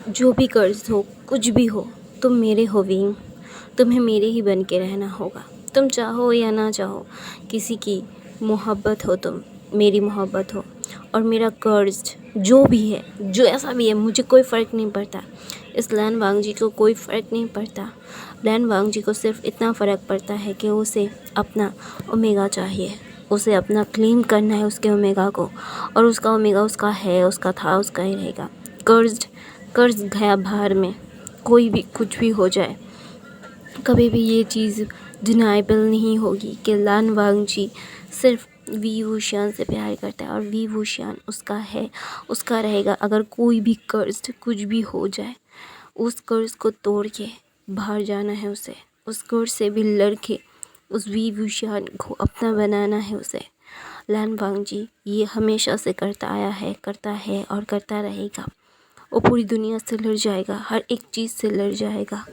जो भी कर्ज हो, कुछ भी हो, तुम मेरे हो विंग। तुम्हें मेरे ही बन के रहना होगा। तुम चाहो या ना चाहो, किसी की मोहब्बत हो तुम, मेरी मोहब्बत हो। और मेरा कर्ज जो भी है, जो ऐसा भी है, मुझे कोई फ़र्क नहीं पड़ता। इस लैन वांगजी को कोई फ़र्क नहीं पड़ता। लैन वांगजी को सिर्फ इतना फ़र्क पड़ता है कि उसे अपना ओमेगा चाहिए। उसे अपना क्लेम करना है उसके ओमेगा को, और उसका ओमेगा उसका है, उसका था, उसका ही रहेगा। कर्ज कर्ज गया बाहर में, कोई भी कुछ भी हो जाए, कभी भी ये चीज़ डिनाइबल नहीं होगी कि लान वांगजी सिर्फ वी वूशियान से प्यार करता है और वी वूशियान उसका है, उसका रहेगा। अगर कोई भी कर्ज कुछ भी हो जाए, उस कर्ज को तोड़ के बाहर जाना है उसे, उस कर्ज से भी लड़ के उस वी वूशियान को अपना बनाना है उसे। लान वांगजी ये हमेशा से करता आया है, करता है और करता रहेगा। वो पूरी दुनिया से लड़ जाएगा, हर एक चीज़ से लड़ जाएगा।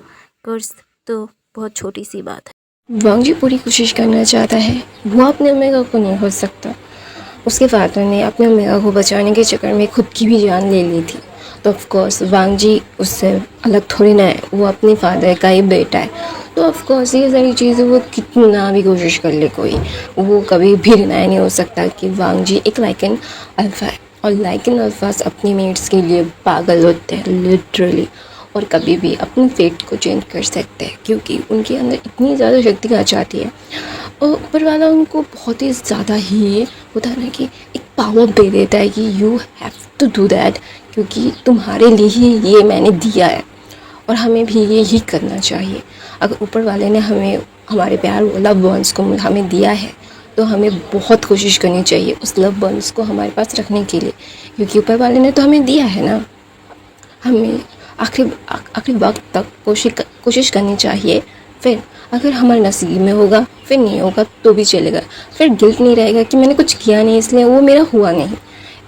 कर्ज तो बहुत छोटी सी बात है। वांगजी पूरी कोशिश करना चाहता है, वो अपने ओमेगा को नहीं हो सकता। उसके फादर ने अपने ओमेगा को बचाने के चक्कर में खुद की भी जान ले ली थी। तो ऑफ कोर्स वांगजी उससे अलग थोड़ी ना है, वो अपने फादर का ही बेटा है। तो ऑफ कोर्स ये सारी चीज़ें वो कितना भी कोशिश कर ले कोई, वो कभी भी डिनाई नहीं हो सकता कि वांगजी एक लाइकन अल्फ़ा है। और लाइकन अल्फ़ास अपनी मेट्स के लिए पागल होते हैं लिटरली, और कभी भी अपनी फेट को चेंज कर सकते हैं क्योंकि उनके अंदर इतनी ज़्यादा शक्ति आ जाती है। और ऊपर वाला उनको बहुत ही ज़्यादा ही होता है ना कि एक पावर दे देता है कि you have to do that, क्योंकि तुम्हारे लिए ही ये मैंने दिया है और हमें भी ये ही करना चाहिए। अगर ऊपर वाले ने हमें हमारे प्यार लव वंस को हमें दिया है तो हमें बहुत कोशिश करनी चाहिए उस लव वंस को हमारे पास रखने के लिए, क्योंकि ऊपर वाले ने तो हमें दिया है ना। हमें आखिरी वक्त तक कोशिश करनी चाहिए। फिर अगर हमारे नसीब में होगा, फिर नहीं होगा तो भी चलेगा। फिर गिल्ट नहीं रहेगा कि मैंने कुछ किया नहीं इसलिए वो मेरा हुआ नहीं।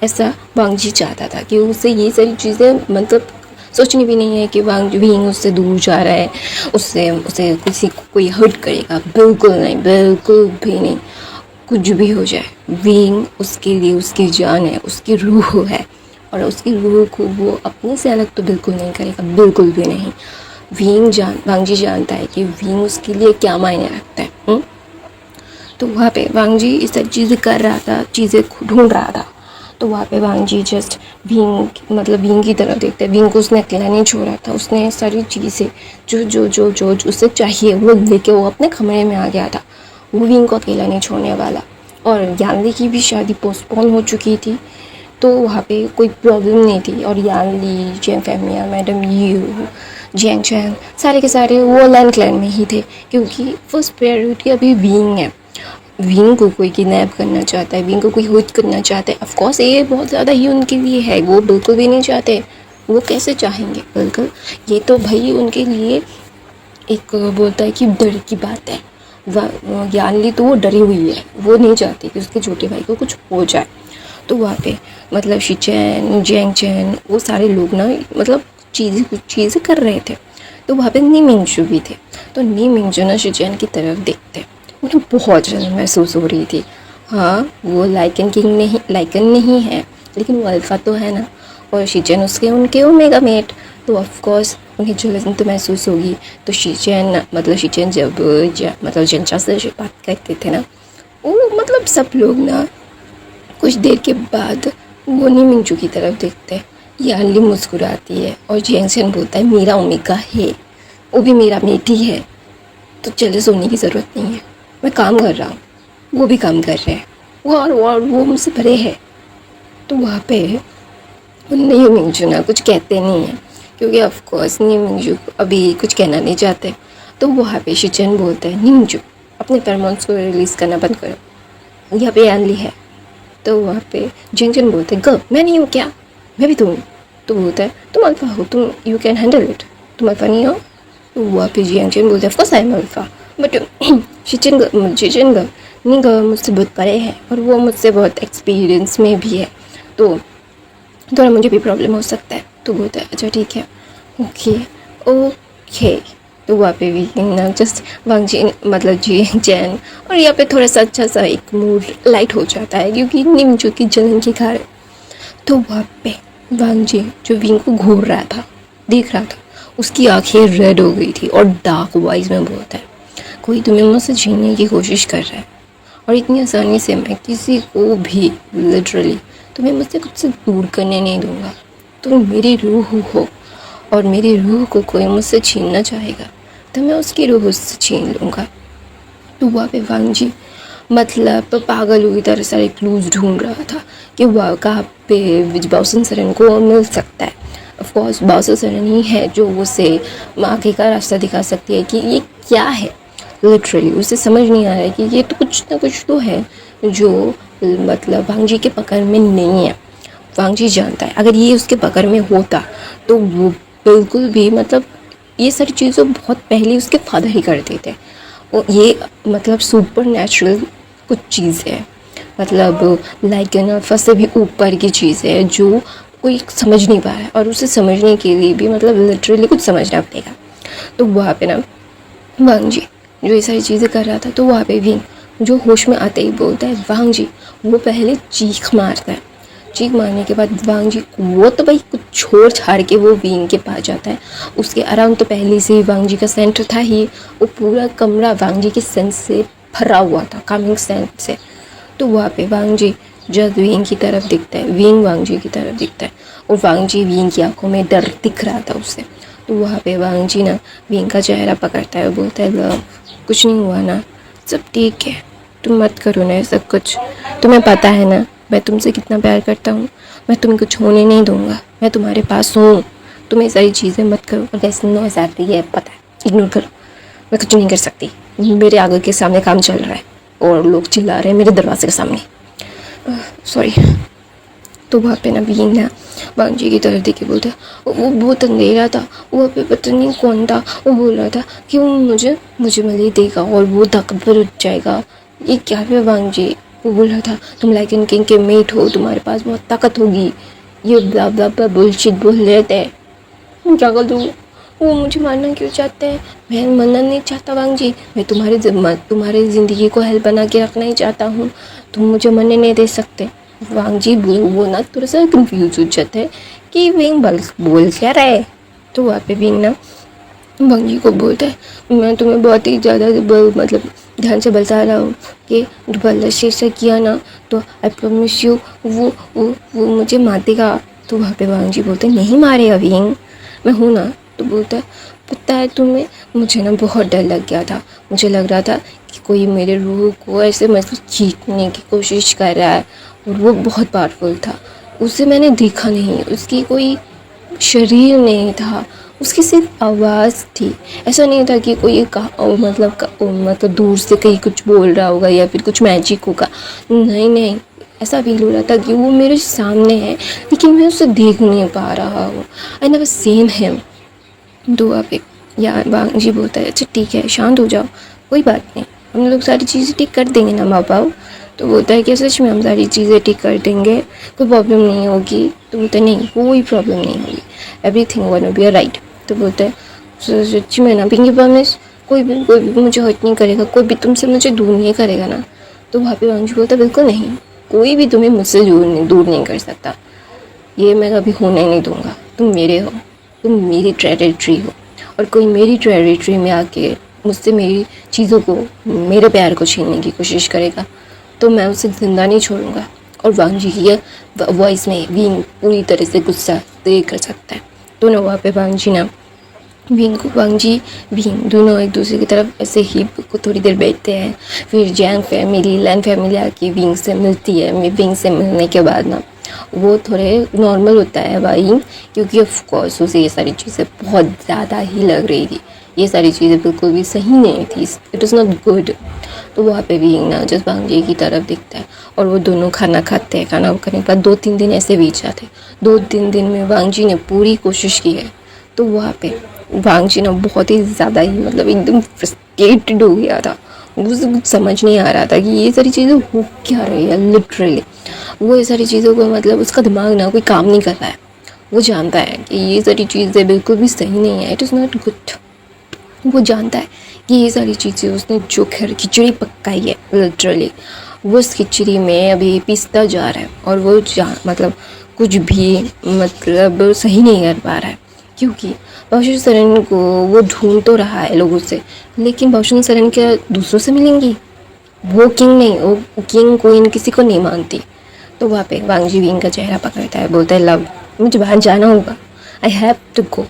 ऐसा वांगजी चाहता था कि उससे ये सारी चीज़ें मतलब सोचनी भी नहीं है कि विंग उससे दूर जा रहा है, उससे उसे किसी को कोई हर्ट करेगा। बिल्कुल नहीं, बिल्कुल भी नहीं। कुछ भी हो जाए, विंग उसके लिए उसकी जान है, उसकी रूह है, और उसकी रूह को वो अपने से अलग तो बिल्कुल नहीं करेगा, बिल्कुल भी नहीं। वांगजी जानता है कि विंग उसके लिए क्या मायने रखता है। तो वहाँ पे वांगजी ये सब चीज़ें कर रहा था, चीज़ें ढूंढ रहा था। तो वहाँ पे वांगजी जस्ट विंग की तरफ देखते हैं। विंग को उसने अकेला नहीं छोड़ा था, उसने सारी चीज़ें जो जो जो जो उसे चाहिए वो लेके वो अपने कमरे में आ गया था। वो विंग को अकेला नहीं छोड़ने वाला। और यानली की भी शादी पोस्टपोन हो चुकी थी, तो वहाँ पे कोई प्रॉब्लम नहीं थी। और यानली, जेंग फेमिया, मैडम यू, जेंग चैन, सारे के सारे वो लैन क्लैन में ही थे, क्योंकि फर्स्ट प्रायोरिटी अभी विंग है। विंग को कोई किडनैप करना चाहता है, विंग को कोई हुट करना चाहता है। ऑफकोर्स ये बहुत ज़्यादा ही उनके लिए है, वो बिल्कुल भी नहीं चाहते। वो कैसे चाहेंगे, बिल्कुल। ये तो भाई उनके लिए एक बोलता है कि डर की बात है। यानली तो वो डरी हुई है, वो नहीं चाहती कि उसके छोटे भाई को कुछ हो जाए। तो वहाँ पे मतलब शिचैन, जेंग चैन, वो सारे लोग ना मतलब कुछ चीज़ें कर रहे थे। तो वहाँ पे नी मिंगजू भी थे। तो नी मिंगजू ना शिचैन की तरफ देखते, उन्हें बहुत जलन महसूस हो रही थी। हाँ, वो लाइकन नहीं है, लेकिन वो अल्फ़ा तो है ना, और शिचैन उनके ओमेगा मेट। तो ऑफकोर्स उन्हें जलन तो महसूस होगी। तो शिचैन जब जेंचा से बात करते थे ना, वो मतलब सब लोग ना कुछ देर के बाद वो नी मिंगजू की तरफ देखते हैं। यानली मुस्कुराती है और जेंगचैन बोलता है मेरा ओमेगा है, वो भी मेरा मेट ही है, तो जेलस होने की ज़रूरत नहीं है। मैं काम कर रहा हूँ, वो भी काम कर रहे हैं, वो मुझसे परे है। तो वहाँ पे नी मिंगजू ना कुछ कहते नहीं हैं, क्योंकि ऑफकोर्स नी मिंगजू अभी कुछ कहना नहीं चाहते। तो वहाँ पे शिचैन बोलते हैं नी मिंगजू अपने फेरोमोन्स को रिलीज़ करना बंद करो, यहाँ पे यानली है। तो वहाँ पे जेंगचैन बोलते हैं मैं नहीं हूँ क्या, मैं भी तो हूँ। तो बोलता है तुम अल्फ़ा हो, तुम यू कैन हैंडल इट, तुम अल्फ़ा नहीं हो। तो वहाँ पे जेंगचैन बोलते हैं of course I am alpha, but शिचैन नहीं मुझसे बहुत परे है और वो मुझसे बहुत एक्सपीरियंस में भी है, तो थोड़ा मुझे भी प्रॉब्लम हो सकता है। तो बोलता है अच्छा ठीक है, ओके। तो वहाँ पे भी ना जस्ट वांगजी जी चैन, और यहाँ पे थोड़ा सा अच्छा सा एक मूड लाइट हो जाता है क्योंकि निमजू की जलन के कारण। तो वहाँ पे वांगजी जो विंग को घूर रहा था, देख रहा था, उसकी आंखें रेड हो गई थी और डार्क वॉइस में बोलता है, कोई तुम्हें मुझसे छीनने की कोशिश कर रहा है और इतनी आसानी से मैं किसी को भी लिटरली तुम्हें मुझसे खुद से दूर करने नहीं दूंगा। तुम मेरी रूह हो और मेरी रूह को कोई मुझसे छीनना चाहेगा तो मैं उसकी रूह उससे छीन लूँगा। तो वहाँ पे वांग जी मतलब पागल हुई तरह सारे क्लूज ढूंढ रहा था कि वह कहाँ पे बाउसन सरन को मिल सकता है। ऑफ कोर्स बाउसन सरन ही है जो उसे आगे का रास्ता दिखा सकती है कि ये क्या है। लिटरली उसे समझ नहीं आ रहा है कि ये तो कुछ ना कुछ तो है जो मतलब वांग जी के पकड़ में नहीं है। वांग जी जानता है अगर ये उसके पकड़ में होता तो वो बिल्कुल भी मतलब ये सारी चीज़ें बहुत पहले उसके फादर ही कर देते। ये मतलब सुपर नेचुरल कुछ चीज़ है, मतलब लाइक अल्फा से भी ऊपर की चीज़ है जो कोई समझ नहीं पा रहा है और उसे समझने के लिए भी मतलब लिटरली कुछ समझना पड़ेगा। तो वहाँ पे ना वांग जी जो ये सारी चीज़ें कर रहा था तो वहाँ पे भी जो होश में आते ही बोलता है वांग जी, वो पहले चीख मारता है। चीख मारने के बाद वांग जी वो तो भाई कुछ छोड़ छाड़ के वो विंग के पास जाता है। उसके अराउंड तो पहले से ही वांग जी का सेंट था ही, वो पूरा कमरा वांग जी के सेंस से भरा हुआ था, कामिंग सेंस से। तो वहाँ पे वांग जी जब विंग की तरफ दिखता है, विंग वांग जी की तरफ दिखता है और वांग जी विंग की आंखों में डर दिख रहा था उससे। तो वहाँ पे वांग जी ना विंग का चेहरा पकड़ता है, बोलता है लव कुछ नहीं हुआ ना, सब ठीक है, तुम मत करो ना सब कुछ, तुम्हें पता है ना मैं तुमसे कितना प्यार करता हूँ, मैं तुम्हें कुछ होने नहीं दूँगा, मैं तुम्हारे पास हूँ, तुम ये सारी चीज़ें मत करो। और कैसे नो एग्जैक्टली ये पता है, इग्नोर करो, मैं कुछ नहीं कर सकती, मेरे आगे के सामने काम चल रहा है और लोग चिल्ला रहे हैं मेरे दरवाजे के सामने, सॉरी। तो वहाँ पे ना विंग ना वांग जी की तरफ देखे बोलता है वो बहुत अंधेरा था, वहाँ पे पता नहीं कौन था, वो बोल रहा था कि वो मुझे मले देगा और वो धक्का पर उठ जाएगा। ये क्या है वांग जी, वो बोल रहा था तुम लाइकन किंग के मेट हो, तुम्हारे पास बहुत ताकत होगी, ये ब्ला ब्ला ब्ला बुलशिट बोल रहे थे। मैं क्या कर दूँ, वो मुझे मारना क्यों चाहते हैं, मैं मरना नहीं चाहता वांग जी, मैं तुम्हारी ज़िंदगी को हेल्प बना के रखना ही चाहता हूँ, तुम मुझे मरने नहीं दे सकते। वांग जी वो ना थोड़ा सा कंफ्यूज हो जाता है कि विंग बोल क्या रहा है। तो वहाँ पे विंग ना वांग जी को बोलता है मैं तुम्हें बहुत ही ज़्यादा मतलब ध्यान से बता रहा हूँ कि दोबारा से किया ना तो आई प्रॉमिस यू वो मुझे मार देगा। तो वहाँ पे वांग जी बोलते हैं नहीं मारेगा विंग, मैं हूँ ना। तो बोलता है पता है तुम्हें, मुझे ना बहुत डर लग गया था, मुझे लग रहा था कि कोई मेरे रूह को ऐसे मतलब खींचने की कोशिश कर रहा है और वो बहुत पावरफुल था, उसे मैंने देखा नहीं, उसकी कोई शरीर नहीं था, उसकी सिर्फ आवाज़ थी। ऐसा नहीं था कि कोई मतलब दूर से कहीं कुछ बोल रहा होगा या फिर कुछ मैजिक होगा, नहीं, ऐसा फील हो रहा था कि वो मेरे सामने है लेकिन मैं उसे देख नहीं पा रहा हूँ। I never seen him. तो वहाँ पे यार वांग जी बोलता है अच्छा ठीक है शांत हो जाओ, कोई बात नहीं, हम लोग सारी चीज़ें ठीक कर देंगे ना माँ बाप। तो बोलता है कि सच में हम सारी चीज़ें ठीक कर देंगे, कोई प्रॉब्लम नहीं होगी। तो बोलता है नहीं कोई प्रॉब्लम नहीं होगी, एवरीथिंग गोना बी राइट। तो बोलता है सच्ची में ना पिंकी प्रॉमिस, कोई भी मुझे हर्ट नहीं करेगा, कोई भी तुमसे मुझे दूर नहीं करेगा ना। तो वहाँ पे वांग जी बोलता है बिल्कुल नहीं, कोई भी तुम्हें मुझसे दूर नहीं कर सकता, ये मैं कभी होने नहीं दूंगा, तुम मेरे हो, तुम मेरी टेरिटरी हो और कोई मेरी टेरिटरी में आके मुझसे मेरी चीज़ों को, मेरे प्यार को छीनने की कोशिश करेगा तो मैं उसे ज़िंदा नहीं छोड़ूंगा। और वांग जी की वॉइस में विंग पूरी तरह से गुस्सा देख कर सकता है। तो ना वहाँ पे वांग जी विंग दोनों एक दूसरे की तरफ ऐसे ही थोड़ी देर बैठते हैं। फिर लैन फैमिली आके विंग से मिलती है। विंग से मिलने के बाद ना वो थोड़े नॉर्मल होता है भाई, क्योंकि ऑफ कोर्स उसे ये सारी चीज़ें बहुत ज़्यादा ही लग रही थी, ये सारी चीज़ें बिल्कुल भी सही नहीं थी, इट इज़ नॉट गुड। तो वहाँ पे विंग ना जस्ट वांग जी की तरफ दिखता है और वो दोनों खाना खाते हैं। खाना खाने के बाद 2-3 दिन ऐसे बीत जाते, 2-3 दिन में वांग जी ने पूरी कोशिश की है। तो वहाँ पे वांग जी ना बहुत ही ज़्यादा ही मतलब एकदम फ्रस्ट्रेटेड हो गया था, उसे कुछ समझ नहीं आ रहा था कि ये सारी चीज़ें हो क्या रही है। लिटरली वो ये सारी चीज़ों को मतलब उसका दिमाग ना कोई काम नहीं कर रहा है, वो जानता है कि ये सारी चीज़ें बिल्कुल भी सही नहीं है, इट इज़ नॉट गुड। वो जानता है कि ये सारी चीज़ें उसने जो खिचड़ी पकाई है लिटरली वो उस खिचड़ी में अभी पिसता जा रहा है और वो मतलब कुछ भी मतलब सही नहीं कर पा रहा है क्योंकि बाबूशन सरन को वो ढूंढ तो रहा है लोगों से, लेकिन बाबूशन सरन क्या दूसरों से मिलेंगी? वो किंग नहीं, वो किंग क्वीन किसी को नहीं मानती। तो वहाँ पे वांग जी विंग का चेहरा पकड़ता है, बोलता है लव मुझे बाहर जाना होगा, आई हैव टू गो,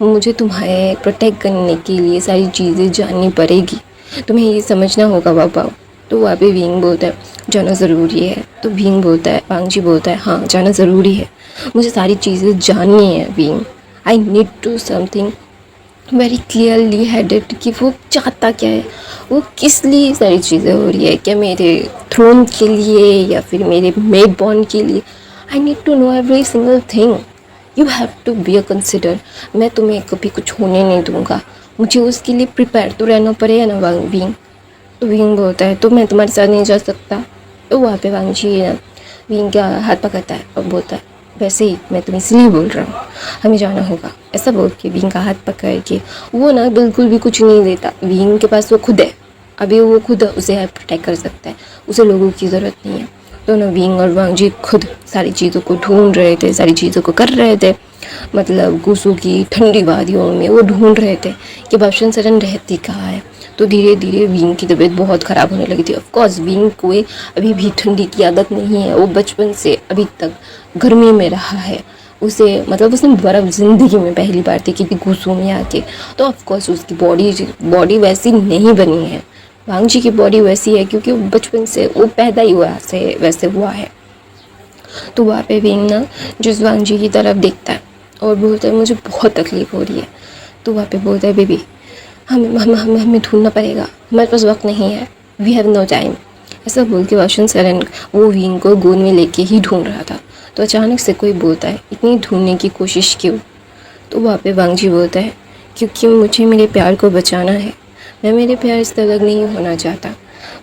मुझे तुम्हारे प्रोटेक्ट करने के लिए सारी चीज़ें जाननी पड़ेगी, तुम्हें ये समझना होगा बाबा। तो वहाँ पे विंग बोलता है जाना ज़रूरी है। तो विंग बोलता है, वांग जी बोलता है हाँ जाना ज़रूरी है, मुझे सारी चीज़ें जाननी है विंग, I need to something very clearly headed कि वो चाहता क्या है, वो किस लिए सारी चीज़ें हो रही है, क्या मेरे थ्रोन के लिए या फिर मेरे मेड बॉर्न के लिए। I need to know every single thing, you have to be a consider, मैं तुम्हें कभी कुछ होने नहीं दूंगा, मुझे उसके लिए प्रिपेयर तो रहना पड़ेगा ना विंग। तो विंग बोलता है तो मैं तुम्हारे साथ नहीं जा सकता। तो वहाँ पे वांग जी ना विंग का हाथ पकड़ता है और बोलता है वैसे ही मैं तुम्हें इसलिए बोल रहा हूँ, हमें जाना होगा। ऐसा बोल के विंग का हाथ पकड़ के वो ना बिल्कुल भी कुछ नहीं देता, विंग के पास वो खुद है, अभी वो खुद उसे प्रोटेक्ट कर सकता है, उसे लोगों की ज़रूरत नहीं है। तो ना विंग और वांग जी खुद सारी चीज़ों को ढूंढ रहे थे, सारी चीज़ों को कर रहे थे, मतलब गुसू की ठंडी वादियों में वो ढूंढ रहे थे कि बाबूशन सरन रहती कहाँ है। तो धीरे धीरे विंग की तबीयत बहुत ख़राब होने लगी थी। ऑफ कोर्स विंग को अभी भी ठंडी की आदत नहीं है, वो बचपन से अभी तक गर्मी में रहा है, उसे मतलब उसने बर्फ़ ज़िंदगी में पहली बार देखी थी गुसू में आके। तो ऑफ कोर्स उसकी बॉडी वैसी नहीं बनी है, वांग जी की बॉडी वैसी है क्योंकि वो बचपन से वो पैदा ही हुआ से वैसे हुआ है। तो वहाँ पे विंग ना जिस वांग जी की तरफ देखता है और बोलता है मुझे बहुत तकलीफ़ हो रही है। तो वहाँ पे बोलता है बेबी हमें ढूंढना पड़ेगा, हमारे पास वक्त नहीं है, वी हैव नो टाइम। ऐसा बोल के बाबूशन सरन वो विंग को गोद में लेके ही ढूंढ रहा था। तो अचानक से कोई बोलता है इतनी ढूंढने की कोशिश क्यों? तो वहाँ पे वांग जी बोलता है क्योंकि मुझे मेरे प्यार को बचाना है, मैं मेरे प्यार से अलग नहीं होना चाहता,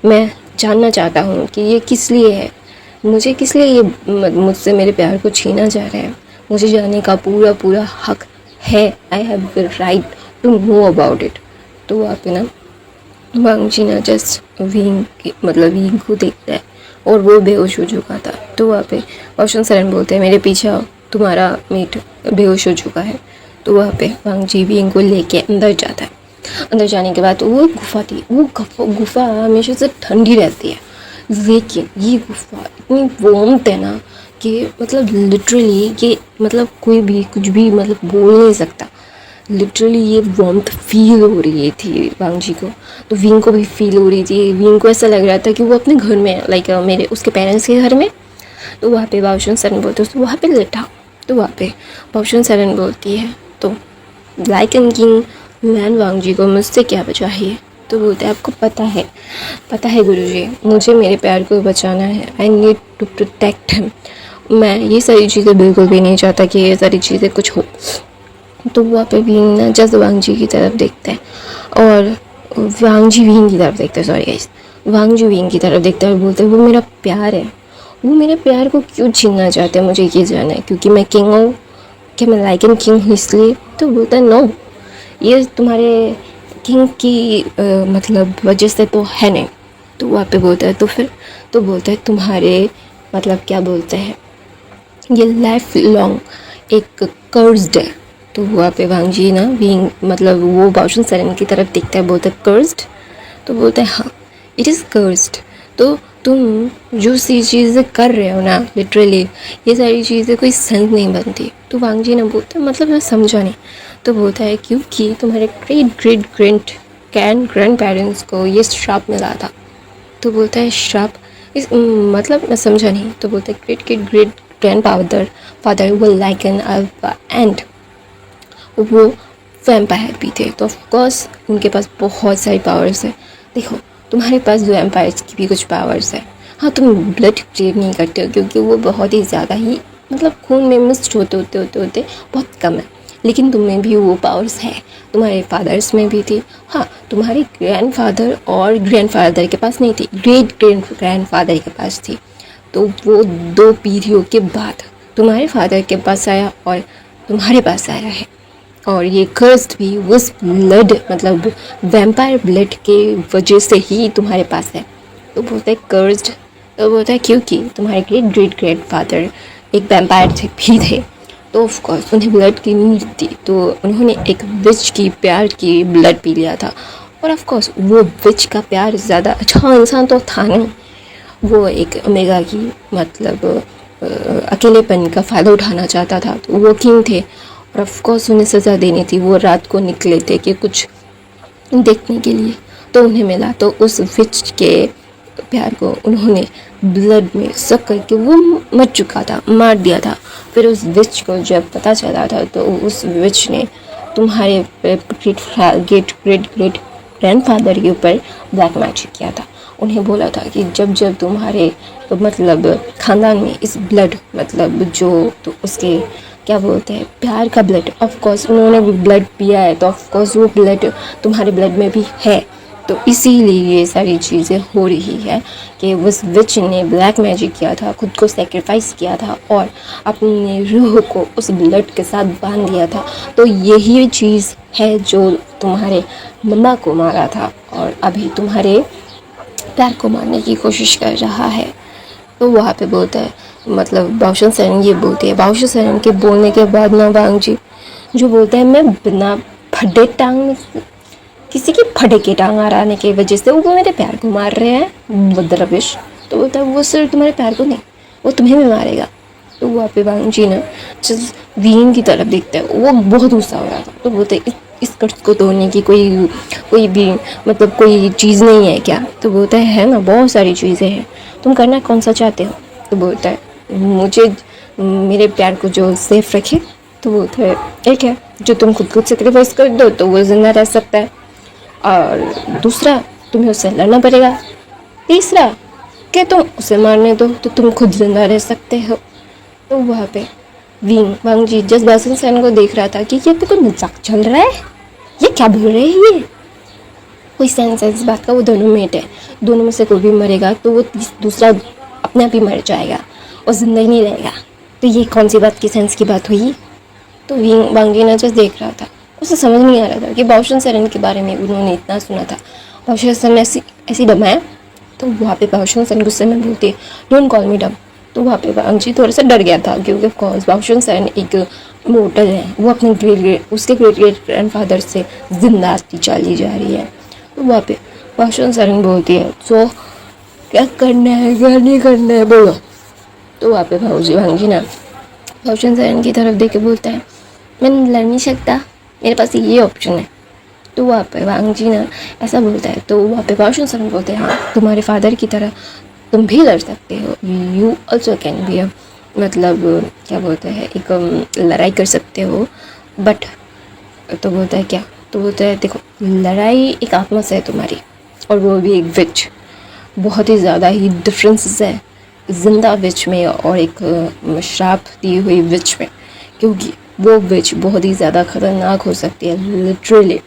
मैं जानना चाहता हूँ कि ये किस लिए है, मुझे किस लिए ये मुझसे मेरे प्यार को छीना जा रहा है, मुझे जानने का पूरा पूरा हक है, I have the right to know about it. तो वहाँ पे ना वांग जी ना जस्ट विंग को देखता है और वो बेहोश हो चुका था। तो वहाँ पे बाबूशन सरन बोलते हैं मेरे पीछे आओ, तुम्हारा मीट बेहोश हो चुका है। तो वहाँ पे वांग जी विंग को लेके अंदर जाता है। अंदर जाने के बाद वो गुफा थी, वो गुफा हमेशा से ठंडी रहती है, लेकिन ये गुफा इतनी वार्म है ना कि मतलब लिटरली ये मतलब कोई भी कुछ भी मतलब बोल नहीं सकता, लिटरली ये वार्मथ फील हो रही थी वांग जी को। तो विंग को भी फील हो रही थी, विंग को ऐसा लग रहा था कि वो अपने घर में लाइक मेरे उसके पेरेंट्स के घर में। तो वहाँ पे बाबूशन सरन बोलते तो वहाँ पे लेटा। तो वहाँ पे बाबूशन सरन बोलती है तो लाइक एन किंग मैन वांग जी को मुझसे क्या चाहिए? तो बोलते हैं आपको पता है गुरुजी, मुझे मेरे प्यार को बचाना है, I need to protect him, मैं ये सारी चीज़ें बिल्कुल भी नहीं चाहता कि ये सारी चीज़ें कुछ हो। तो वहाँ पे विंग ना जस्ट वांग जी की तरफ देखता है और वांग जी विंग की तरफ देखता है, सॉरी गाइस, वांग जी विंग की तरफ देखता है और बोलते हैं वो मेरा प्यार है, वो मेरे प्यार को क्यों छीनना चाहते हैं, मुझे ये जानना है, क्योंकि मैं किंग हूँ, क्या मैं लाइक एन किंग हूँ इसलिए? तो बोलता है नो, ये तुम्हारे किंग की मतलब वजह से तो है नहीं। तो वहाँ पे बोलता है तो फिर? तो बोलता है तुम्हारे मतलब क्या बोलते हैं ये लाइफ लॉन्ग एक कर्स्ड है। तो वहाँ पे वांग जी ना विंग मतलब वो बाबूशन सरन की तरफ देखता है, बोलता है कर्स्ड? तो बोलता है हाँ इट इज़ कर्स्ड। तो तुम जो सी चीज़ें कर रहे हो ना लिटरली ये सारी चीज़ें कोई सेंस नहीं बनती। तो वांग जी ना बोलता है मतलब मैं समझा नहीं। तो बोलता है क्योंकि तुम्हारे ग्रैंड पेरेंट्स को ये श्राप मिला था। तो बोलता है श्राप इस मतलब मैं समझा नहीं। तो बोलता है ग्रेट ग्रैंड फादर वो लाइक एन एंड वो वैम्पायर भी थे। तो ऑफकोर्स उनके पास बहुत सारी पावर्स है। देखो तुम्हारे पास वैम्पायर्स की भी कुछ पावर्स है, हाँ तुम ब्लड क्रिएट नहीं करते हो क्योंकि वो बहुत ही ज़्यादा ही मतलब खून में मिक्स होते बहुत कम है, लेकिन तुम में भी वो पावर्स है, तुम्हारे फादर्स में भी थी। हाँ तुम्हारे ग्रैंडफादर और ग्रैंडफादर के पास नहीं थी, ग्रेट ग्रैंडफादर के पास थी। तो वो 2 पीढ़ियों के बाद तुम्हारे फादर के पास आया और तुम्हारे पास आया है, और ये कर्स्ड भी उस ब्लड मतलब वैम्पायर ब्लड के वजह से ही तुम्हारे पास है। तो बोलता है कर्स्ड। तो बोलता है क्योंकि तुम्हारे ग्रेट ग्रैंडफादर एक वैम्पायर भी थे। तो ऑफ कोर्स उन्हें ब्लड की नीड थी, तो उन्होंने एक विच की प्यार की ब्लड पी लिया था। और ऑफ कोर्स वो विच का प्यार ज़्यादा अच्छा इंसान तो था नहीं, वो एक ओमेगा की मतलब अकेलेपन का फ़ायदा उठाना चाहता था। तो वो किंग थे और ऑफ कोर्स उन्हें सज़ा देनी थी। वो रात को निकले थे कि कुछ देखने के लिए, तो उन्हें मिला, तो उस विच के प्यार को उन्होंने ब्लड में सक करके वो मर चुका था, मार दिया था। फिर उस विच को जब पता चला था तो उस विच ने तुम्हारे ग्रेट ग्रेट ग्रेट ग्रैंडफादर के ऊपर ब्लैक मैजिक किया था। उन्हें बोला था कि जब जब तुम्हारे मतलब ख़ानदान में इस ब्लड मतलब जो तो उसके क्या बोलते हैं प्यार का ब्लड, ऑफ कोर्स उन्होंने भी ब्लड पिया है तो ऑफ कोर्स वो ब्लड तुम्हारे ब्लड में भी है। तो इसीलिए ये सारी चीज़ें हो रही है कि उस विच ने ब्लैक मैजिक किया था, खुद को सेक्रीफाइस किया था और अपनी रूह को उस ब्लड के साथ बांध दिया था। तो यही चीज़ है जो तुम्हारे मम्मा को मारा था और अभी तुम्हारे प्यार को मारने की कोशिश कर रहा है। तो वहाँ पे बोलता है मतलब बाउशन सैन ये बोलती है। बाउशन सैन के बोलने के बाद ना वांग जी जो बोलता है मैं बिना फटे टांग में किसी की फटे के टांग आ आने की वजह से वो मेरे प्यार को मार रहे हैं वो दरवेश। तो बोलता है वो सिर्फ तुम्हारे प्यार को नहीं वो तुम्हें भी मारेगा। तो वहाँ पे वांग जी ना जिस वीन की तरफ देखता है वो बहुत गुस्सा हो रहा था। तो बोलते इस कर्ज को तोड़ने की कोई भी मतलब कोई चीज़ नहीं है क्या? तो बोलता है ना बहुत सारी चीज़ें हैं, तुम करना कौन सा चाहते हो? तो बोलता है मुझे मेरे प्यार को जो सेफ रखे। तो बोलता है एक है जो तुम खुद को सेक्रीफाइस कर दो तो वो जिंदा रह सकता है, और दूसरा तुम्हें उससे लड़ना पड़ेगा, तीसरा कि तुम उसे मारने दो तो तुम खुद जिंदा रह सकते हो। तो वहाँ पे वांग जी जस्ट बासन सैन को देख रहा था कि ये तो कोई मजाक चल रहा है, ये क्या बोल रहे हैं, ये कोई सेंस है इस बात का? वो दोनों मेट है, दोनों में से कोई भी मरेगा तो वो दूसरा अपने आप ही मर जाएगा और जिंदा ही नहीं रहेगा। तो ये कौन सी बात की सेंस की बात हुई? तो वांग जी ना जस्ट देख रहा था, उसे समझ नहीं आ रहा था कि बाउशन सरन के बारे में उन्होंने इतना सुना था। बाउशन सरन ने ऐसी डमाया। तो वहाँ पे बाउशन सरन गुस्से में बोलती है डोंट कॉल मी डम। तो वहाँ पे वांग जी थोड़ा सा डर गया था क्योंकि ऑफकोर्स बाउशन सरन एक मोटल है, वो अपने उसके ग्रेट ग्रैंडफादर से जिंदा चली जा रही है। तो वहाँ पे बाउशन सरन बोलती है सो क्या करना है क्या नहीं करना है बोलो। तो वहाँ पे वांग जी ना बाउशन सरन की तरफ देख के बोलता है मैं लड़ नहीं सकता, मेरे पास ये ऑप्शन है। तो वहाँ पे वांग जी ना ऐसा बोलता है। तो वहाँ पे बाउशन सरन बोलते हैं हाँ तुम्हारे फादर की तरह तुम भी लड़ सकते हो, यू ऑल्सो कैन बी मतलब क्या बोलते हैं एक लड़ाई कर सकते हो बट। तो बोलता है क्या? तो बोलता है देखो लड़ाई एक आत्मा से है तुम्हारी और वो भी एक विच, बहुत ही ज़्यादा ही डिफरेंसेस है जिंदा विच में और एक श्राप दी हुई विच में, क्योंकि वो विच बहुत ही ज़्यादा ख़तरनाक हो सकती है। लिटरली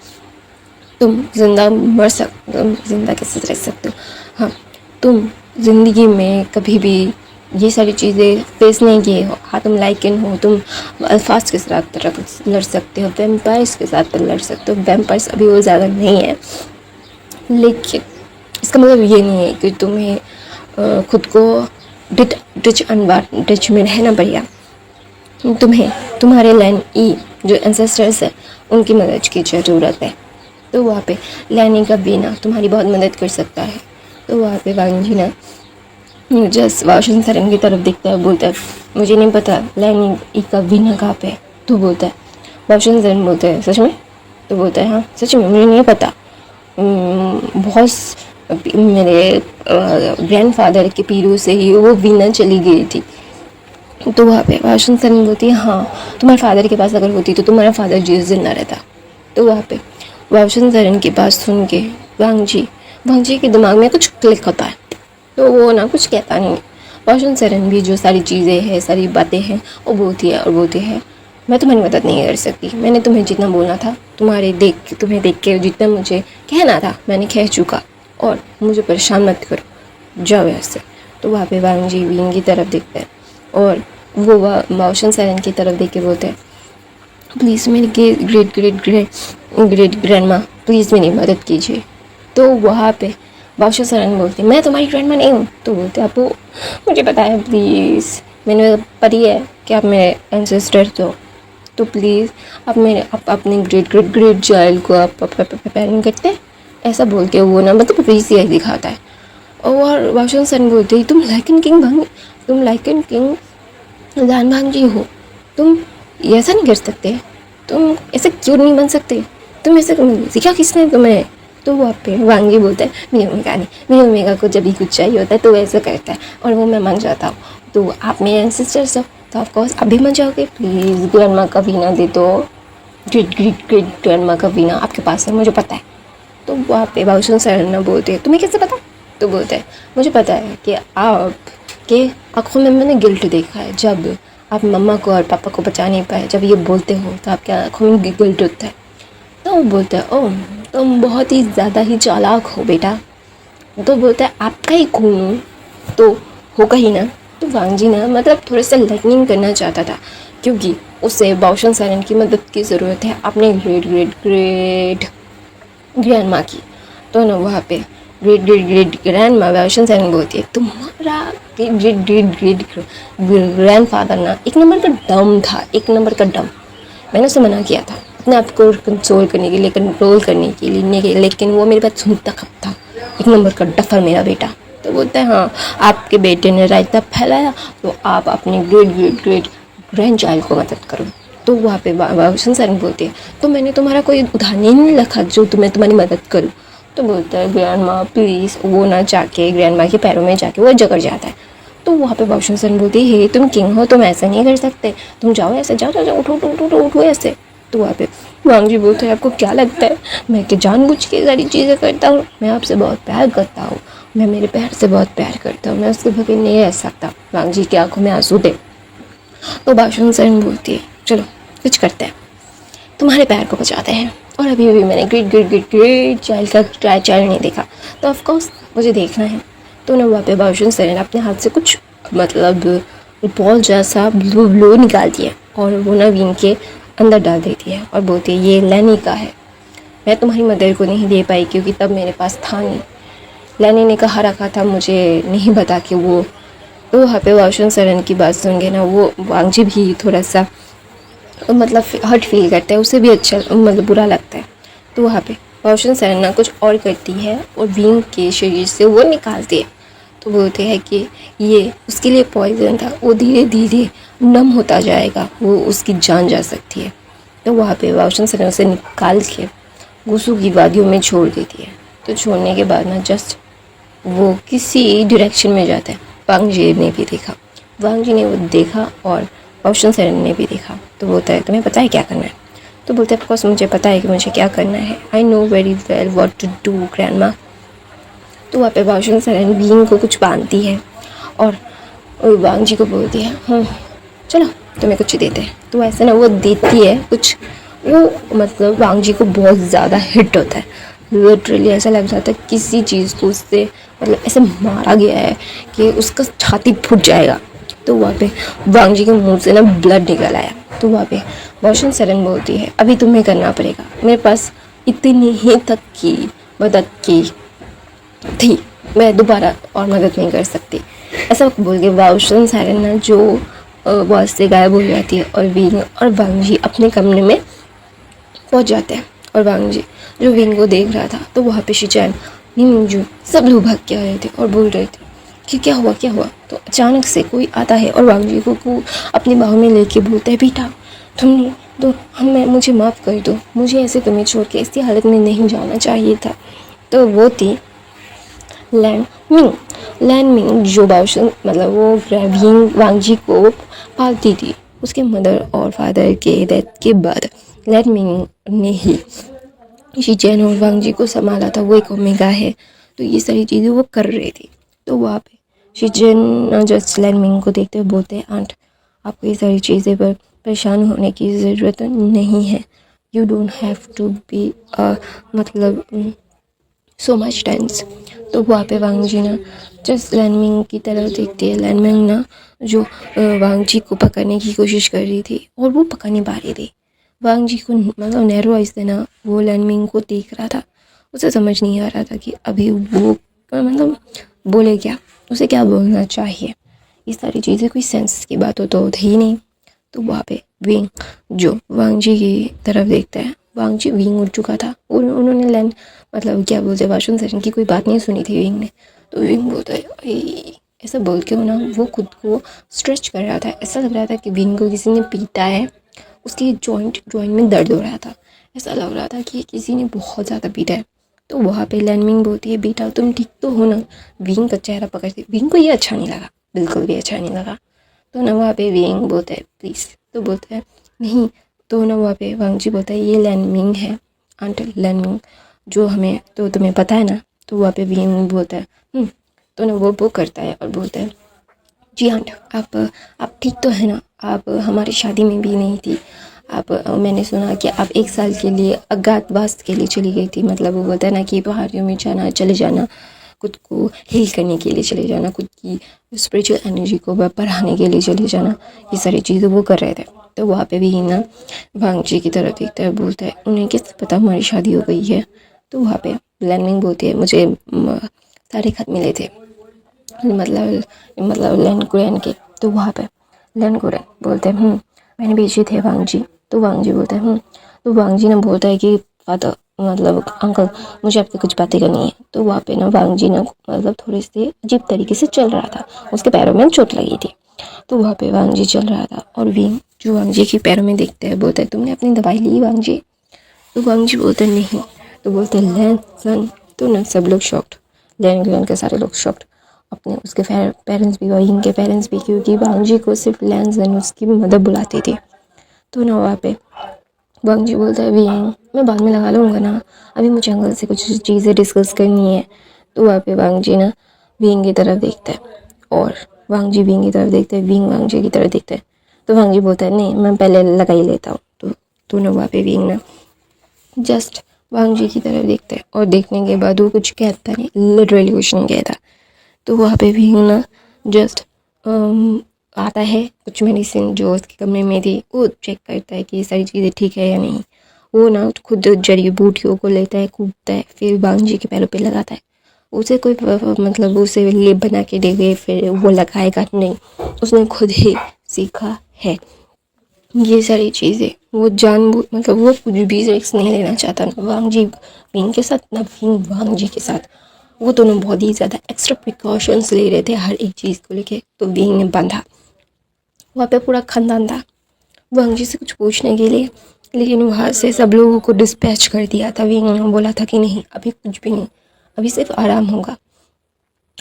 तुम जिंदा कैसे रह सकते हो? हाँ तुम ज़िंदगी में कभी भी ये सारी चीज़ें फेस नहीं किए हो। हाँ तुम लाइकन हो, तुम अल्फाज के साथ लड़ सकते हो, वेम्पायर्स के साथ लड़ सकते हो। वेम्पायर्स अभी वो ज़्यादा नहीं है लेकिन इसका मतलब ये नहीं है कि तुम्हें खुद को डिच में रहना पड़ेगा। तुम्हें तुम्हारे लाइन ई जो एंसेस्टर्स है उनकी मदद की ज़रूरत है। तो वहाँ पे लाइन का बीना तुम्हारी बहुत मदद कर सकता है। तो वहाँ पे वांग जी ना जस्ट वाउशन सरन की तरफ देखता है, बोलता है मुझे नहीं पता लाइन ई का बीना कहाँ पे है। तो बोलता है वाउशन सरन बोलता है सच में? तो बोलता है हाँ सच में मुझे नहीं पता, बहुत मेरे ग्रैंडफादर के पीरों से ही वो वीना चली गई थी। तो वहाँ पे वाउशन सरन बोलती है हाँ तुम्हारे फादर के पास अगर होती तो तुम्हारा फादर जी जिंदा रहता। तो वहाँ पे वाउशन सरन की बात सुन के वांग जी के दिमाग में कुछ क्लिक होता है। तो वो ना कुछ कहता नहीं। वाउशन सरन भी जो सारी चीज़ें हैं सारी बातें हैं वो बोलती है और बोलती है मैं तुम्हारी मदद नहीं कर सकती, मैंने तुम्हें जितना बोलना था तुम्हें देख के जितना मुझे कहना था मैंने कह चुका और मुझे परेशान मत करो, जाओ ऐसे। तो वहाँ पे वांग जी वीन की तरफ देखता है और वो वाउशन सरन की तरफ देख के बोलते हैं प्लीज़ मेरी ग्रेट ग्रैंडमा प्लीज़ मेरी मदद कीजिए। तो वहाँ पे बाउशन सरन बोलती मैं तुम्हारी ग्रैंडमा नहीं हूँ। तो बोलते आपको मुझे पता है प्लीज़, मैंने पता है कि आप मेरे एंसेस्टर तो प्लीज़ आप अपने ग्रेट ग्रेट ग्रेट चाइल्ड को आप प्रिपेयरिंग करते हैं, ऐसा बोल के वो ना मतलब अप्रिसिएट दिखाता है। और बादशाह सन बोलते हैं तुम लाइकन किंग लान भांजी हो, तुम ऐसा नहीं कर सकते, तुम ऐसे क्यों नहीं बन सकते, तुम ऐसे सीखा किसने तुम्हें। तो वहाँ पे वांगी बोलता है मेरी ओमेगा को जब भी कुछ चाहिए होता है तो वैसा करता है और वो मैं मान जाता हूँ। तो आप मेरे एंसेस्टर्स हो तो ऑफकोर्स आप भी मान जाओगे। प्लीज़ ग्रैंडमा का वीना दे दो, ग्रेट ग्रेट ग्रेट ग्रैंडमा का वीना आपके पास है, मुझे पता है। तो वहाँ पे बादशाह सरना बोलते हैं तुम्हें कैसे पता। तो बोलता है मुझे पता है कि आपके आँखों में मैंने गिल्ट देखा है, जब आप मम्मा को और पापा को बचा नहीं पाए, जब ये बोलते हो तो आपके आँखों में गिल्ट होता है। तो वो बोलता है ओह तुम बहुत ही ज़्यादा ही चालाक हो बेटा। तो बोलता है आपका ही खून तो होगा ही ना। तो वांगजी ना मतलब थोड़ा सा लाइटनिंग करना चाहता था क्योंकि उसे बादशाह सरन की मदद की ज़रूरत है अपने ग्रेट ग्रेट ग्रेट ग्रैंडमा की। तो ना वहाँ पे ग्रेट ग्रेट ग्रेट ग्रैंडमा बादशाह सरन बोलती है तुम्हारा great great great great grandfather ना एक नंबर का डम था, एक नंबर का डम। मैंने उसे मना किया था अपने आप को कंट्रोल करने के लिए, कंट्रोल करने के लिए, लेकिन वो मेरी बात सुनता कब था। एक नंबर का डफर मेरा बेटा। तो बोलता है हाँ आपके बेटे ने रायता फैलाया तो आप अपने great great great grand child को मदद करो। तो वहाँ पे बादशाह सरन बोलती है तो मैंने तुम्हारा कोई उदाहरण ही नहीं रखा जो तुम्हें तुम्हारी मदद करूँ। तो बोलता है ग्रैंडमा प्लीज़, वो ना जाके ग्रैंडमा के पैरों में जाके वो जकड़ जाता है। तो वहाँ पे बादशाह सरन बोलती है हे तुम किंग हो, तुम ऐसा नहीं कर सकते, तुम जाओ ऐसे, जाओ जाओ जाओ, उठो उठो उठो उठो उठो ऐसे। तो वहाँ पे वांगजी बोलते हैं आपको क्या लगता है मैं कि जानबूझ के सारी चीज़ें करता हूँ, मैं आपसे बहुत प्यार करता हूँ, मैं मेरे प्यार से बहुत प्यार करता हूँ, मैं उसके बगैर नहीं रह सकता। वांगजी की आंखों में आंसू थे। तो बादशाह सरन बोलती है चलो कुछ करते हैं, तुम्हारे पैर को बचाते हैं। और अभी अभी मैंने great great great great child का ट्राई चाइल्ड नहीं देखा तो ऑफकोर्स मुझे देखना है। तो ना वहाँ पे बादशाह सरन अपने हाथ से कुछ मतलब बॉल जैसा ब्लू ब्लू निकालती है और वो ना विंग के अंदर डाल देती है और बोलती है ये लैनी का है, मैं तुम्हारी मदर को नहीं दे पाई क्योंकि तब मेरे पास था नहीं, लैनी ने कहा रखा था, मुझे नहीं पता कि वो। तो वहाँ पे बादशाह सरन की बात सुन के ना वो वांगजी भी थोड़ा सा मतलब हर्ट फील करता है, उसे भी अच्छा मतलब बुरा लगता है। तो वहाँ पे बादशाह सरन ना कुछ और करती है और विंग के शरीर से वो निकालती है। तो बोलते हैं कि ये उसके लिए पॉइजन था, वो धीरे धीरे नम होता जाएगा, वो उसकी जान जा सकती है। तो वहाँ पे बादशाह सरन उसे निकाल के गुसू की वादियों में छोड़ देती है। तो छोड़ने के बाद ना जस्ट वो किसी डायरेक्शन में जाता है। वांगजी ने भी देखा, वांगजी ने वो देखा और बादशाह सरन ने भी देखा। तो बोलता है तुम्हें पता है क्या करना है। तो बोलते हैं ऑफकोर्स मुझे पता है कि मुझे क्या करना है, I know very well what to do grandma. तो वहाँ पे बादशाह सरन बींग को कुछ बांधती है और वांगजी को बोलती है हाँ चलो तुम्हें कुछ देते हैं। तो ऐसे ना वो देती है कुछ, वो मतलब वांगजी को बहुत ज़्यादा हिट होता है, लिटरली ऐसा लग जाता है किसी चीज़ को उससे मतलब ऐसे मारा गया है कि उसका छाती फूट जाएगा। तो वहाँ पे वांगजी के मुंह से ना ब्लड निकल आया। तो वहाँ पे बादशाह सरन बोलती है अभी तुम्हें करना पड़ेगा, मेरे पास इतनी ही तक की मदद की थी, मैं दोबारा और मदद नहीं कर सकती। ऐसा बोल के बादशाह सरन ना जो वहाँ से गायब हो जाती है और विंग और वांगजी अपने कमरे में पहुँच जाते हैं। और वांगजी जो विंग को देख रहा था तो वहाँ पे शिचैन निंजू सब लोग भाग के आ रहे थे और बोल रहे थे कि क्या हुआ क्या हुआ। तो अचानक से कोई आता है और वांगजी को अपनी बाहों में लेके बोलता है बेटा तुमने तो हमें मुझे माफ़ कर दो, मुझे ऐसे तुम्हें छोड़ के ऐसी हालत में नहीं जाना चाहिए था। तो वो थी लैन मिंग जो बादशाह मतलब वो विंग वांगजी को पालती थी। उसके मदर और फादर के डेथ के बाद लैन मिंग ने ही शिचैन और वांगजी को संभाला था, वो एक ओमेगा है। तो ये सारी चीज़ें वो कर रही थी। तो वहाँ पे शिचैन जस्ट लैन मिंग को देखते हुए बोलते हैं आंट आपको ये सारी चीज़ें पर परेशान होने की ज़रूरत नहीं है, you don't have to be मतलब सो मच टेंस। तो वहाँ पे वांगजी ना जस्ट लैनमिंग की तरफ देखती है। लैनमिंग ना जो वांगजी को पकड़ने की कोशिश कर रही थी और वो पकड़ नहीं पा रही थी। वांगजी को मतलब नैरो आइज से ना वो लैनमिंग को देख रहा था, उसे समझ नहीं आ रहा था कि अभी वो मतलब बोले क्या, उसे क्या बोलना चाहिए। ये सारी चीज़ें कोई सेंस की बात तो थी ही नहीं। तो वहाँ पे विंग जो वांग जी की तरफ देखता है, वांग जी विंग उठ चुका था और उन्होंने लैंड मतलब क्या बोलते हैं वाशरूम सेशन की कोई बात नहीं सुनी थी विंग ने। तो विंग बोलता है "अरे", ऐसा बोल के ना वो खुद को स्ट्रेच कर रहा था। ऐसा लग रहा था कि विंग को किसी ने पीटा है, उसकी जॉइंट में दर्द हो रहा था। ऐसा लग रहा था कि किसी ने बहुत ज़्यादा पीटा है। तो वहाँ पे लैनमिंग बोलती है बेटा तुम ठीक तो हो ना। विंग का चेहरा पकड़ती, विंग को ये अच्छा नहीं लगा, बिल्कुल भी अच्छा नहीं लगा। तो ना वहाँ पे विंग बोलता है प्लीज़, तो बोलता है नहीं। तो ना वहाँ पे वांग जी बोलता है ये लैनमिंग है आंट लैनमिंग जो हमें तो तुम्हें पता है ना। तो वहाँ पे विंग बोलता है तो ना वो करता है और बोलता है जी आंट आप ठीक तो है ना, आप हमारी शादी में भी नहीं थी। आप मैंने सुना कि आप 1 साल के लिए अज्ञातवास के लिए चली गई थी। मतलब वो बोलता है ना कि पहाड़ियों में जाना, चले जाना, खुद को हील करने के लिए चले जाना, खुद की स्पिरिचुअल एनर्जी को बढ़ाने के लिए चले जाना, ये सारी चीज़ें वो कर रहे थे। तो वहाँ पे भी ना भांग जी की तरफ देखता है, बोलता है उन्हें किस पता हमारी शादी हो गई है। तो वहाँ पे लैनमिंग बोलती है मुझे सारे खत मिले थे, मतलब लैन कुरैन के। तो वहाँ पे लैन कुरैन बोलते हैं मैंने भेजे थे वांग जी। तो वांग जी बोलते हैं तो वांग जी ने बोलता है कि फादर मतलब अंकल मुझे आपसे कुछ बातें करनी है। तो वहाँ पे ना वांग जी ना मतलब थोड़े से अजीब तरीके से चल रहा था, उसके पैरों में चोट लगी थी। तो वहाँ पे वांग जी चल रहा था और विंग जो वांग जी के पैरों में देखता है बोलता है तुमने अपनी दवाई ली वांग जी। तो वांग जी बोलते हैं नहीं। तो बोलते हैं लैन सन। तो ना सब लोग शॉक्ड, लैन के सारे लोग शॉक्ड, अपने उसके पेरेंट्स भी और इनके पेरेंट्स भी, क्योंकि वांग जी को सिर्फ लैन सन उसकी मदर बुलाती थी। तो ना वहाँ पे वांग जी बोलता है विंग मैं बाद में लगा लूँगा ना, अभी मुझे अंकल से कुछ चीज़ें डिस्कस करनी है। तो वहाँ पे वांग जी ना विंग की तरफ देखता है और वांग जी विंग की तरफ देखते हैं, विंग वांग जी की तरफ देखता है। तो वांग जी बोलता है नहीं मैं पहले लगा ही लेता हूँ। तो ना वहाँ पे विंग ना जस्ट वांग जी की तरफ देखता है और देखने के बाद वो कुछ कहता नहीं, लिटरली कुछ नहीं कहता। तो वहाँ पे भी ना जस्ट आता है कुछ मेडिसिन जो उसके कमरे में थी, वो चेक करता है कि ये सारी चीज़ें ठीक है या नहीं। वो ना खुद जड़ी बूटियों को लेता है, कूटता है, फिर वांग जी के पैरों पे लगाता है। उसे कोई मतलब उसे लेप बना के देवे फिर वो लगाएगा नहीं, उसने खुद ही सीखा है ये सारी चीज़ें। वो जानबूझ मतलब वो कुछ भी रिस्क नहीं लेना चाहता, ना वांग जी विंग के साथ ना विंग वांग जी के साथ। वो दोनों बहुत ही ज़्यादा एक्स्ट्रा प्रिकॉशंस ले रहे थे हर एक चीज़ को लेके। तो विंग ने बांधा, वहाँ पे पूरा खानदान था वांग जी से कुछ पूछने के लिए, लेकिन वहाँ से सब लोगों को डिस्पैच कर दिया था। विंग ने बोला था कि नहीं अभी कुछ भी नहीं, अभी सिर्फ आराम होगा।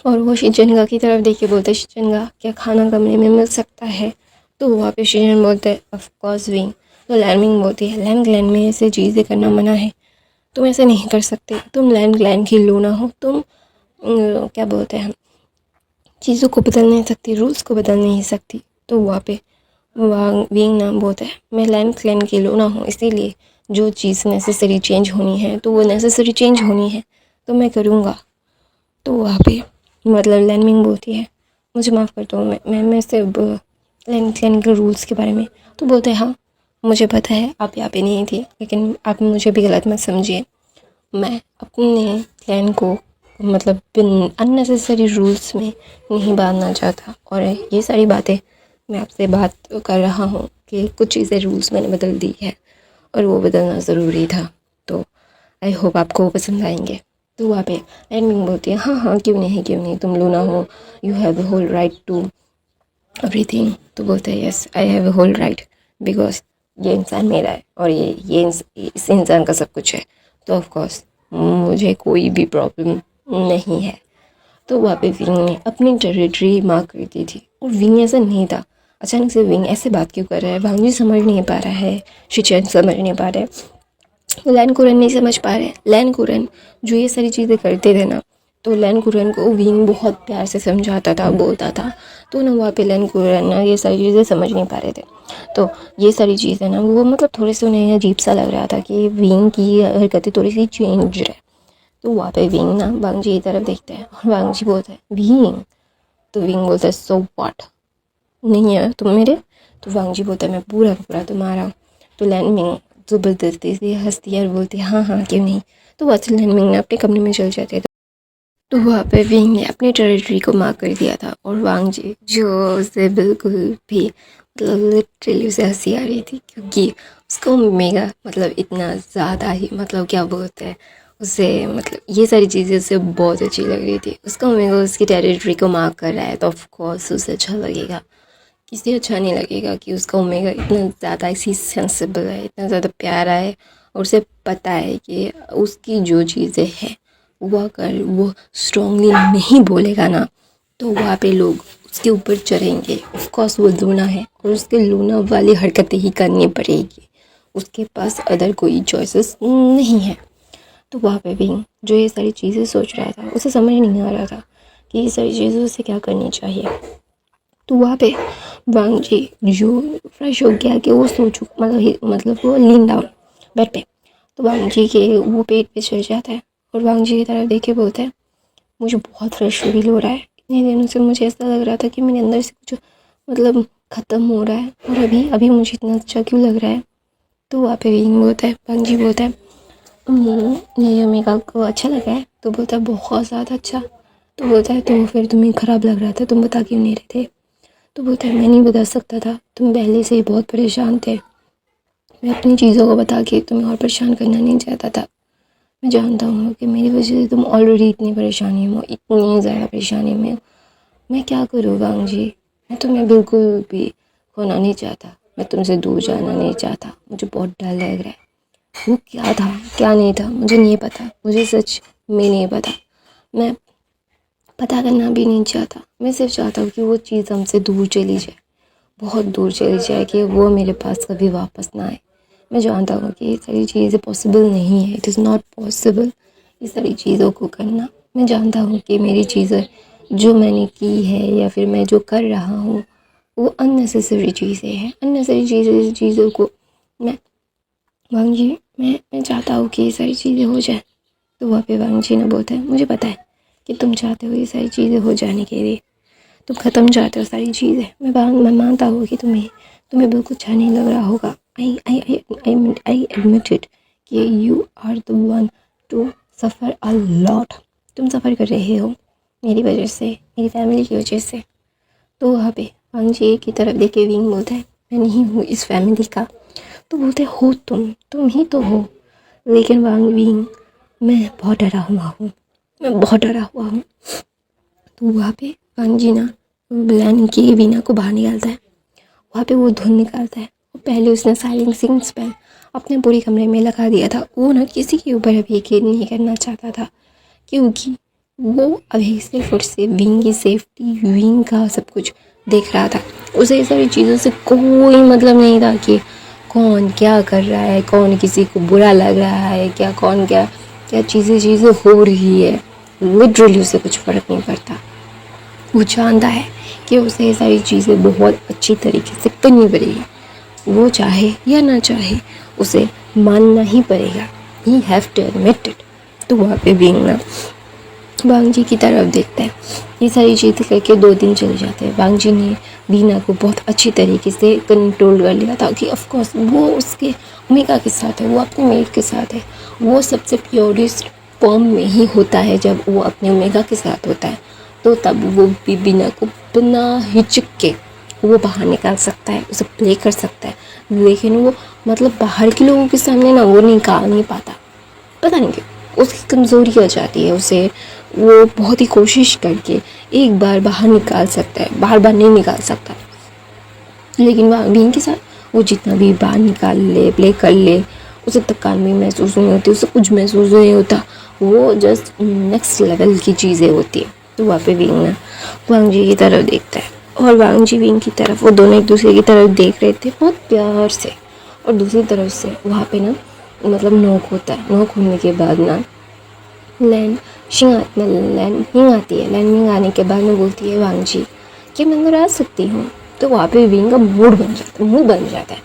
और वो शिनचैन की तरफ देख के बोलते हैं शिनचैन क्या खाना कमरे में मिल सकता है। तो वहाँ पे शिनचैन बोलते हैं ऑफ कोर्स विंग। तो लैनमिंग बोलती है लैन में ऐसे चीज़ें करना मना है, तुम ऐसे नहीं कर सकते, तुम लैन की लो ना हो, तुम क्या बोलते हैं चीज़ों को बदल नहीं सकती, रूल्स को बदल नहीं सकती। तो वहाँ पे विंग नाम बोलता है मैं लैन की लो ना हूँ, इसीलिए जो चीज़ नेसेसरी चेंज होनी है तो वो नेसेसरी चेंज होनी है तो मैं करूँगा। तो वहाँ पे मतलब लैनमिंग बोलती है मुझे माफ़ कर दो, मैं सिर्फ लैन के रूल्स के बारे में। तो बोलते हैं हाँ मुझे पता है आप यहाँ पे नहीं थी, लेकिन आप मुझे भी गलत मत समझिए। मैं अपने क्लैन को मतलब बिन अननेसेसरी रूल्स में नहीं बांधना चाहता। और ये सारी बातें मैं आपसे बात कर रहा हूँ कि कुछ चीज़ें रूल्स मैंने बदल दी है और वो बदलना ज़रूरी था। तो आई होप आपको वो पसंद आएंगे। तो वहाँ पे एंडिंग बोलती है हाँ क्यों नहीं तुम लूना हो, you have whole right to everything. तो बोलते हैं yes I have a whole right because ये इंसान मेरा है और ये इस इंसान का सब कुछ है। तो ऑफ कोर्स मुझे कोई भी प्रॉब्लम नहीं है। तो वहाँ पे विंग ने अपनी टेरिटरी मार्क कर दी थी और विंग ऐसा नहीं था। अचानक से विंग ऐसे बात क्यों कर रहा है, वांग जी समझ नहीं पा रहा है, शिनचैन समझ नहीं पा रहे, लैन कुरन नहीं समझ पा रहे। लैन कुरन जो ये सारी चीज़ें करते थे ना, तो लैन कुरन को विंग बहुत प्यार से समझाता था, बोलता था। तो ना वहाँ पे लैन कुरन ना ये सारी चीज़ें समझ नहीं पा रहे थे। तो ये सारी चीज़ें ना वो मतलब थोड़े से उन्हें अजीब सा लग रहा था कि विंग की हरकतें थोड़ी सी चेंज है। तो वहाँ पे विंग ना वांग जी की तरफ देखते हैं और वांग जी बोलता है विंग। तो विंग बोलता है सो व्हाट, नहीं है तुम मेरे। तो वांग जी बोलता है मैं पूरा का पूरा तुम्हारा हूँ। तो लैनमिंग ज़बरदस्ती से हंसती है और बोलती है हाँ क्यों नहीं। तो वहाँ से लैनमिंग ने अपने कमरे में चल जाते थे। तो वहाँ पे विंग ने अपनी टेरिटरी को मार्क कर दिया था और वांग जी जो उसे बिल्कुल भी मतलब लिटरली उसे हंसी आ रही थी, क्योंकि उसको मेगा मतलब इतना ज़्यादा ही मतलब क्या बोलते हैं उसे, मतलब ये सारी चीज़ें उसे बहुत अच्छी लग रही थी। उसका मेगा उसकी टेरिटरी को मार्क कर रहा है, तो ऑफ कोर्स उसे अच्छा लगेगा। किसी अच्छा नहीं लगेगा कि उसका ओमेगा इतना ज़्यादा इसी सेंसिबल है, इतना ज़्यादा प्यारा है, और उसे पता है कि उसकी जो चीज़ें हैं वो अगर वो स्ट्रांगली नहीं बोलेगा ना, तो वहाँ पे लोग उसके ऊपर चढ़ेंगे। ऑफ कोर्स वो लूना है और उसके लूना वाली हरकतें ही करनी पड़ेगी, उसके पास अदर कोई चॉइसेस नहीं है। तो वहाँ पे भी जो ये सारी चीज़ें सोच रहा था, उसे समझ नहीं आ रहा था कि ये सारी चीज़ें उसे क्या करनी चाहिए। तो वहाँ पे वांग जी जो फ्रेश हो गया कि वो सो चुका, मतलब वो लीन डाउन बेड पे। तो वांग जी के वो पेट पे चढ़ जाता है और वांग जी की तरफ देख के बोलता है, मुझे बहुत फ्रेश फील हो रहा है। इतने दिनों से मुझे ऐसा लग रहा था कि मेरे अंदर से कुछ मतलब ख़त्म हो रहा है, और अभी अभी मुझे इतना अच्छा क्यों लग रहा है। तो वहाँ पे विंग बोलता है, वांग जी बोलता है, ये मेगा को अच्छा लगा है? तो बोलता है बहुत ज़्यादा अच्छा। तो बोलता है तो फिर तुम्हें ख़राब लग रहा था, तुम बता क्यों नहीं रहे थे? तो बोलता है मैं नहीं बता सकता था, तुम पहले से ही बहुत परेशान थे, मैं अपनी चीज़ों को बता के तुम्हें और परेशान करना नहीं चाहता था। मैं जानता हूँ कि मेरी वजह से तुम ऑलरेडी इतनी परेशानी में हो, इतनी ज़्यादा परेशानी में हो। मैं क्या करूँ वांग जी, मैं तुम्हें बिल्कुल भी खोना नहीं चाहता, मैं तुमसे दूर जाना नहीं चाहता, मुझे बहुत डर लग रहा है। वो क्या था क्या नहीं था मुझे नहीं पता, मुझे सच में नहीं पता, मैं पता करना भी नहीं चाहता। मैं सिर्फ चाहता हूँ कि वो चीज़ हमसे दूर चली जाए, बहुत दूर चली जाए, कि वो मेरे पास कभी वापस ना आए। मैं जानता हूँ कि ये सारी चीज़ें पॉसिबल नहीं है, इट इज़ नॉट पॉसिबल ये सारी चीज़ों को करना। मैं जानता हूँ कि मेरी चीज़ें जो मैंने की है या फिर मैं जो कर रहा हूँ वो अननेसेसरी चीज़ें हैं, अननेसेसरी चीज़ों को मैं वांग जी मैं चाहता हूँ कि ये सारी चीज़ें हो जाए। तो वहाँ पे वांग जी ने बोलता है, मुझे पता है कि तुम चाहते हो ये सारी चीज़ें हो जाने के लिए, तुम ख़त्म चाहते हो सारी चीज़ें। मैं मानता हूँ कि तुम्हें बिल्कुल अच्छा नहीं लग रहा होगा। आई एडमिट इट कि you are the one to suffer a lot. तुम सफ़र कर रहे हो मेरी वजह से, मेरी फैमिली की वजह से। तो वहाँ पे वांग जी की तरफ देखे विंग बोलता है, मैं नहीं हूँ इस फैमिली का। तो बोलते हो तुम ही तो हो। लेकिन वांग विंग मैं बहुत डरा हुआ हूँ, मैं बहुत डरा हुआ हूँ। तो वहाँ पे वांग जी ना यानी कि वीना को बाहर निकालता है, वहाँ पे वो धुन निकालता है। और पहले उसने साइलेंसिंग स्पेल अपने पूरे कमरे में लगा दिया था। वो ना किसी के ऊपर अभी यकीन नहीं करना चाहता था, क्योंकि वो अभी सिर्फ और सिर्फ विंग की सेफ्टी, विंग का सब कुछ देख रहा था। उसे ये सारी चीज़ों से कोई मतलब नहीं था कि कौन क्या कर रहा है, कौन किसी को बुरा लग रहा है, क्या कौन क्या क्या चीज़ें हो रही है। लिटरली उसे कुछ फ़र्क नहीं पड़ता। वो जानता है कि उसे ये सारी चीज़ें बहुत अच्छी तरीके से करनी पड़ेगी। वो चाहे या ना चाहे उसे मानना ही पड़ेगा। He have to admit it. तो वहाँ पे विंग ना वांग जी की तरफ देखता है। ये सारी चीज़ें करके 2 दिन चले जाते हैं। वांग जी ने वीना को बहुत अच्छी तरीके से कंट्रोल कर लिया था कि ऑफकोर्स वो उसके ओमेगा के साथ है, वो अपने मेट के साथ है। वो सबसे प्योरेस्ट फॉर्म में ही होता है जब वो अपने ओमेगा के साथ होता है, तो तब वो भी वीना को बिना हिचक के वो बाहर निकाल सकता है, उसे प्ले कर सकता है। लेकिन वो मतलब बाहर के लोगों के सामने ना वो निकाल नहीं पाता, पता नहीं क्यों। उसकी कमज़ोरी आ जाती है, उसे वो बहुत ही कोशिश करके एक बार बाहर निकाल सकता है, बार बार नहीं निकाल सकता। लेकिन विंग के साथ वो जितना भी बाहर निकाल ले, प्ले कर ले, उसे थकान भी महसूस नहीं होती, उसे कुछ महसूस नहीं होता। वो जस्ट नेक्स्ट लेवल की चीज़ें होती है। तो वहाँ पे विंग ना वांग जी की तरफ देखता है और वांग जी विंग की तरफ, वो दोनों एक दूसरे की तरफ देख रहे थे बहुत प्यार से। और दूसरी तरफ से वहाँ पे ना मतलब नोक होता है। नोक होने के बाद ना लैन हिंग आती है। लैन हिंग आने के बाद में बोलती है वांग जी कि मैं अंदर आ सकती हूँ। तो वहाँ पे विंग का मुंह बन जाता है।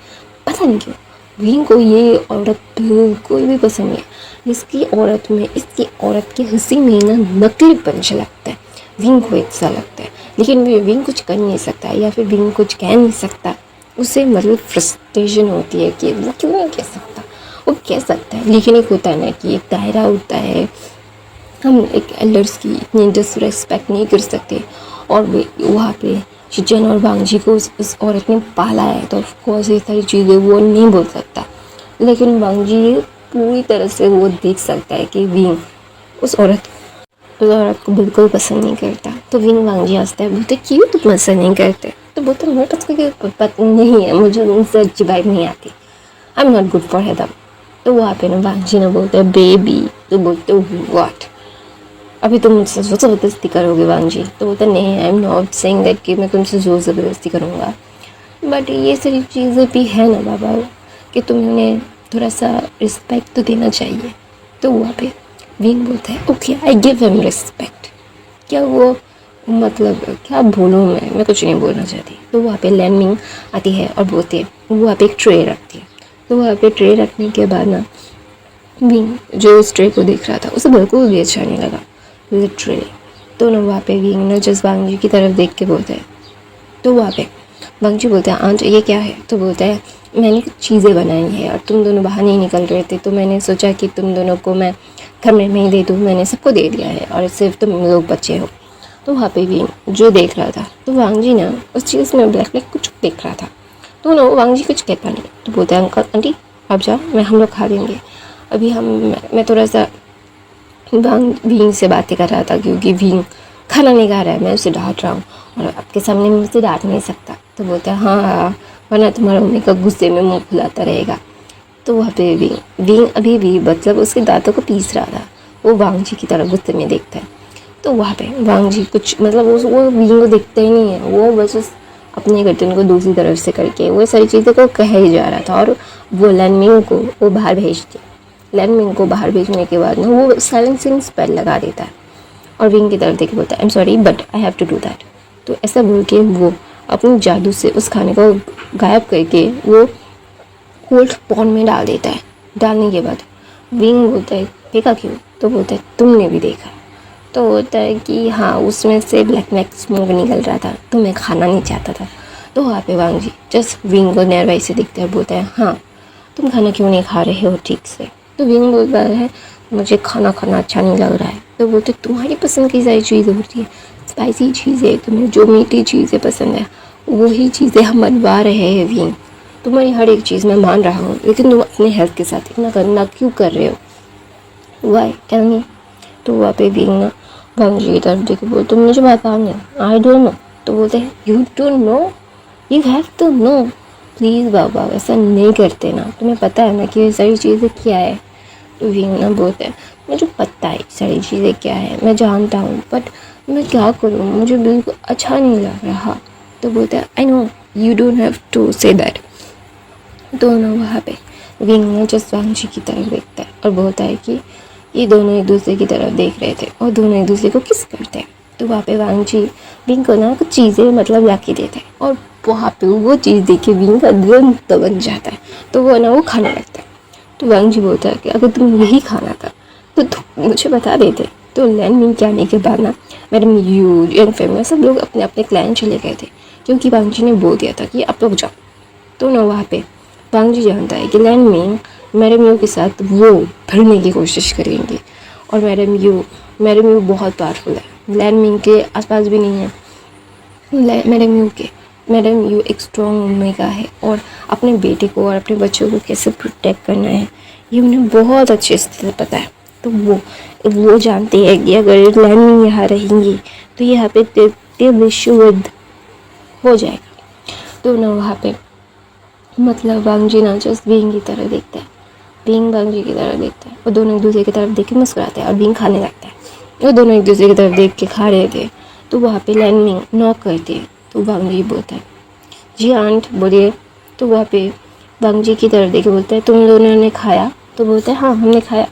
पता नहीं क्यों विंग को ये औरत बिल्कुल भी पसंद नहीं है। इसकी औरत की हंसी में ना नकली पंच लगता है। विंग को ऐसा लगता है, लेकिन विंग कुछ कर नहीं सकता या फिर विंग कुछ कह नहीं सकता। उसे मतलब फ्रस्ट्रेशन होती है कि वो क्यों नहीं कह सकता, वो कह सकता है। लेकिन एक होता है ना कि एक दायरा होता है, हम एक एल्डर्स की इतनी डिसरिस्पेक्ट नहीं कर सकते। और वहाँ पे शिचन और वांगजी को उस औरत ने पाला है, तो ऑफकोर्स ये सारी चीज़ें वो नहीं बोल सकता। लेकिन वांगजी पूरी तरह से वो देख सकता है कि विंग उस औरत को बिल्कुल पसंद नहीं करता। तो विंग वांगजी हंसता है, बोलते क्यों तुम पसंद नहीं करते? तो बोलते मेरे पास कोई पता नहीं है, मुझे उनसे अच्छी वाइब नहीं आती, आई am not good for him. तो वहाँ पे ना वांगजी ने बोलते हैं बेबी। तो बोलते व्हाट, अभी तुम मुझसे जोर ज़बरदस्ती करोगे वांगजी? तो बोलते नहीं, आई एम नॉट सेइंग दैट कि मैं तुमसे जोर ज़बरदस्ती करूँगा, बट ये सारी चीज़ें भी है ना बाबा कि तुम्हें थोड़ा सा रिस्पेक्ट तो देना चाहिए। तो वहाँ पे विंग बोलता है okay I give him respect. क्या वो मतलब क्या बोलूँ मैं कुछ नहीं बोलना चाहती। तो वहाँ पे लैन मिंग आती है और बोलती है, वहाँ पे एक ट्रे रखती है। तो वहाँ पे ट्रे रखने के बाद ना विंग जो उस ट्रे को देख रहा था उसे बिल्कुल भी अच्छा नहीं लगा, लिटरली। तो ना वहाँ पे विंग ने जस्ट वांगजी की तरफ देख के बोलते हैं, तो वहाँ पे वांगजी बोलते हैं आंट ये क्या है? तो बोलता है मैंने कुछ चीज़ें बनाई हैं और तुम दोनों बाहर नहीं निकल रहे थे, तो मैंने सोचा कि तुम दोनों को मैं कमरे में ही दे दूँ, मैंने सबको दे दिया है और सिर्फ तुम लोग बच्चे हो। तो वहाँ पे भी जो देख रहा था, तो वांगजी ना उस चीज़ में ब्लैक ब्लैक कुछ देख रहा था। तो ना वांगजी कुछ कहता नहीं। तो बोलते हैं अंकल आंटी आप जाओ, मैं हम लोग खा लेंगे अभी। मैं थोड़ा सा विंग से बातें कर रहा था क्योंकि विंग खाना नहीं खा रहा है, मैं उसे डांट रहा हूँ और आपके सामने मैं उसे डांट नहीं सकता। तो बोलता है हाँ, वरना तुम्हारा मम्मी का गुस्से में मुंह खुलाता रहेगा। तो वहाँ पे विंग अभी भी मतलब उसके दांतों को पीस रहा था, वो वांगजी की तरफ गुस्से में देखता है। तो वहाँ पे वांगजी कुछ मतलब वो विंग को देखता ही नहीं है, वो बस अपने गर्दन को दूसरी तरफ से करके वो सारी चीज़ों को कह ही जा रहा था और वो लैनमिंग को वो बाहर भेज दिया। लैनमिंग को बाहर भेजने के बाद ना वो साइलेंसिंग स्पेल लगा देता है और विंग की तरफ देख बोलता है I am sorry but I have to do that. तो ऐसा बोल के वो अपने जादू से उस खाने को गायब करके वो कोल्ड पॉन में डाल देता है। डालने के बाद विंग बोलता है देखा क्यों? तो बोलता है तुमने भी देखा। तो होता है कि हाँ उसमें से ब्लैक ब्लैक स्मोक निकल रहा था, तो मैं खाना नहीं चाहता था। तो वहाँ पे वांगजी जस्ट विंग को नेरवाई से देखता है, बोलता है हाँ तुम खाना क्यों नहीं खा रहे हो ठीक से? तो विंग बोलता है मुझे खाना अच्छा नहीं लग रहा है। तो बोलते तुम्हारी पसंद की सारी चीज़ें होती है, स्पाइसी चीज़ें, तुम्हें जो मीठी चीज़ें पसंद है वही चीज़ें हम बनवा रहे हैं विंग। तुम्हारी हर एक चीज़ मैं मान रहा हूँ, लेकिन तुम अपने हेल्थ के साथ इतना करना क्यों कर रहे हो? Why tell me. तो वहाँ पे विंग ना वांगजी की तरफ देखो बोल तुम मुझे बता नहीं, आई डोंट नो। तो बोलते हैं you don't know, you have to know. Please बाबा ऐसा नहीं करते ना, तुम्हें पता है ना कि ये सारी चीज़ें क्या है? तो विंग ना बोलते हैं मुझे पता है सारी चीज़ें क्या है, मैं जानता हूँ, बट मैं क्या करूँ, मुझे बिल्कुल अच्छा नहीं लग रहा। तो बोलते हैं I know you don't have to say that. तो ना वहाँ पे विंग ने जस्ट वांगजी की तरफ देखता है और बोलता है कि ये दोनों एक दूसरे की तरफ देख रहे थे और दोनों एक दूसरे को किस करते हैं। तो वहाँ पे वांगजी विंग को ना कुछ चीज़ें मतलब ला के देते हैं और वहाँ पे वो चीज़ देख के विंग का दिल तो बन जाता है, तो वो ना वो खाने लगता है। तो वांगजी बोलता है कि अगर तुम यही खाना था तो तुम मुझे बता देते। तो लैन मिंग के आने के बाद ना मैडम यू यंग फैमिली सब लोग अपने अपने क्लाइंट चले गए थे क्योंकि वांगजी ने बोल दिया था कि आप लोग जाओ। तो ना वहाँ पे वांगजी जानता है कि लैन मिंग मैडम यू के साथ वो भिड़ने की कोशिश करेंगे और मैडम यू बहुत पावरफुल है, लैन मिंग के आसपास भी नहीं है। मैडम यू एक स्ट्रॉन्ग ओमेगा है और अपने बेटे को और अपने बच्चों को कैसे प्रोटेक्ट करना है ये उन्हें बहुत अच्छे से पता है। तो वो जानते हैं कि अगर लैन मिंग यहाँ रहेंगी तो यहाँ पे विश्व युद्ध हो जाएगा। तो ना वहाँ पे मतलब वांगजी ना जस्ट विंग की तरफ देखता है, विंग वांगजी की तरफ देखता है और दोनों एक दूसरे की तरफ देख के मुस्कुराते हैं और विंग खाने लगता है। वो दोनों एक दूसरे की तरफ देख के खा रहे थे। तो वहाँ पे लैन मिंग नॉक करती है। तो वांगजी बोलता है जी आंट बोलिए। तो वहाँ पे वांगजी की तरफ देख के बोलता है तुम दोनों ने खाया? तो बोलता है हाँ हमने खाया।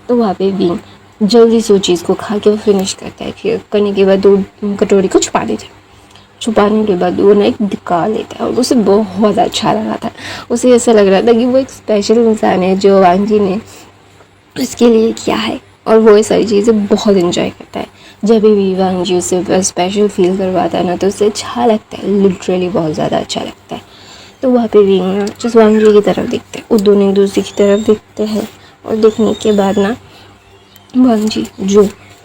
तो वहाँ पे विंग जल्दी से उस चीज़ को खा के वो फिनिश करता है। फिर करने के बाद 2 कटोरी को छुपा देता है। छुपाने के बाद वो ना एक दिखा लेता है और उसे बहुत अच्छा लगा था। उसे ऐसा लग रहा था कि वो एक स्पेशल इंसान है जो वांगजी ने उसके लिए किया है और वो ये सारी चीज़ें बहुत इन्जॉय करता है। जब भी वांगजी उसे स्पेशल फील करवाता है ना तो उसे अच्छा लगता है, लिटरली बहुत ज़्यादा अच्छा लगता है। तो वहाँ पे विंग ना जिस वांगजी की तरफ देखते हैं वो दोनों एक दूसरे की तरफ देखते हैं और देखने के बाद ना वांगजी जो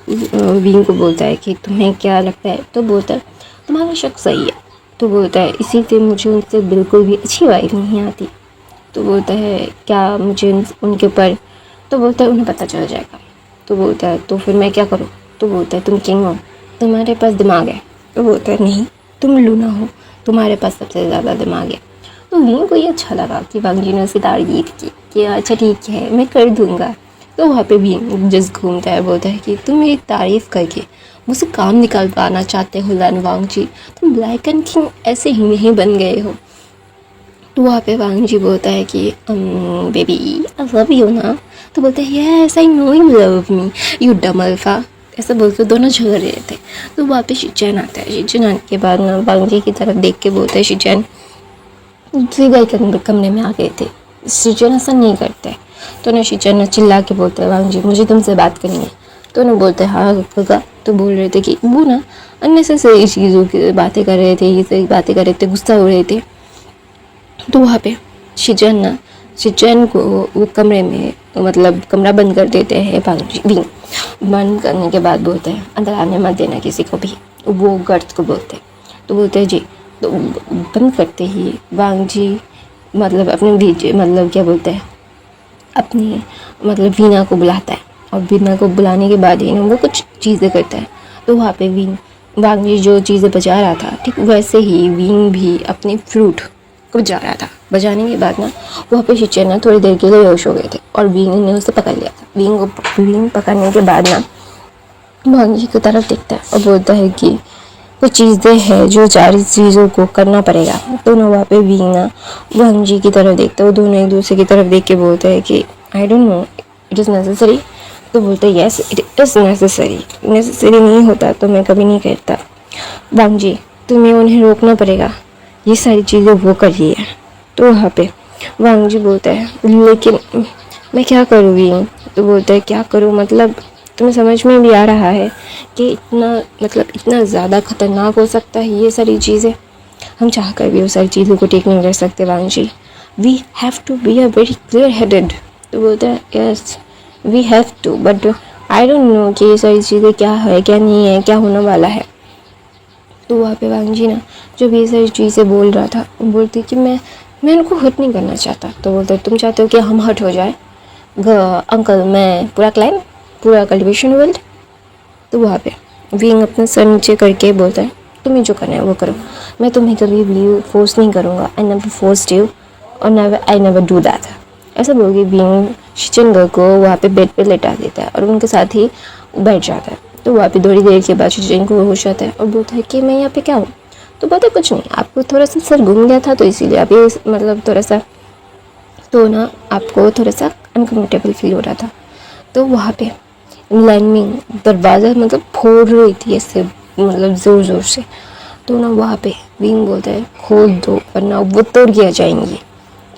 विंग को बोलता है कि तुम्हें क्या लगता है? तो बोलता है तुम्हारा शक सही है, तो बोलता है इसी से मुझे उनसे बिल्कुल भी अच्छी वाइब नहीं आती। तो बोलता है क्या मुझे उनके ऊपर, तो बोलता है उन्हें पता चल जाएगा। तो बोलता है तो फिर मैं क्या करूँ? तो बोलता है तुम किंग हो, तुम्हारे पास दिमाग है। तो बोलता है नहीं, तुम लूना हो, तुम्हारे पास सबसे ज़्यादा दिमाग है। तो विंग को ये अच्छा लगा कि वांग जी ने उसकी तारीफ की कि अच्छा ठीक है मैं कर दूँगा। तो वहाँ पे विंग जस्ट घूमता है, बोलता है कि तुम मेरी तारीफ़ करके मुझसे काम निकाल पाना चाहते हो लन वांग जी, तुम ब्लैक एंड किंग ऐसे ही नहीं बन गए हो। तो वहाँ पे वांग जी बोलता है कि बेबी आई लव यू ना। तो बोलते हैं yes I know you love me you डम अल्फा। ऐसा बोलकर दोनों झगड़ रहे थे। तो वहाँ पे शिचैन आता है। शिचैन आने के बाद ना वांग जी की तरफ देख के बोलता है शिचैन सीधा कमरे में आ गए थे। शिचैन ऐसा नहीं करते। तो ना शिचैन चिल्ला के बोलते हैं वांग जी मुझे तुमसे बात करनी है। तो ना बोलते हैं हाँ काका। तो बोल रहे थे कि वो ना अननेसेसरी चीज़ों की बातें कर रहे थे, ये सारी बातें कर रहे थे, गुस्सा हो रहे थे। तो वहाँ पे शिचैन को वो कमरे में मतलब कमरा बंद कर देते हैं विंग। बंद करने के बाद बोलते हैं अंदर आने मत देना किसी को भी, वो गर्ल्स को बोलते हैं। तो बोलते हैं जी। तो बंद करते ही वांग जी मतलब अपने भेजे मतलब क्या बोलते हैं अपनी मतलब वीना को बुलाता है। और वीना को बुलाने के बाद ही ना वो कुछ चीज़ें करता है। तो वहाँ पे वांग जी जो चीज़ें बजा रहा था ठीक वैसे ही विंग भी अपने फ्लूट को बजा रहा था। बजाने के बाद ना वहाँ पे शिचैन ना थोड़ी देर के लिए बेहोश हो गए थे और विंग ने उसे पकड़ लिया था। विंग पकड़ने के बाद ना वांग जी की तरफ देखता है और बोलता है कि कुछ चीज़ें हैं जो सारी चीज़ों को करना पड़ेगा। तो ना वहाँ पे विंग ना वांग जी की तरफ देखता है। वो दोनों एक दूसरे की तरफ देख के बोलते हैं कि आई don't no it is necessary. तो बोलते हैं यस इट इज़ नेसेसरी नहीं होता तो मैं कभी नहीं कहता। वांग जी तुम्हें उन्हें रोकना पड़ेगा, ये सारी चीज़ें वो कर रही है। तो वहाँ पे वांग जी बोलता है लेकिन मैं क्या करूँ विंग? तो बोलता है क्या करूँ मतलब तुम्हें समझ में भी आ रहा है कि इतना ज़्यादा ख़तरनाक हो सकता है ये सारी चीज़ें, हम चाह कर भी वो सारी चीज़ों को टेक नहीं कर सकते Wang ji. We have to be a very clear headed. तो बोलता है yes we have to but I don't know कि ये सारी चीज़ें क्या है क्या नहीं है क्या होने वाला है। तो वहाँ पे वांग जी ना जब ये सारी चीज़ें बोल रहा था वो बोलती कि मैं उनको हर्ट नहीं करना चाहता। तो बोलते तुम चाहते हो कि हम हर्ट हो जाए अंकल मैं पूरा कल्टिवेशन वर्ल्ड। तो वहाँ पे विंग अपना सर नीचे करके बोलता है तुम्हें जो करना है वो करो, मैं तुम्हें कभी भी फोर्स नहीं करूँगा। आई नेवर फोर्स्ड यू और आई नेवर डू दैट। ऐसा बोल के विंग शिचैन को वहाँ पे बेड पे लेटा देता है और उनके साथ ही बैठ जाता है। तो वहाँ पे थोड़ी देर के बाद शिचैन को होश आता है और बोलता है कि मैं यहाँ पे क्या हूँ? तो बोलता है कुछ नहीं, आपको थोड़ा सा सर घूम गया था तो इसीलिए आप ये मतलब थोड़ा सा तो ना आपको थोड़ा सा अनकम्फर्टेबल फील हो रहा था। तो वहाँ पे लैनमिंग दरवाज़ा मतलब फोड़ रही थी ऐसे मतलब ज़ोर से। तो ना वहाँ पे विंग बोलता है खोल दो वरना वो तोड़ के आ जाएंगी।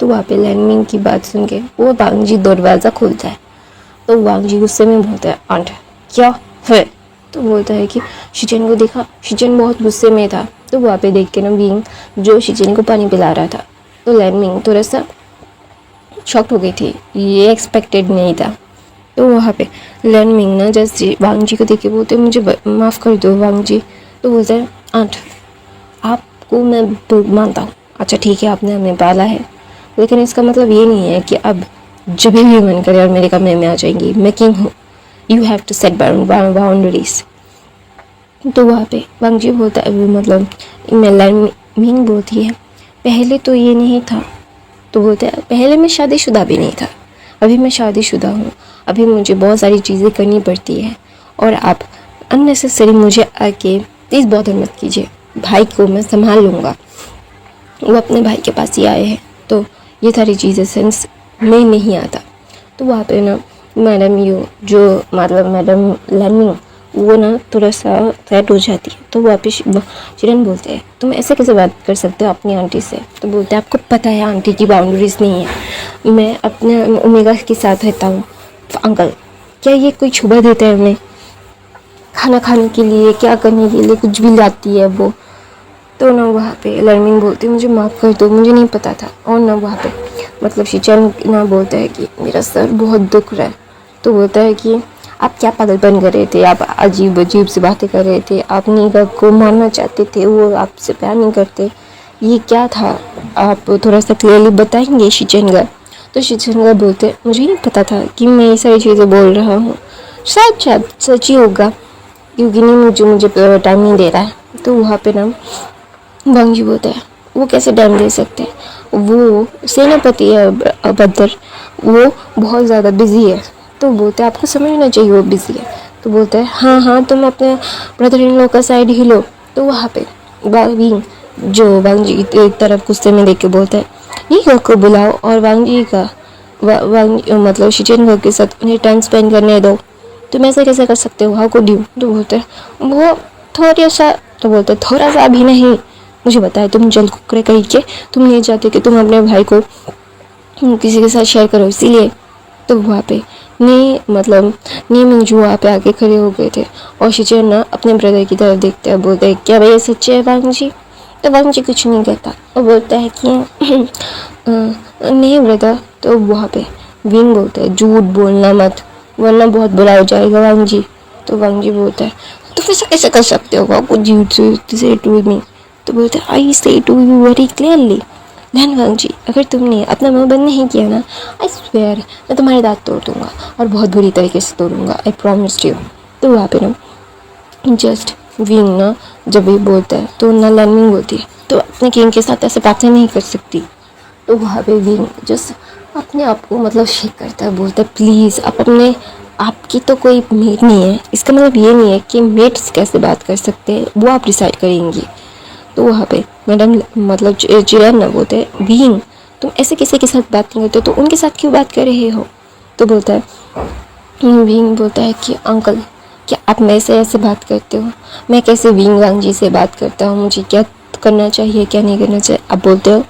तो वहाँ पे लैनमिंग की बात सुन के वो वांग जी दरवाज़ा खोलता है। तो वांग जी गुस्से में बोलता है आंट क्या है? तो बोलता है कि शिचैन को देखा, शिचैन बहुत गुस्से में था। तो वहाँ पे देख के ना विंग जो शिचैन को पानी पिला रहा था तो लैनमिंग थोड़ा सा शॉक्ट हो गई थी, ये एक्सपेक्टेड नहीं था। तो वहाँ पे लैनमिंग ना जैसे वांग जी को देख के बोलते मुझे माफ़ कर दो वांग जी। तो बोलता है आंट आपको मैं मानता हूँ, अच्छा ठीक है आपने हमें पाला है लेकिन इसका मतलब ये नहीं है कि अब जब भी मन करे और मेरे कमरे में आ जाएंगी, मैं किंग हूँ, you have to set boundaries. तो वहाँ पे वांग जी बोलता है मतलब लैनमिंग बोलती है पहले तो ये नहीं था। तो बोलते हैं पहले मैं शादीशुदा भी नहीं था, अभी मैं शादीशुदा हूँ, अभी मुझे बहुत सारी चीज़ें करनी पड़ती है और आप अननेसेसरी मुझे आके प्लीज़ बॉदर मत कीजिए, भाई को मैं संभाल लूँगा। वो अपने भाई के पास ही आए हैं तो ये सारी चीज़ें सेंस में नहीं आता। तो वहाँ पे ना मैडम मैडम लैनमिंग वो ना थोड़ा सा सैड हो जाती है। तो वापस चिरन बोलते हैं तुम ऐसे कैसे बात कर सकते हो अपनी आंटी से? तो बोलते हैं आपको पता है आंटी की बाउंड्रीज नहीं है, मैं अपने ओमेगा के साथ रहता हूँ। अंकल क्या ये कोई छुपा देता है हमें खाना खाने के लिए, क्या करने के लिए कुछ भी लाती है वो। तो ना वहाँ पे लैनमिंग बोलती है मुझे माफ़ कर दो, मुझे नहीं पता था। और ना वहाँ पे मतलब शिचैन ना बोलता है कि मेरा सर बहुत दुख रहा है। तो बोलता है कि आप क्या पागलपन कर रहे थे, आप अजीब अजीब सी बातें कर रहे थे, आप नीगा को मारना चाहते थे, वो आपसे प्यार नहीं करते, ये क्या था, आप थोड़ा सा क्लियरली बताएंगे शिचेनगा। तो शिचेनगा बोलते मुझे नहीं पता था कि मैं ये सारी चीज़ें बोल रहा हूँ, शायद शायद सच ही होगा क्योंकि नहीं मुझे टाइम नहीं दे रहा है। तो वहाँ पे ना वांग जी बोलता है वो कैसे टाइम दे सकते हैं, वो सेनापति है अभद्र, वो बहुत ज़्यादा बिजी है। तो बोलते हैं आपको समझना चाहिए वो बिजी है। तो बोलते हैं हाँ हाँ तुम अपने ब्रदर इन लॉ का साइड ही लो। तो वहाँ पे विंग जो वांग जी की तरफ गुस्से में देख के बोलता है ये को बुलाओ और वांग जी का वांग मतलब शिचेन के साथ उन्हें टाइम स्पेंड करने दो। तुम ऐसे कैसे कर सकते हो, हाउ कुड यू। तो बोलते हैं वो थोड़ा सा, तो बोलते हैं थोड़ा सा भी नहीं, मुझे बताया तुम जल कुकरे कही के तुम नहीं चाहते कि तुम अपने भाई को किसी के साथ शेयर करो इसीलिए। तो वहाँ पे नी मिंगजू वहाँ पे आके खड़े हो गए थे और शिचेन ना अपने ब्रदर की तरफ देखते हैं, बोलते हैं क्या भैया सच्चे है वांग जी। तो वांग जी कुछ नहीं कहता और बोलता है कि नहीं ब्रदर। तो वहाँ पे विंग बोलता है झूठ बोलना मत वरना बहुत बुरा हो जाएगा वांग जी। तो वांग जी बोलता है तुम ऐसा कैसे कर सकते हो कुछ झूठ से टू मी। तो बोलते हैं आई से टू यू वेरी क्लियरली धन वांग जी, अगर तुमने अपना मुंह बंद नहीं किया ना आई स्वेयर मैं तुम्हारे दांत तोड़ दूंगा और बहुत बुरी तरीके से तोड़ूंगा, आई प्रॉमिस यू। तो वहाँ पे ना जस्ट विंग ना जब ये बोलता है तो ना लर्निंग बोलती है तो अपने किंग के साथ ऐसे बातें नहीं कर सकती। तो वहाँ पे विंग जस्ट अपने आप को मतलब शेक करता है, बोलता है प्लीज़ आप अपने आपकी तो कोई मेट नहीं है, इसका मतलब ये नहीं है कि मेट्स कैसे बात कर सकते हैं वो आप डिसाइड करेंगी। तो वहाँ पे मैडम मतलब चिरन ना बोलते हैं विंग तुम ऐसे किसी के साथ बात नहीं करते तो उनके साथ क्यों बात कर रहे हो। तो बोलता है विंग बोलता है कि अंकल क्या आप मेरे से ऐसे बात करते हो, मैं कैसे विंग वांग जी से बात करता हूँ, मुझे क्या करना चाहिए क्या नहीं करना चाहिए आप बोलते हो।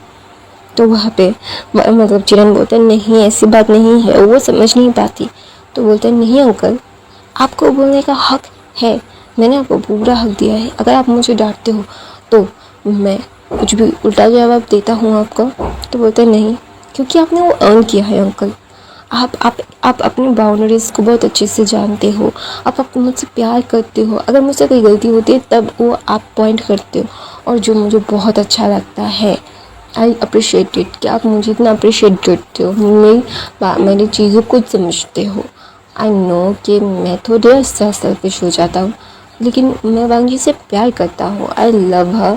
तो वहाँ पे मतलब चिरन बोलते हैं नहीं ऐसी बात नहीं है, वो समझ नहीं पाती। तो बोलते हैं नहीं अंकल आपको बोलने का हक है, मैंने आपको पूरा हक दिया है, अगर आप मुझे डांटते हो तो मैं कुछ भी उल्टा जवाब देता हूँ आपको। तो बोलते हैं नहीं क्योंकि आपने वो अर्न किया है अंकल, आप अपनी बाउंड्रीज को बहुत अच्छे से जानते हो, आप मुझसे प्यार करते हो, अगर मुझसे कोई गलती होती है तब वो आप पॉइंट करते हो और जो मुझे बहुत अच्छा लगता है आई अप्रिशिएट इट कि आप मुझे इतना अप्रिशिएट करते हो, मेरी चीज़ों को समझते हो। आई नो कि मैं थोड़ा सा सेल्फिश हो जाता हूँ लेकिन मैं वांग जी से प्यार करता हूँ, आई लव हर,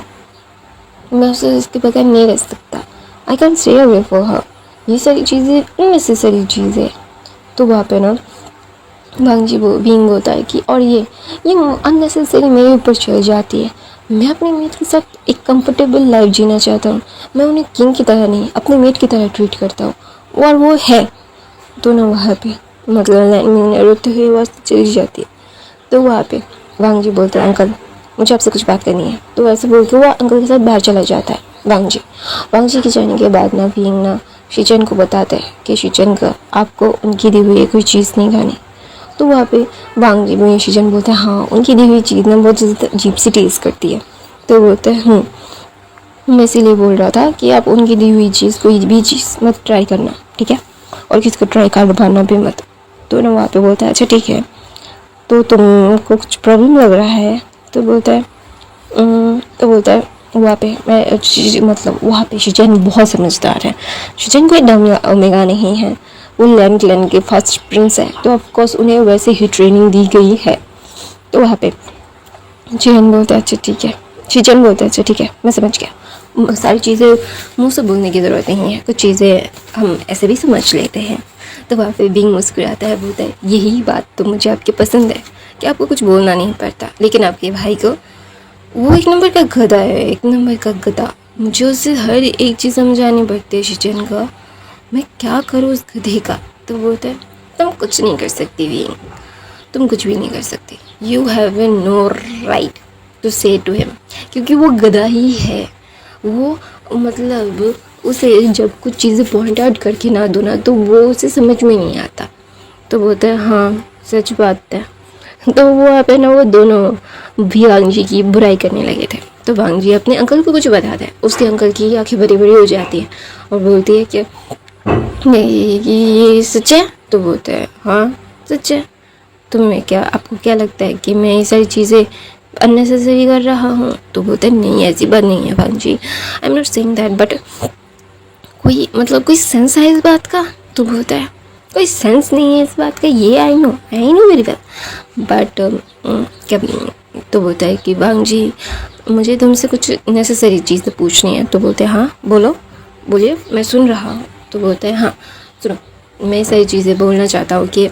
मैं उससे इसके बगैर नहीं रह सकता, I can stay away for her. ये सारी चीज़ें अननेसेसरी चीज़ें। तो वहाँ पे ना वांग जी विंग होता है कि और ये अननेसेसरी मेरे ऊपर चढ़ जाती है, मैं अपने मेट के साथ एक कंफर्टेबल लाइफ जीना चाहता हूँ, मैं उन्हें किंग की तरह नहीं अपने मेट की तरह ट्रीट करता हूँ और वो है। तो ना वहाँ पे मतलब रोते हुए आवाज़ चली जाती है। तो वहाँ पे वांग जी बोलते हैं अंकल मुझे आपसे कुछ बात करनी है। तो वैसे बोल के वो अंकल के साथ बाहर चला जाता है वांग जी के जाने के बाद ना विंग ना शिचेन को बताता है कि शिचेन का आपको उनकी दी हुई कोई चीज़ नहीं खानी। तो वहाँ पे वांग जी में शिचेन बोलते हैं हाँ उनकी दी हुई चीज़ ना बहुत ज़्यादा अजीब सी टेस्ट करती है। तो बोलते हैं मैं इसीलिए बोल रहा था कि आप उनकी दी हुई चीज़ कोई भी चीज़ मत ट्राई करना ठीक है, और किसी को ट्राई करवाना भी मत। तो ना वहाँ पे बोलता है अच्छा ठीक है, तो तुमको कुछ प्रॉब्लम लग रहा है। तो बोलता है वहाँ पे मैं मतलब वहाँ पे शिचेन बहुत समझदार है, शिचेन कोई डम या ओमेगा नहीं है, वो लैंड क्लैन के फर्स्ट प्रिंस है तो ऑफकोर्स उन्हें वैसे ही ट्रेनिंग दी गई है। तो वहाँ पे चिरन बोलता है अच्छा ठीक है, शिचेन बोलता है अच्छा ठीक है मैं समझ गया, सारी चीज़ें मुंह से बोलने की ज़रूरत नहीं है, कुछ चीज़ें हम ऐसे भी समझ लेते हैं। तो वहाँ पे विंग मुस्कुराता है, बोलता है यही बात तो मुझे आपके पसंद है कि आपको कुछ बोलना नहीं पड़ता, लेकिन आपके भाई को वो एक नंबर का गधा है, एक नंबर का गधा, मुझे उससे हर एक चीज़ समझानी पड़ती है शिचेन का, मैं क्या करूँ उस गधे का। तो बोलता है तुम कुछ नहीं कर सकती विंग, तुम कुछ भी नहीं कर सकती, you have a no right to say to him, क्योंकि वो गधा ही है, वो मतलब उसे जब कुछ चीज़ें पॉइंट आउट करके ना दो ना तो वो उसे समझ में नहीं आता। तो बोलता है हाँ सच बात है। तो वो वहाँ पे ना वो दोनों भी वांग जी की बुराई करने लगे थे। तो वांग जी अपने अंकल को कुछ बताता है, उसके अंकल की आंखें बड़ी बड़ी हो जाती है और बोलती है कि ये सच है। तो बोलते हैं हाँ सच है। तुम्हें क्या, आपको क्या लगता है कि मैं ये सारी चीज़ें अननेसेसरी कर रहा हूँ? तो बोलता है नहीं, ऐसी बात नहीं है भांग ji, I am not saying that, but कोई मतलब कोई सेंस है इस बात का? तो बोलता है कोई सेंस नहीं है इस बात का, ये आई नो वेरी वेल, बट क्या। तो बोलता है कि भांग जी मुझे तुमसे कुछ नेसेसरी चीज़ें पूछनी है। तो बोलते हैं हाँ बोलो, बोलिए मैं सुन रहा हूँ। तो बोलता है हाँ सुनो, मैं सारी चीज़ें बोलना चाहता हूँ कि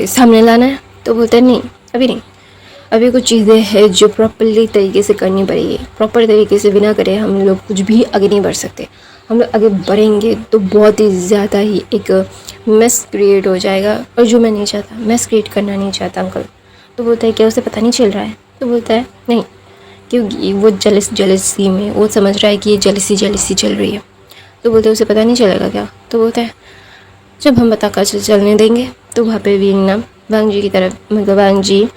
सामने लाना है। तो बोलता है नहीं अभी नहीं, अभी कुछ चीज़ें हैं जो प्रॉपरली तरीके से करनी पड़ेगी, प्रॉपर तरीके से बिना करे हम लोग कुछ भी आगे नहीं बढ़ सकते। हम लोग आगे बढ़ेंगे तो बहुत ही ज़्यादा ही एक मेस क्रिएट हो जाएगा, और जो मैं नहीं चाहता, मेस क्रिएट करना नहीं चाहता अंकल। तो बोलता है क्या उसे पता नहीं चल रहा है? तो बोलता है नहीं, क्योंकि वो जेलसी में वो समझ रहा है कि ये जेलसी चल रही है। तो बोलते हैं उसे पता नहीं चलेगा क्या? तो बोलता है जब हम पता कर चलने देंगे। तो वहाँ पे विंग ना वांग जी की तरफ, मतलब वांग जी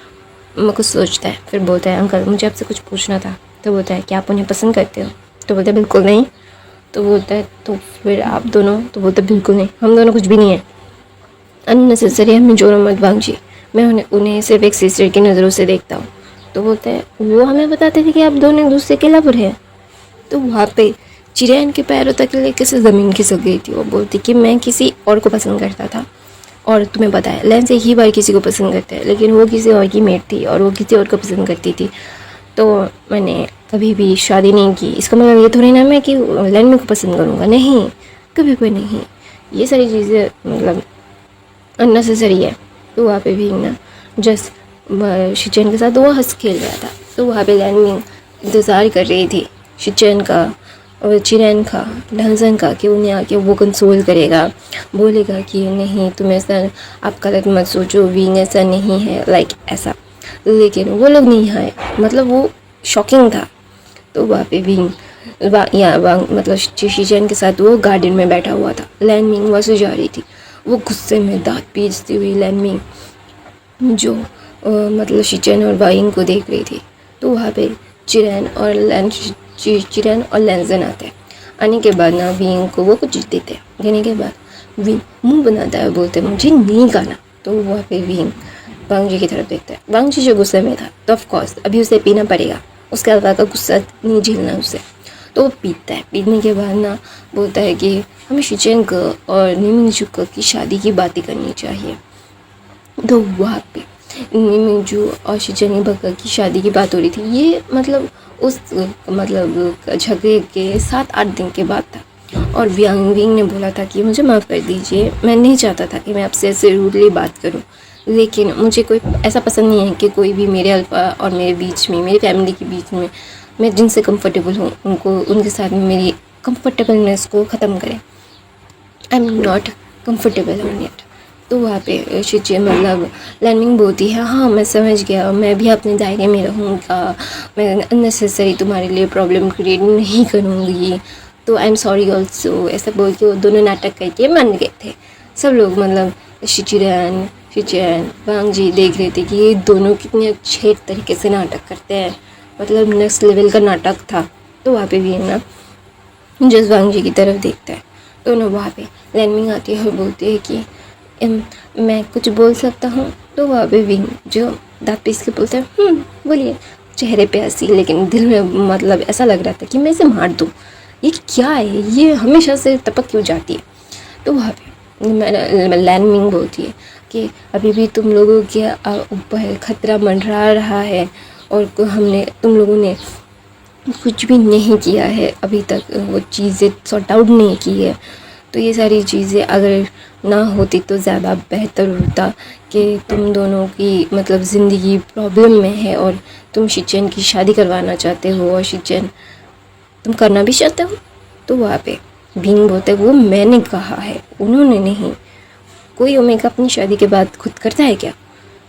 कुछ सोचता है, फिर बोलता है अंकल मुझे आपसे कुछ पूछना था। तो बोलता है क्या आप उन्हें पसंद करते हो? तो बोलता है बिल्कुल नहीं। तो बोलता है तो फिर आप दोनों? तो बोलता है बिल्कुल नहीं, हम दोनों कुछ भी नहीं है, अननेसेसरी हमें जोड़ो मत वांग जी, मैं उन्हें सिर्फ एक सिस्टर की नज़रों से देखता हूँ। तो बोलता है वो हमें बताते थे कि आप दोनों एक दूसरे के लवर हैं। तो वहाँ पे चिरैन के पैरों तक लेके से ज़मीन खिसक गई थी। वो बोलती कि मैं किसी और को पसंद करता था, और तुम्हें पता है लेंस एक ही बार किसी को पसंद करता है, लेकिन वो किसी और की मेट थी और वो किसी और को पसंद करती थी। तो मैंने कभी भी शादी नहीं की, इसका मतलब ये थोड़ी ना मैं कि लैंड में को पसंद करूँगा, नहीं, कभी कोई नहीं। ये सारी चीज़ें मतलब अननेसेसरी है। तो वहाँ पे भी ना जस्ट शिचैन के साथ वो हंस खेल रहा था। तो वहाँ पे लैंड इंतज़ार कर रही थी शिचैन का और चिरैन का, ढंसन का, कि उन्हें आके वो कंसोल करेगा, बोलेगा कि नहीं तुम ऐसा, आप गलत मत सोचो, विंग ऐसा नहीं है, लाइक ऐसा। लेकिन वो लोग नहीं आए, मतलब वो शॉकिंग था। तो वहाँ पे विंग मतलब शिचैन के साथ वो गार्डन में बैठा हुआ था, लैंड वहाँ से जा रही थी, वो गुस्से में दांत पीसती हुई लैंड जो मतलब शिचैन और वाइंग को देख रही थी। तो वहाँ पे चिरैन और लेंजन आते हैं। आने के बाद ना विंग को वो कुछ देते हैं, देने के बाद विंग मुंह बनाता है, बोलते मुझे नहीं गाना। तो वहाँ पे विंग वांग जी की तरफ देखता है। वांग जी जो गुस्से में था, तो ऑफकोर्स अभी उसे पीना पड़ेगा, उसके अलावा का गुस्सा नहीं झेलना उसे। तो वो पीता है, पीने के बाद ना बोलता है कि हमें शिचैन को और निमिंगजू की शादी की बातें करनी चाहिए। तो वहाँ पे निमिंगजू और शिचैन की शादी की बात हो रही थी। ये मतलब उस मतलब झगड़े के 7-8 दिन के बाद था। और विंग ने बोला था कि मुझे माफ़ कर दीजिए, मैं नहीं चाहता था कि मैं आपसे ऐसे रूडली बात करूं, लेकिन मुझे कोई ऐसा पसंद नहीं है कि कोई भी मेरे अल्फा और मेरे बीच में, मेरी फैमिली के बीच में, मैं जिनसे कंफर्टेबल हूँ उनको, उनके साथ मेरी कंफर्टेबलनेस को ख़त्म करे। आई am not comfortable on it. तो वहाँ पे शिचैन मतलब लैंडिंग बोलती है हाँ मैं समझ गया, मैं भी अपने दायरे में रहूँगा, मैं अननेसेसरी तुम्हारे लिए प्रॉब्लम क्रिएट नहीं करूँगी, तो आई एम सॉरी ऑल्सो। ऐसा बोल के वो दोनों नाटक करके मान गए थे। सब लोग मतलब शिचैन वांग जी देख रहे थे कि ये दोनों कितने अच्छे तरीके से नाटक करते हैं, मतलब नेक्स्ट लेवल का नाटक था। तो वहाँ पे भी है ना जस वांग जी की तरफ देखता है। तो ना वहाँ पे लैंडिंग आती है और बोलती है कि मैं कुछ बोल सकता हूँ। तो वहाँ पे विंग जो दांत पीस के बोलता है बोलिए। चेहरे पे हंसी, लेकिन दिल में मतलब ऐसा लग रहा था कि मैं इसे मार दूँ, ये क्या है, ये हमेशा से टपक क्यों जाती है। तो वहाँ पे लैंडिंग बोलती है कि अभी भी तुम लोगों के ऊपर खतरा मंडरा रहा है और तुम लोगों ने कुछ भी नहीं किया है अभी तक, वो चीज़ें सॉर्ट आउट नहीं की है। तो ये सारी चीज़ें अगर ना होती तो ज़्यादा बेहतर होता कि तुम दोनों की मतलब ज़िंदगी प्रॉब्लम में है और तुम शिचैन की शादी करवाना चाहते हो और शिचैन तुम करना भी चाहते हो। तो वहाँ पे विंग बोलते वो मैंने कहा है, उन्होंने नहीं। कोई ओमेगा अपनी शादी के बाद खुद करता है क्या?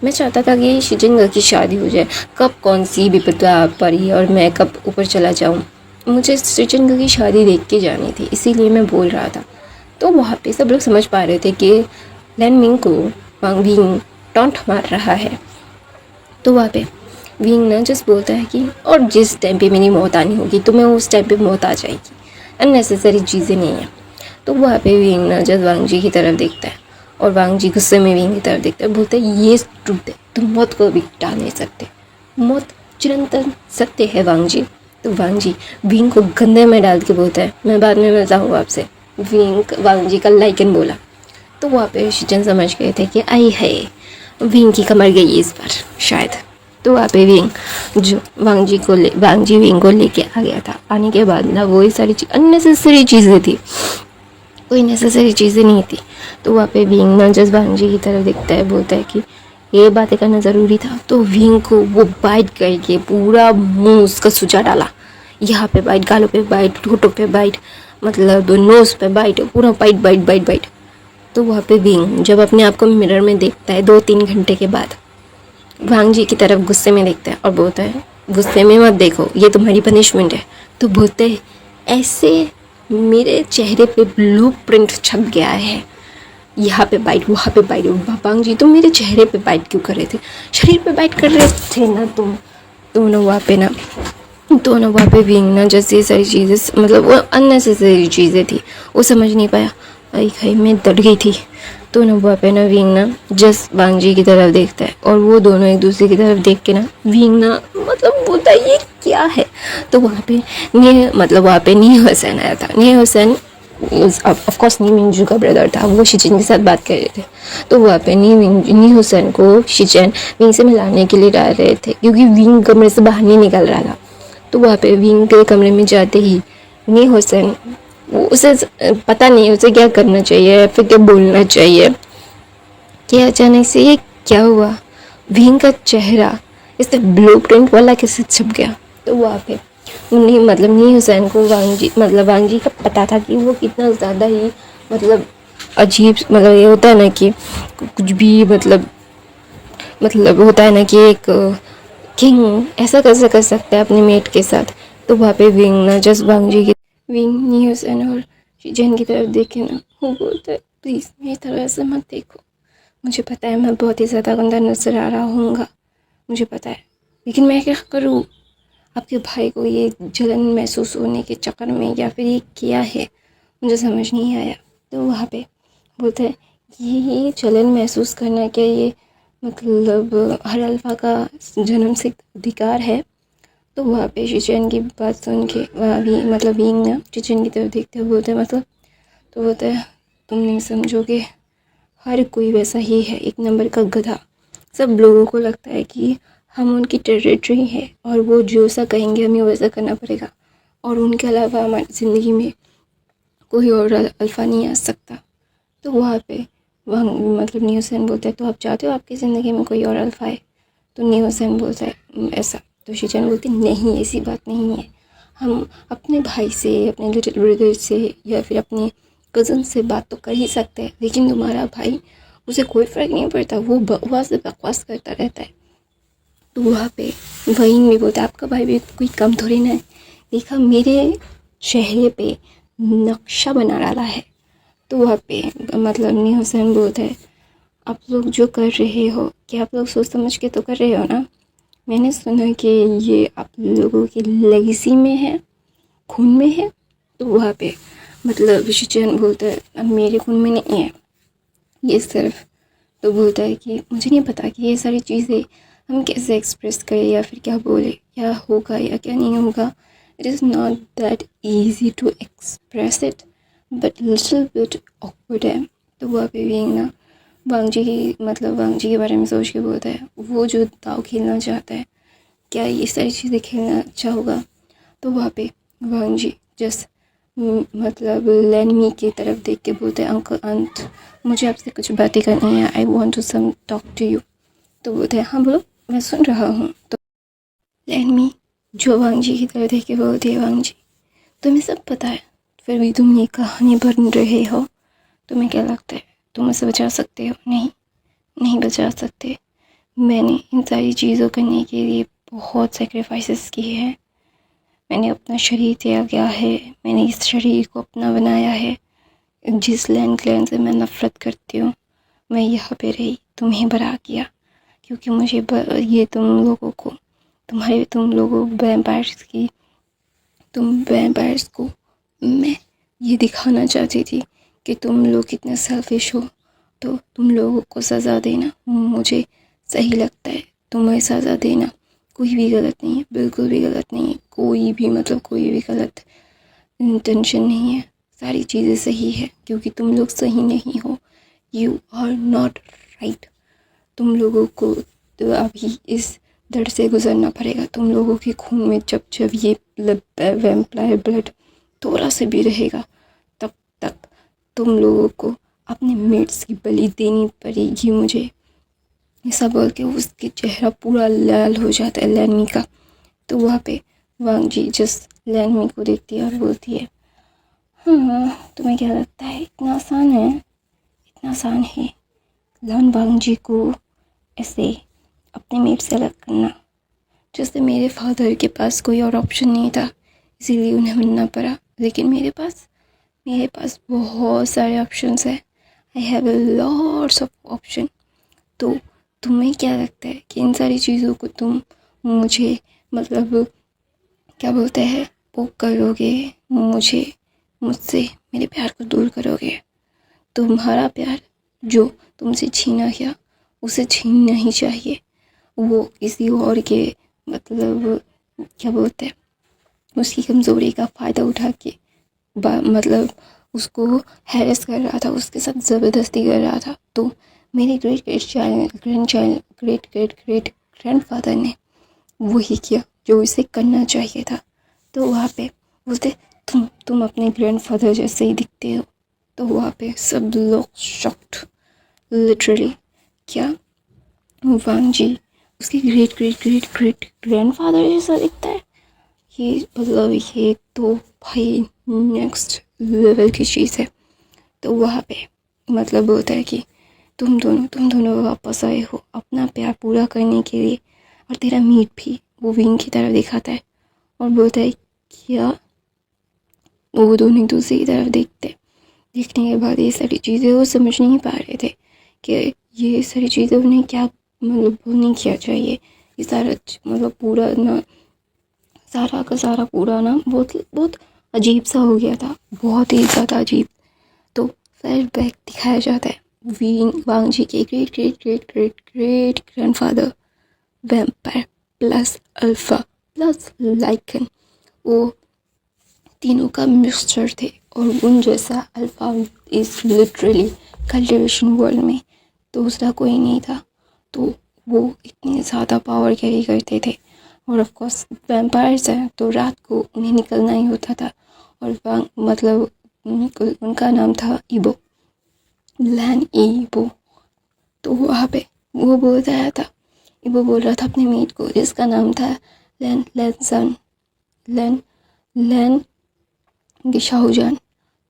मैं चाहता था कि शिचैन की शादी हो जाए, कब कौन सी विपदा पड़ी और मैं कब ऊपर चला जाऊँ। मुझे शिचैन की शादी देख के जानी थी, इसीलिए मैं बोल रहा था। तो वहाँ पे सब लोग समझ पा रहे थे कि लैंडिंग को वांग विंग टॉन्ट मार रहा है। तो वहाँ पे विंग ना जस्ट बोलता है कि और जिस टाइम पे मेरी मौत आनी होगी तो मैं उस टाइम पे मौत आ जाएगी, अननेसेसरी चीज़ें नहीं है। तो वहाँ पे विंग ना जस्ट वांग जी की तरफ देखता है और वांग जी गुस्से में विंग की तरफ देखते हैं, बोलते हैं ये ट्रूथ है, तुम मौत को भी टाल नहीं सकते, मौत चिरंतन सत्य है वांग जी। तो वांग जी विंग को गंदे में डाल के बोलता है मैं बाद में मिलता हूँ आपसे। विंग वांग जी का लाइकन बोला तो वहाँ पे शिचन समझ गए थे कि आई है विंग की कमर गई इस बार शायद। तो वहाँ पे विंग जो वांग जी विंग को लेके आ गया था। आने के बाद ना वही सारी अननेसेसरी चीज़ें थी, कोई नेसेसरी चीज़ें नहीं थी। तो वहाँ पे विंग ना जस्ट वांग जी की तरफ देखता है, बोलता है कि ये बातें करना ज़रूरी था। तो विंग को वो बाइट करके पूरा मुंह उसका सुजा डाला, यहाँ पे बाइट, गालों पे बाइट, होठों पे बाइट, मतलब नोज़ पे बाइट, पूरा बाइट बाइट बाइट बाइट। तो वहाँ पे विंग जब अपने आप को मिरर में देखता है 2-3 घंटे के बाद, वांग जी की तरफ गुस्से में देखता है और बोलता है गुस्से में मत देखो, ये तुम्हारी पनिशमेंट है। तो बोलते हैं ऐसे मेरे चेहरे पे ब्लूप्रिंट छप गया है, यहाँ पे बाइट वहाँ पे बाइट। वांग जी तुम मेरे चेहरे पे बाइट क्यों कर रहे थे, शरीर पे बाइट कर रहे थे ना तुम। दोनों वहाँ पे विंग ना जैसे ये सारी चीज़ें, मतलब वो अननेसेसरी चीज़ें थी, वो समझ नहीं पाया। आई खाई मैं डर गई थी। तो ना वहाँ पे ना विंग ना जस्ट वांग जी की तरफ देखता है और वो दोनों एक दूसरे की तरफ देख के ना विंग ना मतलब बोलता है ये क्या है। तो वहाँ पे वहाँ पे नी हुसैन आया था। नी हुसैन ऑफ कोर्स नी मिंजू का ब्रदर था, वो शिचिन के साथ बात कर रहे थे। तो वहाँ पे नी हुसैन को शिचिन विंग से मिलाने के लिए डाल रहे थे क्योंकि विंग कमरे से बाहर नहीं निकल रहा था। तो वहाँ पे विंग के कमरे में जाते ही नी हुसैन उसे पता नहीं उसे क्या करना चाहिए फिर क्या बोलना चाहिए कि अचानक से ये क्या हुआ, विंग का चेहरा इस ब्लूप्रिंट वाला कैसे छप गया। तो वहाँ पे नी हुसैन को वांग जी का पता था कि वो कितना ज़्यादा ही अजीब, ये होता है ना कि कुछ भी होता है ना कि एक किंग ऐसा कैसे कर सकता है अपने मेट के साथ। तो वहाँ पे विंग ना जस्ट विंग नी हुसैन और शिजन की तरफ देखे ना, वो बोलता है प्लीज़ मेरी तरफ ऐसे मत देखो, मुझे पता है मैं बहुत ही ज़्यादा गंदा नजर आ रहा हूँगा, मुझे पता है, लेकिन मैं क्या करूँ, आपके भाई को ये जलन महसूस होने के चक्कर में या फिर ये क्या है मुझे समझ नहीं आया। तो वहाँ पे बोलते हैं ये जलन महसूस करना क्या, ये हर अल्फा का जन्म से अधिकार है। तो वहाँ पे शिचन की बात सुन के वहाँ भी विंग ना शिचन की तरफ देखते हुए बोलते हैं तो बोलते हैं तुम नहीं समझोगे, हर कोई वैसा ही है, एक नंबर का गधा। सब लोगों को लगता है कि हम उनकी टेरिटरी है और वो जो सा कहेंगे हमें वैसा करना पड़ेगा और उनके अलावा हमारी ज़िंदगी में कोई और अल्फ़ा नहीं आ सकता। तो वहाँ पे वहाँ नी हुसैन बोलता है तो आप चाहते हो आपकी ज़िंदगी में कोई और अल्फ़ा है। तो नी हुसैन बोलता है ऐसा। तो शिचन बोलती नहीं ऐसी बात नहीं है, हम अपने भाई से, अपने लिटिल ब्रदर से या फिर अपने कज़न से बात तो कर ही सकते हैं, लेकिन तुम्हारा भाई उसे कोई फ़र्क नहीं पड़ता, वो बकवास करता रहता है। तो वहाँ पे वहीं भी बोलता है आपका भाई भी कोई कम थोड़ी ना है, देखा मेरे चेहरे पे नक्शा बना डाला है। तो वहाँ पे नी हुसैन बोलता है आप लोग जो कर रहे हो क्या आप लोग सोच समझ के तो कर रहे हो ना, मैंने सुना कि ये आप लोगों की लेगेसी में है, खून में है। तो वहाँ पे शिचन बोलता है अब मेरे खून में नहीं है ये सिर्फ। तो बोलता है कि मुझे नहीं पता कि ये सारी चीज़ें हम कैसे एक्सप्रेस करें या फिर क्या बोले, क्या होगा या क्या नहीं होगा। It is not that easy to express it but little bit awkward है। तो वहाँ पे भी ना वांग जी के बारे में सोच के बोलता है वो जो दाव खेलना चाहता है क्या ये सारी चीज़ें खेलना अच्छा होगा। तो वहाँ पे वांग जी जस्ट लैनमी की तरफ देख के बोलते हैं अंकल अंत मुझे आपसे कुछ बातें करनी है, I want to some talk to you. तो बोलते हैं हाँ बोलो मैं सुन रहा हूँ। तो लैनमी जो वांग जी की तरफ देख के बोलती है वांग जी तुम्हें सब पता है फिर भी तुम ये कहानी बन रहे हो, तुम्हें क्या लगता है तुम उसे बचा सकते हो? नहीं बचा सकते। मैंने इन सारी चीज़ों करने के लिए बहुत सेक्रीफाइसेस किए हैं, मैंने अपना शरीर त्याग किया है, मैंने इस शरीर को अपना बनाया है। जिस लैंड क्लैन से मैं नफ़रत करती हूँ मैं यहाँ पे रही, तुम्हें बरा किया क्योंकि मुझे ये तुम लोगों वैम्पायर्स को मैं ये दिखाना चाहती थी कि तुम लोग कितने सेल्फिश हो तो तुम लोगों को सज़ा देना मुझे सही लगता है। तुम्हें सज़ा देना कोई भी गलत नहीं है, बिल्कुल भी गलत नहीं है, कोई भी मतलब कोई भी गलत इंटेंशन नहीं है। सारी चीज़ें सही है क्योंकि तुम लोग सही नहीं हो। You are not right. तुम लोगों को तो अभी इस दर्द से गुजरना पड़ेगा। तुम लोगों के खून में जब जब ये वैम्पायर ब्लड थोड़ा से भी रहेगा तब तक तुम लोगों को अपने मेट्स की बलि देनी पड़ेगी मुझे। ऐसा बोल के उसके चेहरा पूरा लाल हो जाता है लैनमी का। तो वहाँ पे वांग जी जस्ट लैनमी को देखती है और बोलती है, हाँ तुम्हें क्या लगता है इतना आसान है? इतना आसान है लान वांग जी को ऐसे अपने मेट से अलग करना। जैसे मेरे फादर के पास कोई और ऑप्शन नहीं था इसीलिए उन्हें मिलना पड़ा, लेकिन मेरे पास बहुत सारे ऑप्शंस हैं। आई have a lots of option. तो तुम्हें क्या लगता है कि इन सारी चीज़ों को तुम मुझे मतलब क्या बोलते हैं वो करोगे, मुझसे मेरे प्यार को दूर करोगे? तुम्हारा प्यार जो तुमसे छीना गया उसे छीनना ही चाहिए। वो किसी और के मतलब क्या बोलते हैं उसकी कमज़ोरी का फ़ायदा उठा के मतलब उसको हैरेस कर रहा था, उसके साथ ज़बरदस्ती कर रहा था। तो मेरे ग्रेट ग्रैंडफादर ने वही किया जो उसे करना चाहिए था। तो वहाँ पे बोलते तुम अपने ग्रैंडफादर जैसे ही दिखते हो। तो वहाँ पे सब लोग शॉक्ड लिटरली। क्या वांग जी उसके ग्रेट ग्रैंडफादर जैसा दिखता है? ये मतलब ये तो भाई नेक्स्ट लेवल की चीज़ है। तो वहाँ पे मतलब बोलता है कि तुम दोनों वापस आए हो अपना प्यार पूरा करने के लिए। और तेरा मीट भी वो विंग की तरफ दिखाता है और बोलता है क्या? वो दोनों एक दूसरे की तरफ देखने के बाद ये सारी चीज़ें वो समझ नहीं पा रहे थे कि ये सारी चीज़ें उन्हें क्या मतलब नहीं किया चाहिए। ये सारा मतलब पूरा ना सारा का सारा पूरा ना बहुत अजीब सा हो गया था, बहुत ही ज़्यादा अजीब। तो फ्लैशबैक दिखाया जाता है वांग जी के great grandfather vampire plus alpha plus lycan, वो तीनों का मिक्सचर थे। और उन जैसा alpha is literally cultivation world में दूसरा कोई नहीं था। तो वो इतने ज़्यादा पावर कैरी करते थे। और ऑफ कोर्स वैम्पायर्स हैं तो रात को उन्हें निकलना ही होता था। और मतलब उनका नाम था ईबो, लैन ईबो। तो वहाँ पे वो बोल रहा था, ईबो बोल रहा था अपने मीट को जिसका नाम था लैन शाहजहान।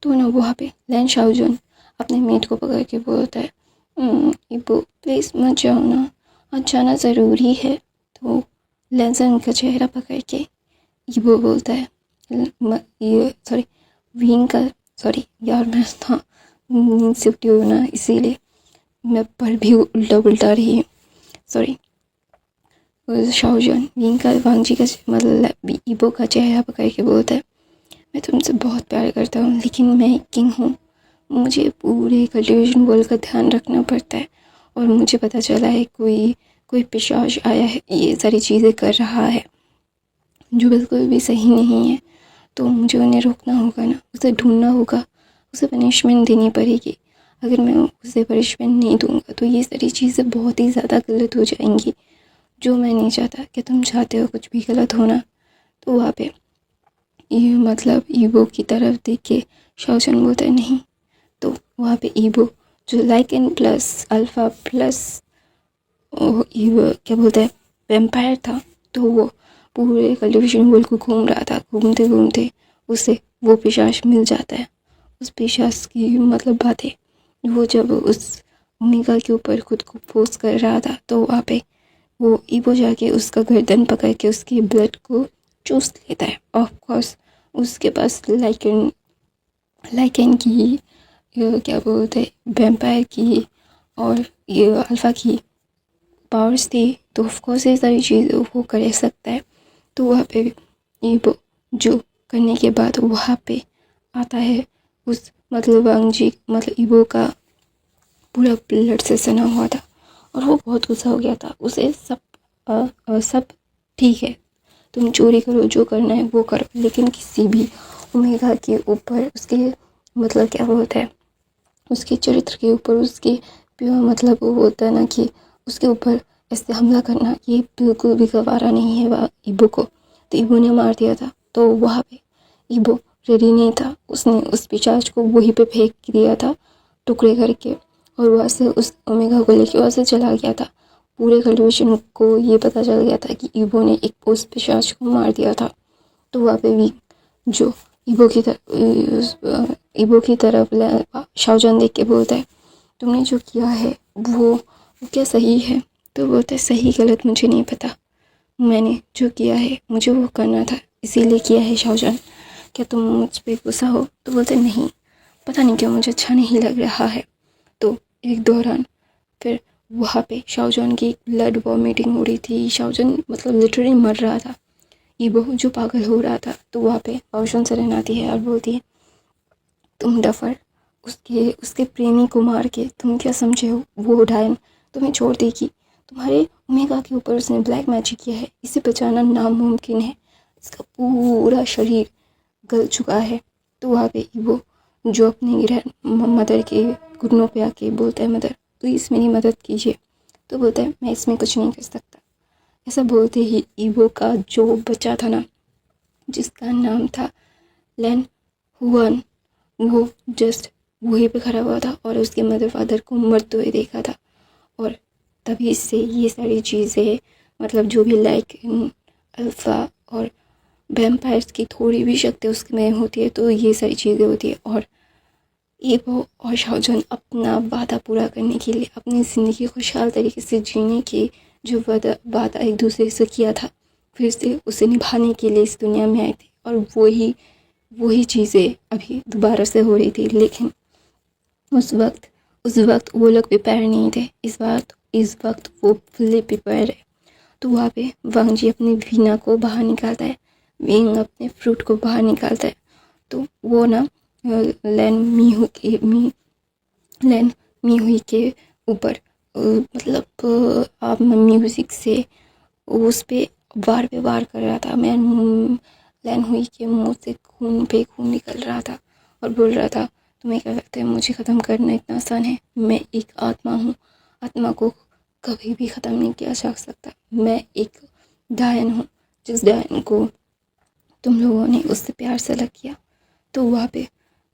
तो ना वहाँ पे लैन शाहजहान अपने मीट को पकड़ के बोलता है, ईबो प्लीज़ मत जाओ ना, आज जाना ज़रूरी है। तो लैन का चेहरा पकड़ के ईबो बोलता है ये सॉरी यार मैं था सिफ्टी हूँ ना इसीलिए मैं पर भी उल्टा रही हूँ, सॉरी। शाहजहान वांग जी का मतलब ईबो का चेहरा पकड़ के बोलता है, मैं तुमसे बहुत प्यार करता हूँ लेकिन मैं किंग हूँ, मुझे पूरे कल्टिवेशन वर्ल्ड का ध्यान रखना पड़ता है। और मुझे पता चला है कोई पिशाच आया है, ये सारी चीज़ें कर रहा है जो बिल्कुल भी सही नहीं है। तो मुझे उन्हें रोकना होगा ना, उसे ढूंढना होगा, उसे पनिशमेंट देनी पड़ेगी। अगर मैं उसे पनिशमेंट नहीं दूंगा तो ये सारी चीज़ें बहुत ही ज़्यादा गलत हो जाएंगी, जो मैं नहीं चाहता। कि तुम चाहते हो कुछ भी गलत होना? तो वहाँ पे ये मतलब ईबो की तरफ देख के शाओचन बोलता है नहीं। तो वहाँ पे ईबो जो लाइकन प्लस अल्फ़ा प्लस ईबो क्या बोलते हैं वैम्पायर था, तो वो पूरे कल्टिवेशन वर्ल्ड को घूम रहा था। घूमते घूमते उसे वो पिशाच मिल जाता है। उस पिशाच की मतलब बातें वो जब उस ओमेगा के ऊपर खुद को फोर्स कर रहा था तो वहाँ पे वो ईबो जाके उसका गर्दन पकड़ के उसके ब्लड को चूस लेता है। ऑफ कोर्स उसके पास लाइकन की ये क्या बोलते हैं वैम्पायर की और ये अल्फ़ा की पावर्स थी, तो ऑफ कोर्स ये सारी चीज़ें वो कर सकता है। तो वहाँ पे ईबो जो करने के बाद वहाँ पे आता है उस मतलब वांग जी मतलब ईबो का पूरा ब्लड से सना हुआ था और वो बहुत गुस्सा हो गया था। उसे सब ठीक है, तुम चोरी करो, जो करना है वो करो, लेकिन किसी भी ओमेगा के ऊपर उसके मतलब क्या बोलते हैं, उसके चरित्र के ऊपर, उसके मतलब वो होता है ना कि उसके ऊपर ऐसे हमला करना, ये बिल्कुल भी गवारा नहीं है ईबो को। तो ईबो ने मार दिया था। तो वहाँ पे ईबो रेडी नहीं था, उसने उस पिशाच को वहीं पे फेंक दिया था टुकड़े करके, और वहाँ से उस ओमेगा को लेके वहाँ से चला गया था। पूरे कल्टिवेशन को ये पता चल गया था कि ईबो ने एक उस पिशाच को मार दिया था। तो वहाँ पे भी जो ईबो की तरफ शाओजन देख के बोलता है, तुमने जो किया है वो क्या सही है? तो बोलता है, सही गलत मुझे नहीं पता, मैंने जो किया है मुझे वो करना था, इसीलिए किया है शाओजन। क्या तुम मुझ पर गुस्सा हो? तो बोलते नहीं, पता नहीं क्यों मुझे अच्छा नहीं लग रहा है। तो एक दौरान फिर वहाँ पे शाओजन की ब्लड वॉमिटिंग हो रही थी, शाओजन मतलब लिटरली मर रहा था, ईबो जो पागल हो रहा था। तो वहाँ पे बाओशन सेरेन आती है और बोलती है, तुम डफर, उसके प्रेमी को मार के तुम क्या समझे हो? वो डायन तुम्हें छोड़ देगी, तुम्हारे ओमेगा के ऊपर उसने ब्लैक मैजिक किया है, इसे बचाना नामुमकिन है, इसका पूरा शरीर गल चुका है। तो वहाँ पे ईबो जो अपनी मदर के घुटनों पे आके बोलता है, मदर प्लीज़ मेरी मदद कीजिए। तो बोलता है, मैं इसमें कुछ नहीं कर सकता। ऐसा बोलते ही ईबो का जो बच्चा था ना, जिसका नाम था लैन हुआन, वो जस्ट वहीं पे खड़ा हुआ था और उसके मदर फादर को मरते हुए देखा था। और तभी से ये सारी चीज़ें, मतलब जो भी लाइक अल्फ़ा और वैम्पायर्स की थोड़ी भी शक्ति उसमें होती है, तो ये सारी चीज़ें होती है। और ईबो और शाओजन अपना वादा पूरा करने के लिए, अपनी ज़िंदगी खुशहाल तरीके से जीने की जो वादा एक दूसरे से किया था, फिर से उसे निभाने के लिए इस दुनिया में आए थे। और वही चीज़ें अभी दोबारा से हो रही थी। लेकिन उस वक्त वो लोग प्रिपेयर नहीं थे। इस वक्त वो फुल्ली प्रिपेयर है। तो वहाँ पे वांग जी अपनी वीना को बाहर निकालता है, विंग अपने फ्रूट को बाहर निकालता है। तो वो ना लैन मीहुई के ऊपर मतलब आप म्यूज़िक से उस पे वार कर रहा था। लैन हुई के मुंह से खून पे खून निकल रहा था और बोल रहा था, तुम्हें क्या लगता है मुझे ख़त्म करना इतना आसान है? मैं एक आत्मा हूँ, आत्मा को कभी भी ख़त्म नहीं किया जा सकता। मैं एक डायन हूँ, जिस डायन को तुम लोगों ने उससे प्यार से अलग किया। तो वहाँ पे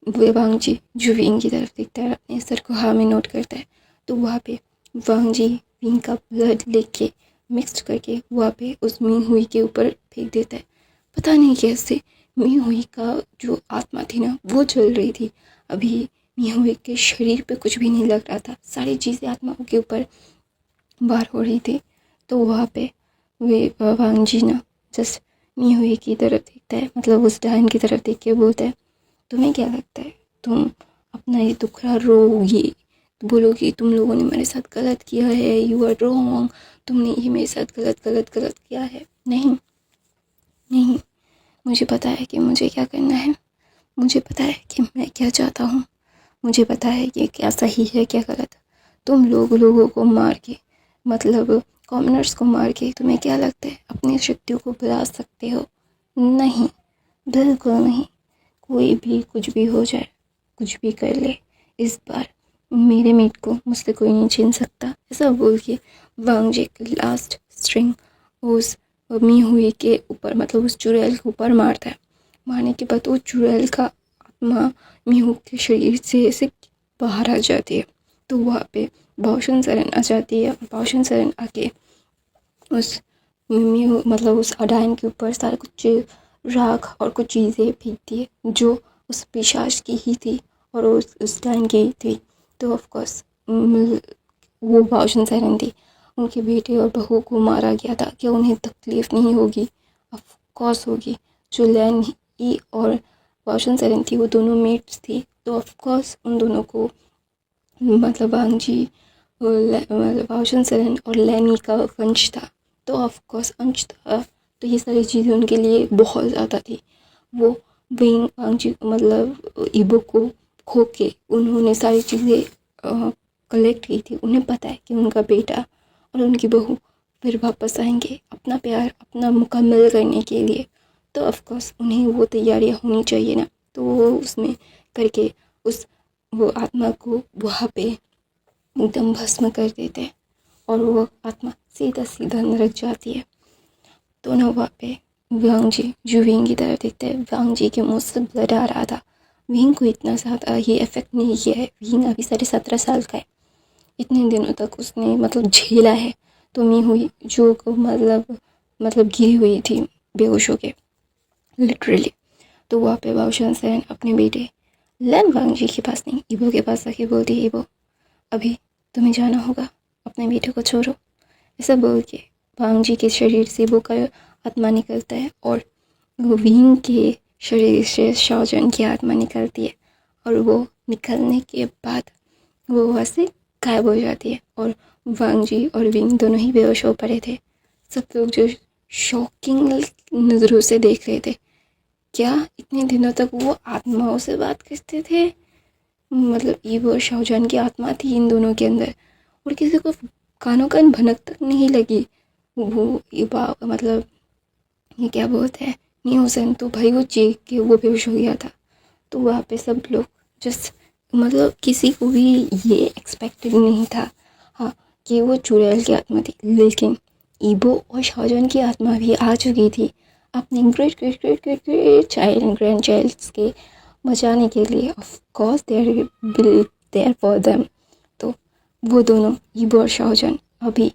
वांग जी जो विंग की तरफ देखता है, अपने सर को हाँ में नोट करता है। तो वहाँ पे वांग जी विंग का ब्लड लेके मिक्स करके वहाँ पे उस मी हुई के ऊपर फेंक देता है। पता नहीं कैसे मी हुई का जो आत्मा थी ना, वो चल रही थी। अभी मी हुई के शरीर पे कुछ भी नहीं लग रहा था, सारी चीज़ें आत्माओं के ऊपर बाहर हो रही थी। तो वहाँ पे वे वांग जी ना जस्ट मी हुई की तरफ देखता है, मतलब उस डायन की तरफ देख के बोलता है, तुम्हें क्या लगता है तुम अपना ये दुखड़ा रोगी, बोलोगी तुम लोगों ने मेरे साथ गलत किया है, यू आर रॉन्ग, तुमने ये मेरे साथ गलत किया है? नहीं, मुझे पता है कि मुझे क्या करना है, मुझे पता है कि मैं क्या चाहता हूँ, मुझे पता है कि क्या सही है क्या गलत। तुम लोगों को मार के, मतलब कॉमनर्स को मार के तुम्हें क्या लगता है अपनी शक्तियों को बुला सकते हो? नहीं, बिल्कुल नहीं। कोई भी कुछ भी हो जाए, कुछ भी कर ले, इस बार मेरे मीट को मुझसे कोई नहीं छीन सकता। ऐसा बोल के वांग जी लास्ट स्ट्रिंग उस मी हुई के ऊपर, मतलब उस चुड़ैल के ऊपर मारता है। मारने के बाद वो चुड़ैल का आत्मा मी हु के शरीर से ऐसे बाहर आ जाती है। तो वहाँ पे बाओशन सेरेन आ जाती है और बाओशन सेरेन आके उस मतलब उस अडाइन के ऊपर सारा कुछ राख और कुछ चीज़ें फेंकती है जो उस पिशाच की ही थी और उस डाइन की ही थी। तो ऑफ कोर्स वो बाओशन सेरेन थी, उनके बेटे और बहू को मारा गया था। क्या उन्हें तकलीफ़ नहीं होगी? ऑफ कोर्स होगी। जो लैन ई और बाओशन सेरेन थी, वो दोनों मेट्स थी, तो ऑफ कोर्स उन दोनों को, मतलब वांग जी मतलब बाओशन सेरेन और लैनी का वंश था, तो ऑफ कोर्स अंश था। तो ये सारी चीज़ें उनके लिए बहुत ज़्यादा थी। वो वांग जी मतलब ईबो को खो के उन्होंने सारी चीज़ें कलेक्ट की थी, उन्हें पता है कि उनका बेटा और उनकी बहू फिर वापस आएंगे अपना प्यार अपना मुकम्मल करने के लिए, तो ऑफकोर्स उन्हें वो तैयारियां होनी चाहिए ना। तो वो उसमें करके वो आत्मा को वहाँ पे एकदम भस्म कर देते हैं और वो आत्मा सीधा सीधा नरक जाती है। तो ना वहाँ पे वांग जी जो विंग की तरफ देखते हैं, वांग जी के मुँह से ब्लड आ रहा था। विंग को इतना ज़्यादा ये इफेक्ट नहीं किया है, विंग अभी 17.5 साल का है, इतने दिनों तक उसने मतलब झेला है। तो मी हुई जो मतलब गिरी हुई थी बेहोश होके लिटरली। तो वहाँ पे बाओशन सेन अपने बेटे लैन वांग जी के पास नहीं, ईबो के पास आके बोलती है, ईबो अभी तुम्हें जाना होगा, अपने बेटे को छोड़ो। ऐसा बोल के वांग जी के शरीर से वो का आत्मा निकलता है और विंग के शरीर से शाओजन की आत्मा निकलती है और वो निकलने के बाद वो वहाँ से गायब हो जाती है और वांग जी और विंग दोनों ही बेहोश हो पड़े थे। सब लोग जो शॉकिंग नज़रों से देख रहे थे, क्या इतने दिनों तक वो आत्माओं से बात करते थे? मतलब ईबो और शाओजन की आत्मा थी इन दोनों के अंदर और किसी को कानों कान भनक तक नहीं लगी। वो मतलब ये क्या बोलते हैं न्यूसन, तो भाई वो चीख के वो बेहोश हो गया था। तो वहाँ पे सब लोग जस्ट मतलब किसी को भी ये एक्सपेक्टेड नहीं था हाँ कि वो चुड़ैल की आत्मा थी, लेकिन ईबो और शाओजन की आत्मा भी आ चुकी थी अपने great great great great great child and grand childs के बचाने के लिए। Of course there for them. तो वो दोनों ईबो और शाओजन अभी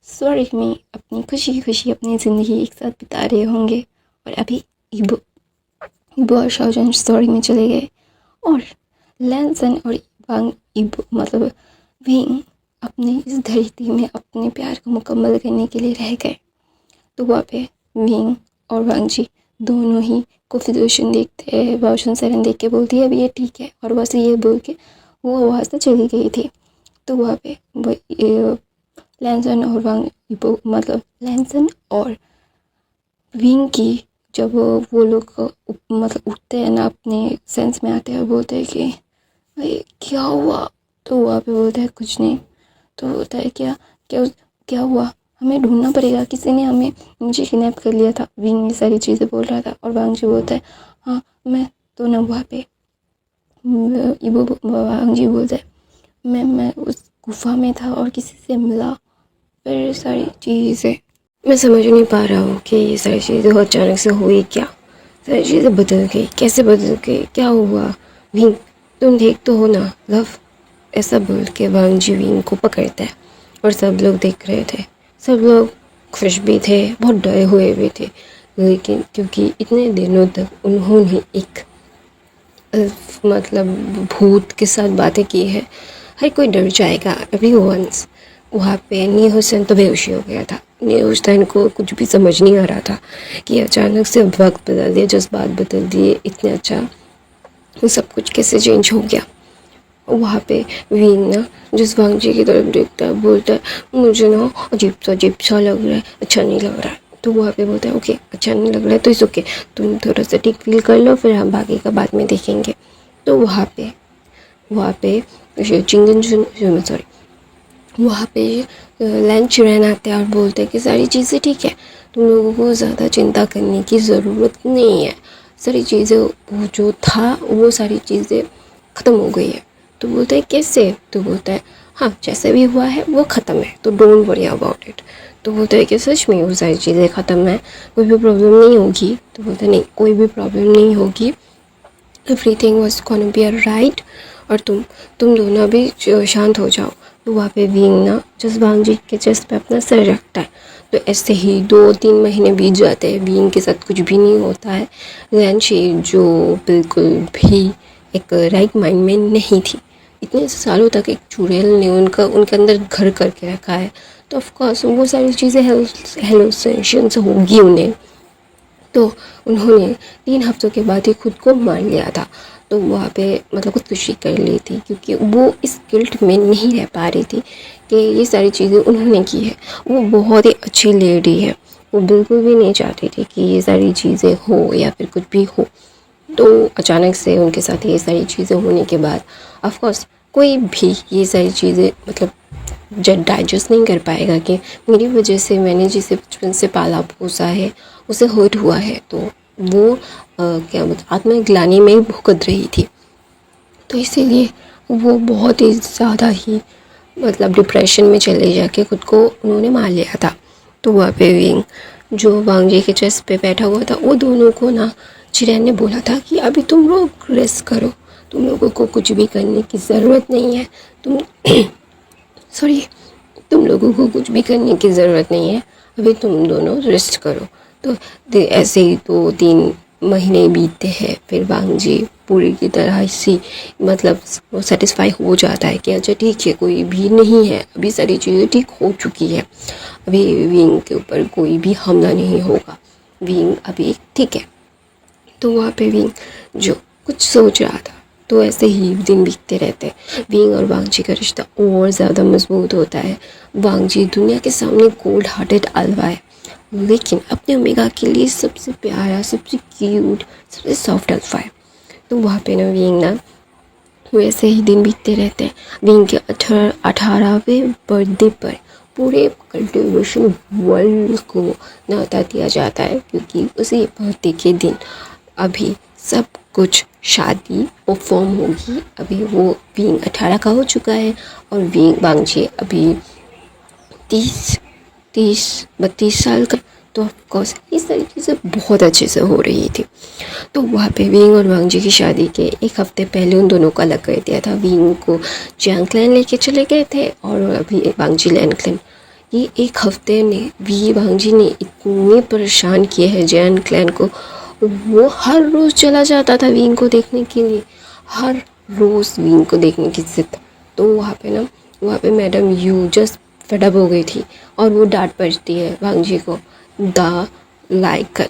स्वर्ग में अपनी खुशी खुशी अपनी ज़िंदगी एक साथ बिता रहे होंगे और अभी ईबो और शाओजन स्वर्ग में चले गए और लैंसन और वांग ईबो मतलब विंग अपने इस धरती में अपने प्यार को मुकम्मल करने के लिए रह गए। तो वहाँ पे विंग और वांग जी दोनों ही को फिजूशन देखते हैं, बाओशन सेवन देख के बोलती है अभी ये ठीक है और बस ये बोल के वो वहाँ से चली गई थी। तो वहाँ पे लैंसन और वांग ईबो मतलब लैंसन और विंग की जब वो लोग मतलब उठते हैं ना अपने सेंस में आते हैं और बोलते हैं कि भाई क्या हुआ, तो वहाँ पे बोलता है कुछ नहीं। तो बोलता है क्या क्या क्या हुआ, हमें ढूंढना पड़ेगा, किसी ने मुझे किडनैप कर लिया था। विंग ये सारी चीज़ें बोल रहा था और वांग जी बोलता है हाँ मैं तो ना वहाँ पे वांग जी बोलता है मैं उस गुफा में था और किसी से मिला, फिर सारी चीज़ें मैं समझ नहीं पा रहा हूँ कि ये सारी चीज़ें अचानक से हुई क्या, सारी चीज़ें बदल गई, कैसे बदल गई, क्या हुआ। विंग तुम देख तो हो ना लव, ऐसा बोल के वांग जी विंग को पकड़ता है और सब लोग देख रहे थे। सब लोग खुश भी थे, बहुत डरे हुए भी थे, लेकिन क्योंकि इतने दिनों तक उन्होंने एक मतलब भूत के साथ बातें की है, हर कोई डर जाएगा एवरी वंस। वहाँ पे न्यूसन तो बेहोशी हो गया था। न्यूसन को कुछ भी समझ नहीं आ रहा था कि अचानक से वक्त बदल दिया, जज्बात बदल दिए, इतना अच्छा सब कुछ कैसे चेंज हो गया। वहाँ पे विंग ना जिस वांग जी की तरफ देखता है बोलता है मुझे ना अजीब सा लग रहा है, अच्छा नहीं लग रहा है। तो वहाँ पे बोलता है ओके अच्छा नहीं लग रहा है तो इस ओके, तुम थोड़ा सा ठीक फील कर लो, फिर हम बाकी का बाद में देखेंगे। तो वहाँ पे सॉरी वहाँ पे लंच रहना आते हैं और बोलते हैं कि सारी चीज़ें ठीक है, तुम लोगों को ज़्यादा चिंता करने की ज़रूरत नहीं है, सारी चीज़ें वो जो था वो सारी चीज़ें ख़त्म हो गई है। तो बोलता है कैसे, तो बोलता है हाँ जैसे भी हुआ है वो ख़त्म है, तो डोंट वरी अबाउट इट। तो बोलता है कि सच में वो सारी चीज़ें ख़त्म है, कोई भी प्रॉब्लम नहीं होगी। तो बोलता है नहीं कोई भी प्रॉब्लम नहीं होगी, everything was gonna be right, और तुम दोनों भी शांत हो जाओ। तो वहाँ पे विंग ना जसवांग जी के चेस्ट पे अपना सर रखता है। तो ऐसे ही 2-3 महीने बीत जाते हैं, विंग के साथ कुछ भी नहीं होता है। लैंशी जो बिल्कुल भी एक राइट माइंड में नहीं थी, इतने सालों तक एक चुड़ैल ने उनके अंदर घर करके रखा है, तो ऑफकोर्स वो सारी चीज़ें हेलुसिनेशंस होगी उन्हें। तो उन्होंने 3 हफ्तों के बाद ही खुद को मार लिया था। तो वहाँ पे मतलब खुदकुशी कर ली थी क्योंकि वो इस गिल्ट में नहीं रह पा रही थी कि ये सारी चीज़ें उन्होंने की है। वो बहुत ही अच्छी लेडी है, वो बिल्कुल भी नहीं चाहती थी कि ये सारी चीज़ें हो या फिर कुछ भी हो। तो अचानक से उनके साथ ये सारी चीज़ें होने के बाद ऑफकोर्स कोई भी ये सारी चीज़ें मतलब जब डाइजेस्ट नहीं कर पाएगा कि मेरी वजह से मैंने जिसे बचपन से पाला पोसा है उसे हर्ट हुआ है, तो वो क्या मतलब आत्मग्लानि में भुगत रही थी। तो इसीलिए वो बहुत ही ज़्यादा ही मतलब डिप्रेशन में चले जाके खुद को उन्होंने मार लिया था। तो वहाँ पे विंग जो वांग जी के चेस्ट पे बैठा हुआ था, वो दोनों को ना चिरैन ने बोला था कि अभी तुम लोग रेस्ट करो, तुम लोगों को कुछ भी करने की ज़रूरत नहीं है, तुम लोगों को कुछ भी करने की ज़रूरत नहीं है, अभी तुम दोनों रेस्ट करो। तो ऐसे ही 2-3 महीने बीतते हैं। फिर वांग जी पूरी की तरह से मतलब वो सेटिस्फाई हो जाता है कि अच्छा ठीक है, कोई भी नहीं है, अभी सारी चीज़ें ठीक हो चुकी है, अभी विंग के ऊपर कोई भी हमला नहीं होगा, विंग अभी ठीक है। तो वहाँ पे विंग जो कुछ सोच रहा था, तो ऐसे ही दिन बीतते रहते हैं। विंग और वांग जी का रिश्ता और ज़्यादा मजबूत होता है। वांग जी दुनिया के सामने कोल्ड हार्टेड अलवा है, लेकिन अपने ओमेगा के लिए सबसे प्यारा, सबसे क्यूट, सबसे सॉफ्ट अल्फा है। तो वहाँ पे ना विंग ना वैसे ही दिन बीतते रहते हैं। विंग के 18वें बर्थडे पर पूरे कल्टिवेशन वर्ल्ड को न्योता दिया जाता है, क्योंकि उसी बर्थडे के दिन अभी सब कुछ शादी परफॉर्म होगी। अभी वो विंग 18 का हो चुका है और विंग वांग जी अभी 32 साल का। तो ऑफकोर्स ये सारी चीज़ें बहुत अच्छे से हो रही थी। तो वहाँ पे विंग और वांग जी की शादी के एक हफ्ते पहले उन दोनों का अलग कर दिया था। विंग को जैंग क्लैन लेके चले गए थे और अभी वांग जी लैन क्लैन। ये एक हफ्ते ने वांग जी ने इतने परेशान किए हैं जैन क्लैन को, वो हर रोज़ चला जाता था विंग को देखने के लिए, हर रोज़ विंग को देखने की जिद। तो वहाँ पे मैडम यू जस्ट फेडअप हो गई थी और वो डांट पड़ती है वांग जी को, द लाइक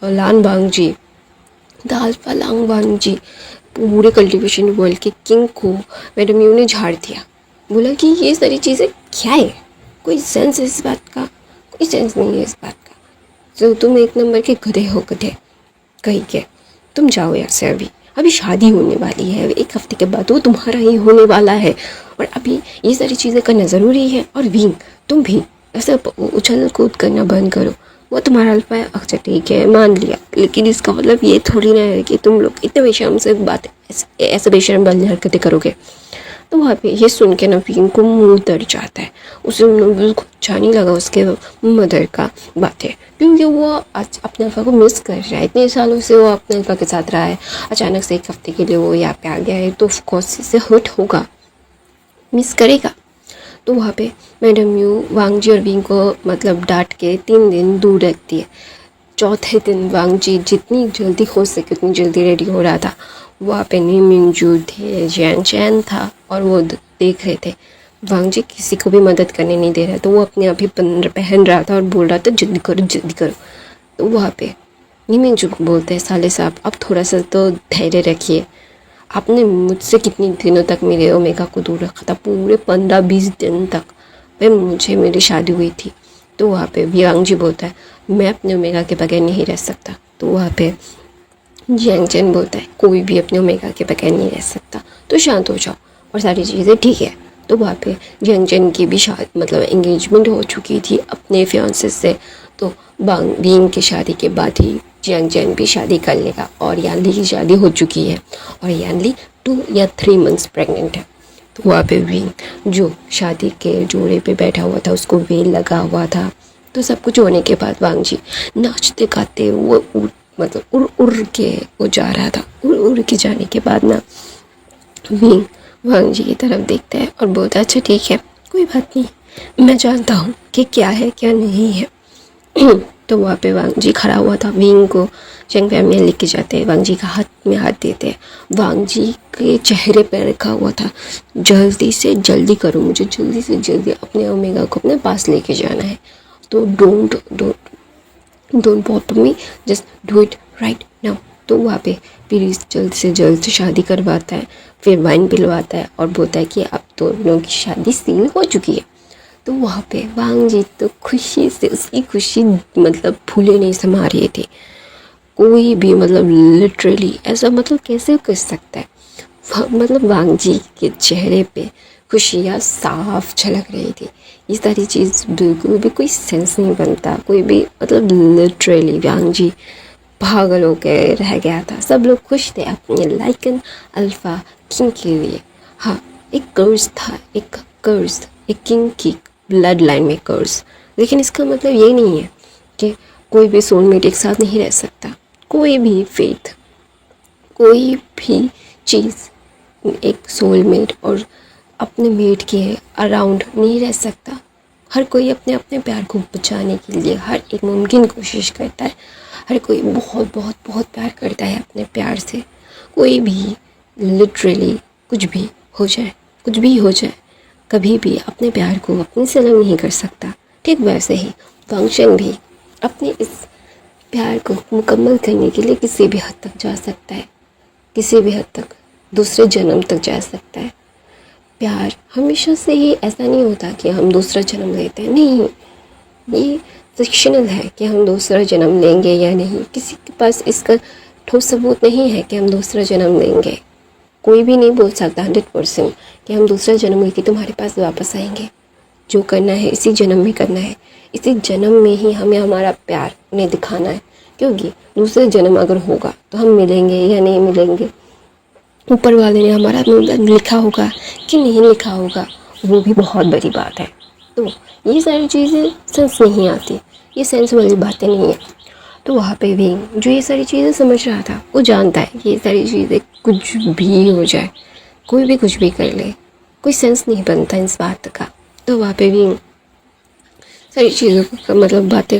लान वांग जी, दाल फलांग वांग जी, पूरे कल्टीवेशन वर्ल्ड के किंग को मैडम यू ने झाड़ दिया। बोला कि ये सारी चीज़ें क्या है, कोई सेंस है इस बात का, कोई सेंस नहीं है इस बात का। तो तुम एक नंबर के गधे हो, गधे कहीं के। तुम जाओ यहाँ से, अभी शादी होने वाली है, एक हफ्ते के बाद वो तुम्हारा ही होने वाला है, और अभी ये सारी चीज़ें करना ज़रूरी है। और विंग तुम भी ऐसा उछल कूद करना बंद करो, वो तुम्हारा अल्फा है, अच्छा ठीक है मान लिया, लेकिन इसका मतलब ये थोड़ी ना है कि तुम लोग इतने बेशर्म से बात ऐसे बेशर्म वाली हरकतें करोगे। तो वहाँ पे ये सुन के ना विंग को मुँह दर्द जाता है, उसे बिल्कुल अच्छा नहीं लगा उसके मदर का बातें, क्योंकि वो आज अपने अल्फा को मिस कर रहा है। इतने सालों से वो अपने अल्फा के साथ रहा है, अचानक से एक हफ्ते के लिए वो यहाँ पे आ गया है, तो ऑफकोर्स इससे हर्ट होगा, मिस करेगा। तो वहाँ पे मैडम यू वांग जी और विंग को मतलब डांट के 3 दिन दूर रखती है। चौथे दिन वांग जी जितनी जल्दी हो सके उतनी जल्दी रेडी हो रहा था। वहाँ पे नीमिंगजू थे, जैन चैन था, और वो देख रहे थे वांग जी किसी को भी मदद करने नहीं दे रहा, तो वो अपने आप ही पहन रहा था और बोल रहा था जल्दी करो जल्दी करो। तो वहाँ पे नीमिंगजू बोलते हैं, साले साहब अब थोड़ा सा तो धैर्य रखिए, आपने मुझसे कितने दिनों तक मेरे ओमेगा को दूर रखा था, पूरे 15-20 दिन तक वह मुझे मेरी शादी हुई थी। तो वहाँ पे वांग जी बोलता है मैं अपने ओमेगा के बगैर नहीं रह सकता। तो वहाँ पे जैंग चैन बोलता है कोई भी अपने ओमेगा के बगैर नहीं रह सकता, तो शांत हो जाओ और सारी चीज़ें ठीक है। तो वहाँ पे जैंग चैन की भी शादी मतलब एंगेजमेंट हो चुकी थी अपने फियांसे से, तो विंग की शादी के बाद ही जैंग चैन भी शादी कर लेगा, और यानली की शादी हो चुकी है और यानली 2 या 3 मंथ्स प्रेग्नेंट है। तो वहाँ पे विंग जो शादी के जोड़े पे बैठा हुआ था, उसको वेल लगा हुआ था। तो सब कुछ होने के बाद वांग जी नाचते गाते वो उड़ उड़ के वो जा रहा था। उड़ उड़ के जाने के बाद ना विंग वांग जी की तरफ देखता है और बोलता है अच्छा ठीक है कोई बात नहीं, मैं जानता हूँ कि क्या है क्या नहीं है। तो वहाँ पे वांग जी खड़ा हुआ था, विंग को जैंग फैमिली लेके जाते हैं, वांग जी का हाथ में हाथ देते हैं। वांग जी के चेहरे पर रखा हुआ था जल्दी से जल्दी करो, मुझे जल्दी से जल्दी अपने ओमेगा को अपने पास लेके जाना है, तो don't bother me, just do it right now. तो वहाँ पे प्लीज़ जल्द से जल्द शादी करवाता है, फिर वाइन पिलवाता है और बोलता है कि अब तो लोगों की शादी सील हो चुकी है। तो वहाँ पे वांग जी तो खुशी से उसकी खुशी मतलब फूले नहीं समा रहे थे। कोई भी मतलब लिटरली ऐसा मतलब कैसे कर सकता है, मतलब वांग जी के चेहरे पे खुशियाँ साफ झलक रही थी। ये सारी चीज़ बिल्कुल भी कोई सेंस नहीं बनता, कोई भी मतलब लिटरली वांग जी पागल हो के रह गया था। सब लोग खुश थे अपने लाइकन अल्फ़ा किंग के लिए। हाँ, एक कर्ज था, एक किंग की ब्लड लाइन में कर्ज, लेकिन इसका मतलब ये नहीं है कि कोई भी सोलमेट एक साथ नहीं रह सकता। कोई भी फेथ, कोई भी चीज़ एक सोलमेट और अपने मेट के अराउंड नहीं रह सकता। हर कोई अपने अपने प्यार को बचाने के लिए हर एक मुमकिन कोशिश करता है। हर कोई बहुत बहुत बहुत प्यार करता है अपने प्यार से। कोई भी लिटरली कुछ भी हो जाए, कुछ भी हो जाए, कभी भी अपने प्यार को अपने से अलग नहीं कर सकता। ठीक वैसे ही फंक्शन भी अपने इस प्यार को मुकम्मल करने के लिए किसी भी हद तक जा सकता है, किसी भी हद तक दूसरे जन्म तक जा सकता है। प्यार हमेशा से ही ऐसा नहीं होता कि हम दूसरा जन्म लेते हैं, नहीं, ये फिक्शनल है कि हम दूसरा जन्म लेंगे या नहीं। किसी के पास इसका ठोस सबूत नहीं है कि हम दूसरा जन्म लेंगे। कोई भी नहीं बोल सकता 100% कि हम दूसरा जन्म लेके तुम्हारे पास वापस आएंगे। जो करना है इसी जन्म में करना है, इसी जन्म में ही हमें हमारा प्यार उन्हें दिखाना है। क्योंकि दूसरे जन्म अगर होगा तो हम मिलेंगे या नहीं मिलेंगे, ऊपर वाले ने हमारा लिखा होगा कि नहीं लिखा होगा, वो भी बहुत बड़ी बात है। तो ये सारी चीज़ें सेंस नहीं आती, ये सेंस वाली बातें नहीं है। तो वहाँ पे भी जो ये सारी चीज़ें समझ रहा था वो जानता है कि ये सारी चीज़ें कुछ भी हो जाए, कोई भी कुछ भी कर ले, कोई सेंस नहीं बनता इस बात का। तो वहाँ पे भी सारी चीज़ों का मतलब बातें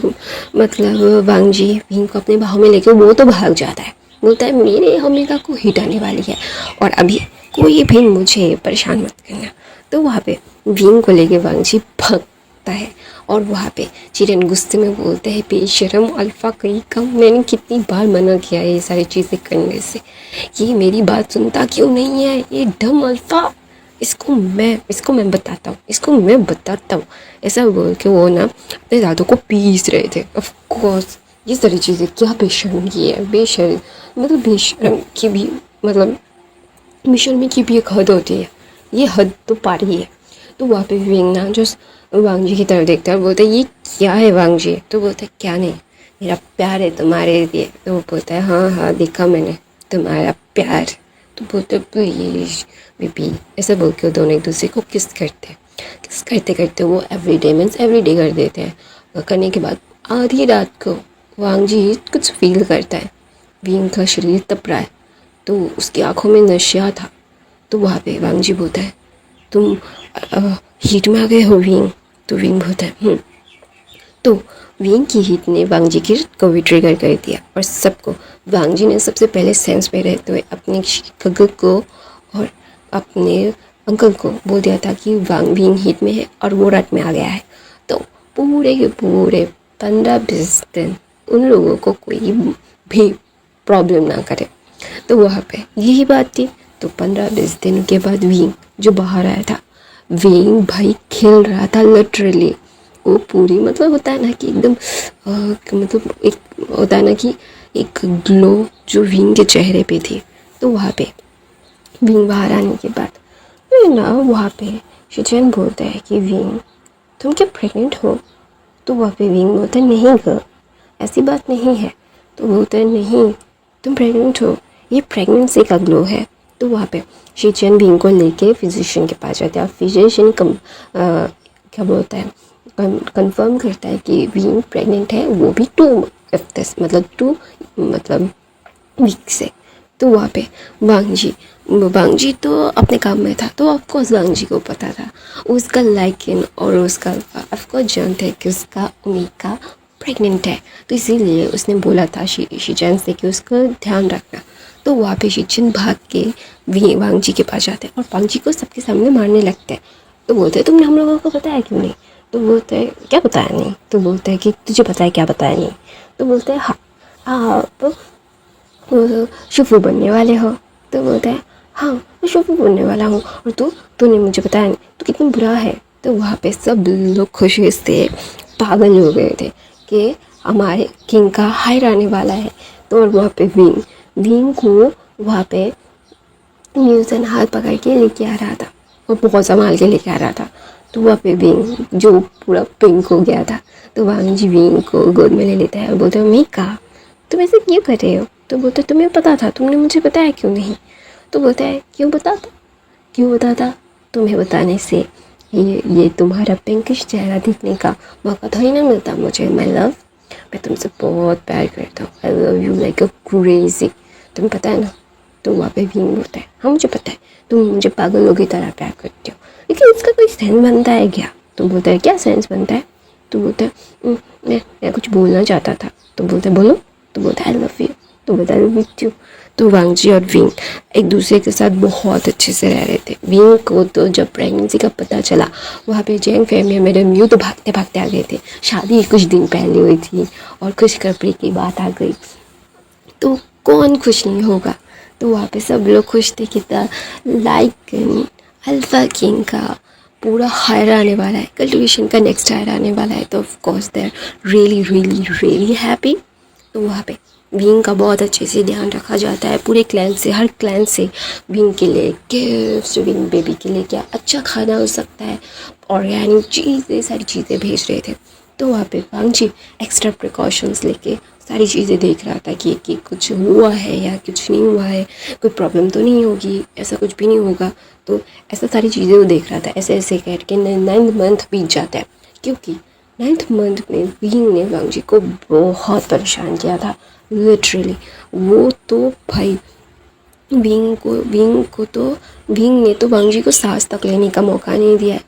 मतलब वांग जी भीम को अपने बाहों में लेके वो तो भाग जाता है, बोलता है मेरे ओमेगा को हिट आने वाली है और अभी कोई भी मुझे परेशान मत करना। तो वहाँ पे भीम को लेके वांग जी भागता है और वहाँ पे चिरन गुस्से में बोलते हैं बेशरम अल्फ़ा कहीं कम, मैंने कितनी बार मना किया है ये सारी चीज़ें करने से, ये मेरी बात सुनता क्यों नहीं है ये डम अल्फ़ा, इसको मैं बताता हूँ। ऐसा बोल के वो ना अपने दादों को पीस रहे थे। ऑफ कोर्स ये सारी चीज़ें क्या बेशर्म की है, बेशर्म की भी मतलब बेशर्मी की भी एक हद होती है, ये हद तो पार ही है। तो वहाँ पे विंग ना जो वांग जी की तरफ देखता है, बोलता है ये क्या है वांग जी? तो बोलता है क्या नहीं, मेरा प्यार है तुम्हारे लिए। तो वो बोलता है हाँ हाँ देखा मैंने तुम्हारा प्यार। तो बोलते प्लीज़ बेबी, ऐसा बोल के दोनों एक दूसरे को किस करते करते वो एवरी डे कर देते हैं। करने के बाद आधी रात को वांग जी कुछ फील करता है, विंग का शरीर तप रहा है, तो उसकी आंखों में नशा था। तो वहाँ पे वांग जी बोलता है तुम हीट में आ गए हो विंग? तो विंग बोलता है तो विंग की हीट ने वांग जी की को भी ट्रिगर कर दिया और सबको वांग जी ने सबसे पहले सेंस में रहते हुए अपने गगल को और अपने अंकल को बोल दिया था कि वांग विंग हीट में है और वो रट में आ गया है। तो पूरे के पूरे 15-20 दिन उन लोगों को कोई भी प्रॉब्लम ना करे। तो वहाँ पे यही बात थी। तो 15-20 दिन के बाद विंग जो बाहर आया था, विंग भाई खेल रहा था लिटरली। वो पूरी मतलब होता है ना कि एकदम मतलब एक होता है ना कि एक ग्लो जो विंग के चेहरे पे थी। तो वहाँ पे विंग बाहर आने के बाद ना वहाँ पे शिचेन बोलता है कि विंग तुम क्या प्रेग्नेंट हो? तो वहाँ पे विंग बोलता है नहीं गर्ल, ऐसी बात नहीं है। तो बोलता है नहीं तुम प्रेग्नेंट हो, ये प्रेगनेंसी का ग्लो है। तो वहाँ पे शिचेन विंग को लेके फिजिशियन के पास जाता है और फिजिशियन क्या बोलता है कंफर्म करता है कि विंग प्रेग्नेंट है, वो भी 2 वीक से। तो वहाँ पे वांग जी तो अपने काम में था, तो ऑफकोर्स वांग जी को पता था उसका लाइकिन और उसका ऑफकोर्स जानते हैं कि उसका ओमेगा प्रेग्नेंट है। तो इसीलिए उसने बोला था शिचेन से कि उसका ध्यान रखना। तो वहाँ पे शिचेन भाग के वांग जी के पास जाते हैं और वांग जी को सबके सामने मारने लगते हैं। तो बोलते हैं तुमने हम लोगों को बताया क्यों नहीं? तो बोलते हैं क्या बताया नहीं? तो बोलते हैं कि तुझे पता है क्या बताया नहीं? तो बोलते हैं हाँ आप शुफू बनने वाले हो। तो बोलते हैं हाँ मैं शुफू बनने वाला हूँ और तूने मुझे बताया नहीं, तो कितना बुरा है। तो वहाँ पे सब लोग खुशी से पागल हो गए थे कि हमारे किंग का हायर आने वाला है। तो और वहाँ पे विंग को वहाँ पे न्यूज़न हाथ पकड़ के लेके आ रहा था और बहुत संभाल के लेके आ रहा था। तो वहाँ पे विंग जो पूरा पिंक हो गया था, तो वांग जी विंग को गोद में ले लेता है और बोलता है मीका तुम ऐसे क्यों कर रहे हो? तो बोलता है तुम्हें पता था, तुमने मुझे बताया क्यों नहीं? तो बोलता है क्यों बताता, तुम्हें बताने से ये तुम्हारा पिंकिश चेहरा देखने का मौका थोड़ी ना मिलता मुझे। माय लव, मैं तुमसे बहुत प्यार करता हूँ। I love you like a crazy. तुम्हें पता है ना? तो वहाँ पे विंग बोलता है हाँ मुझे पता है, तुम मुझे पागलों की तरह प्यार करते हो, लेकिन इसका कोई सेंस बनता है क्या? तो बोलता है क्या सेंस बनता है? तो बोलता है मैं कुछ बोलना चाहता था। तो बोलता है बोलो। तो बोलता है आई लव यू। तो बोलता है आई लव यू। तो वांग जी और विंग एक दूसरे के साथ बहुत अच्छे से रह रहे थे। विंग को तो जब प्रेगनेंसी का पता चला, वहाँ पे जैंग फैमिली में मेरे म्यू तो भागते भागते आ गए थे। शादी कुछ दिन पहले हुई थी और खुशखबरी की बात आ गई, तो कौन खुश नहीं होगा? तो वहाँ पे सब लोग खुश थे कि द लाइकन अल्फा किंग का पूरा हायर आने वाला है, कल्टिवेशन का नेक्स्ट हायर आने वाला है। तो of course they are really really really happy. तो वहाँ पे विंग का बहुत अच्छे से ध्यान रखा जाता है पूरे क्लैन से, हर क्लैन से विंग के लिए गिफ्ट्स, विंग बेबी के लिए क्या अच्छा खाना हो सकता है, ऑर्गेनिक चीज़ें, सारी चीज़ें भेज रहे थे। तो वहाँ पे वांग जी एक्स्ट्रा प्रिकॉशंस लेके सारी चीज़ें देख रहा था कि कुछ हुआ है या कुछ नहीं हुआ है, कोई प्रॉब्लम तो नहीं होगी, ऐसा कुछ भी नहीं होगा। तो ऐसा सारी चीज़ें वो देख रहा था। ऐसे ऐसे करके 9th मंथ बीत जाता है, क्योंकि 9th मंथ में विंग ने वांग जी को बहुत परेशान किया था लिटरली। वो तो भाई विंग ने तो वांग जी को सांस तक लेने का मौका नहीं दिया है।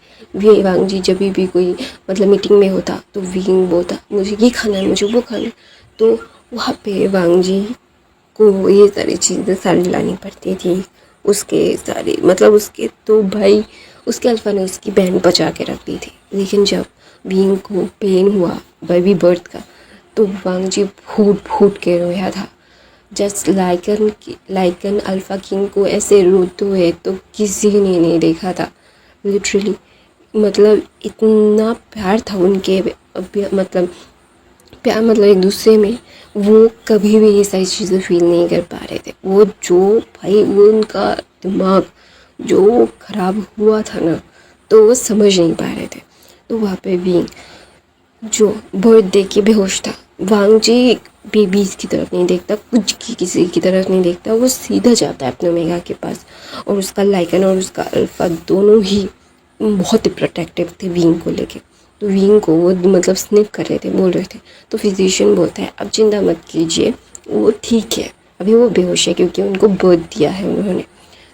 वांग जी जब भी कोई मतलब मीटिंग में होता तो विंग बोलता मुझे ये खाना है, मुझे वो खाना है। तो वहाँ पे वांग जी को ये सारी चीज़ें सारी लानी पड़ती थी। उसके सारे मतलब उसके तो भाई उसके अल्फा ने उसकी बहन बचा के रख दी थी। लेकिन जब विंग को पेन हुआ बेबी बर्थ का, तो वांग जी फूट फूट के रोया था। जस्ट लाइकन अल्फा किंग को ऐसे रोते हुए तो किसी ने नहीं देखा था लिटरली। मतलब इतना प्यार था उनके मतलब एक दूसरे में, वो कभी भी ये सारी चीज़ें फील नहीं कर पा रहे थे। वो उनका दिमाग जो ख़राब हुआ था ना, तो वो समझ नहीं पा रहे थे। तो वहाँ पे भी जो बर्थडे के बेहोश था, वांग जी बेबीज़ की तरफ नहीं देखता, कुछ की किसी की तरफ नहीं देखता, वो सीधा जाता है अपने ओमेगा के पास। और उसका लाइकन और उसका अल्फा दोनों ही बहुत ही प्रोटेक्टिव थे विंग को लेके। तो विंग को वो मतलब स्निप कर रहे थे, बोल रहे थे। तो फिजिशियन बोलता है अब चिंता मत कीजिए, वो ठीक है, अभी वो बेहोश है क्योंकि उनको बर्थ दिया है उन्होंने।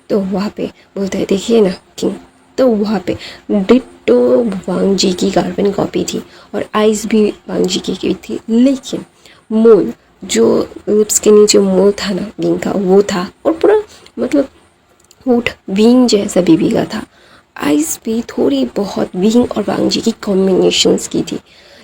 तो वहाँ पे बोलता है देखिए ना किंग। तो वहाँ पे डिट्टो वांग जी की कार्बन कॉपी थी और आइज़ भी वांग जी की थी, लेकिन मोल जो लिप्स के नीचे मोल था ना विंग का, वो था। और पूरा मतलब होठ विंग जैसा बेबी का था। आइज़ भी थोड़ी बहुत विंग और वांग जी की कॉम्बिनेशंस की थी,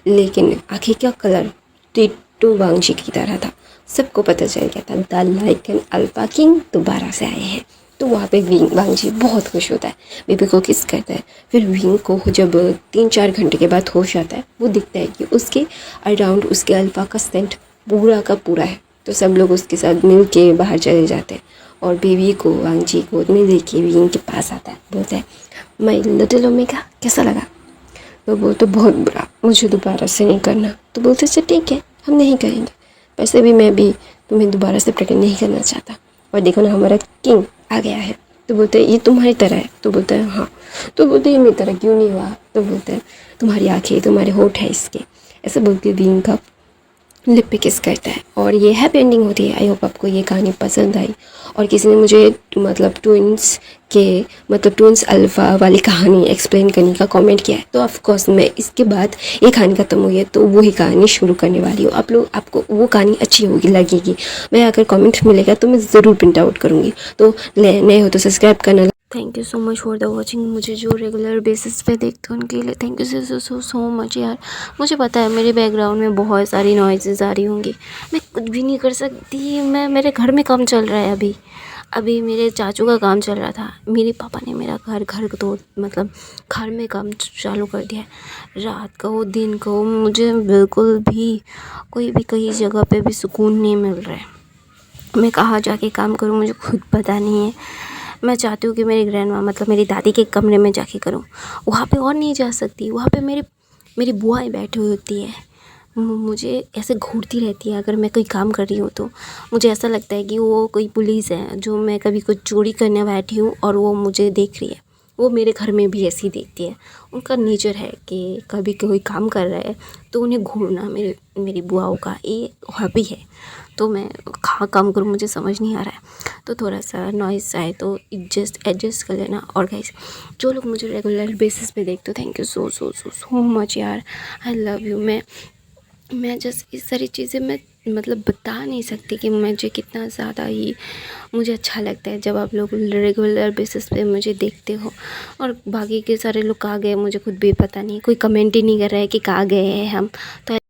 लेकिन आँखें का कलर डिट्टो वांग जी की तरह था। सबको पता चल गया था द लाइकन अल्फा किंग दोबारा से आए हैं। तो वहाँ पे वांग जी बहुत खुश होता है, बेबी को किस करता है। फिर विंग को जब 3-4 घंटे के बाद होश आता है, वो दिखता है कि उसके अराउंड उसके अल्फा का सेंट पूरा का पूरा है। तो सब लोग उसके साथ मिल के बाहर चले जाते हैं और बेबी को वांग जी गोद में लेके विंग के पास आता है, बोलता है माय लिटिल ओमेगा कैसा लगा? तो बोलते बहुत बुरा, मुझे दोबारा से नहीं करना। तो बोलते अच्छा ठीक है हम नहीं करेंगे, वैसे भी मैं भी तुम्हें दोबारा से प्रेग्नेंट नहीं करना चाहता, और देखो ना हमारा किंग आ गया है। तो बोलते हैं ये तुम्हारी तरह है? तो बोलता है हाँ। तो बोलते हैं मेरी तरह क्यों नहीं हुआ? तो बोलते हैं तुम्हारी आँखें तुम्हारे होठ है इसके। ऐसे बोल के विंग का लिप पे किस करता है और ये हैप्पी एंडिंग होती है। आई होप आपको ये कहानी पसंद आई। और किसी ने मुझे ट्विंस अल्फ़ा वाली कहानी एक्सप्लेन करने का कमेंट किया है, तो ऑफ कोर्स मैं इसके बाद ये कहानी ख़त्म हुई है तो वही कहानी शुरू करने वाली हूँ। आपको वो कहानी अच्छी होगी लगेगी, मैं अगर कमेंट मिलेगा तो मैं ज़रूर प्रिंट आउट करूँगी। तो नए हो तो सब्सक्राइब करना। Thank you so much for the watching. मुझे जो रेगुलर बेसिस पे देखते हैं उनके लिए थैंक यू सो मच यार। मुझे पता है मेरे बैकग्राउंड में बहुत सारी नॉइज़ेस आ रही होंगी, मैं कुछ भी नहीं कर सकती। मेरे घर में काम चल रहा है, अभी मेरे चाचू का काम चल रहा था। मेरे पापा ने मेरा घर तो मतलब घर में काम चालू कर दिया है। रात का हो दिन का हो, मुझे बिल्कुल भी कोई भी कहीं जगह पे भी सुकून नहीं मिल रहा है। मैं कहाँ जाके काम करूँ मुझे खुद पता नहीं है। मैं चाहती हूँ कि मेरी ग्रैंडमा मतलब मेरी दादी के कमरे में जाके करूँ, वहाँ पे और नहीं जा सकती, वहाँ पे मेरी बुआएँ बैठी हुई होती है, मुझे ऐसे घूरती रहती है। अगर मैं कोई काम कर रही हूँ तो मुझे ऐसा लगता है कि वो कोई पुलिस है, जो मैं कभी कुछ चोरी करने बैठी हूँ और वो मुझे देख रही है। वो मेरे घर में भी ऐसी देखती है। उनका नेचर है कि कभी कोई काम कर रहा है तो उन्हें घूरना, मेरी बुआओं का ये हॉबी है। तो मैं कहाँ काम करूँ मुझे समझ नहीं आ रहा है, तो थोड़ा सा नॉइज़ आए तो एडजस्ट कर लेना। और गाइस, जो लोग मुझे रेगुलर बेसिस पे देखते हो, थैंक यू सो मच यार, आई लव यू। मैं जस्ट इस सारी चीज़ें मैं मतलब बता नहीं सकती कि मुझे कितना ज़्यादा ही मुझे अच्छा लगता है जब आप लोग रेगुलर बेसिस पे मुझे देखते हो। और बाकी के सारे लोग कहाँ गए मुझे खुद भी पता नहीं, कोई कमेंट ही नहीं कर रहा है कि कहाँ गए हैं हम। तो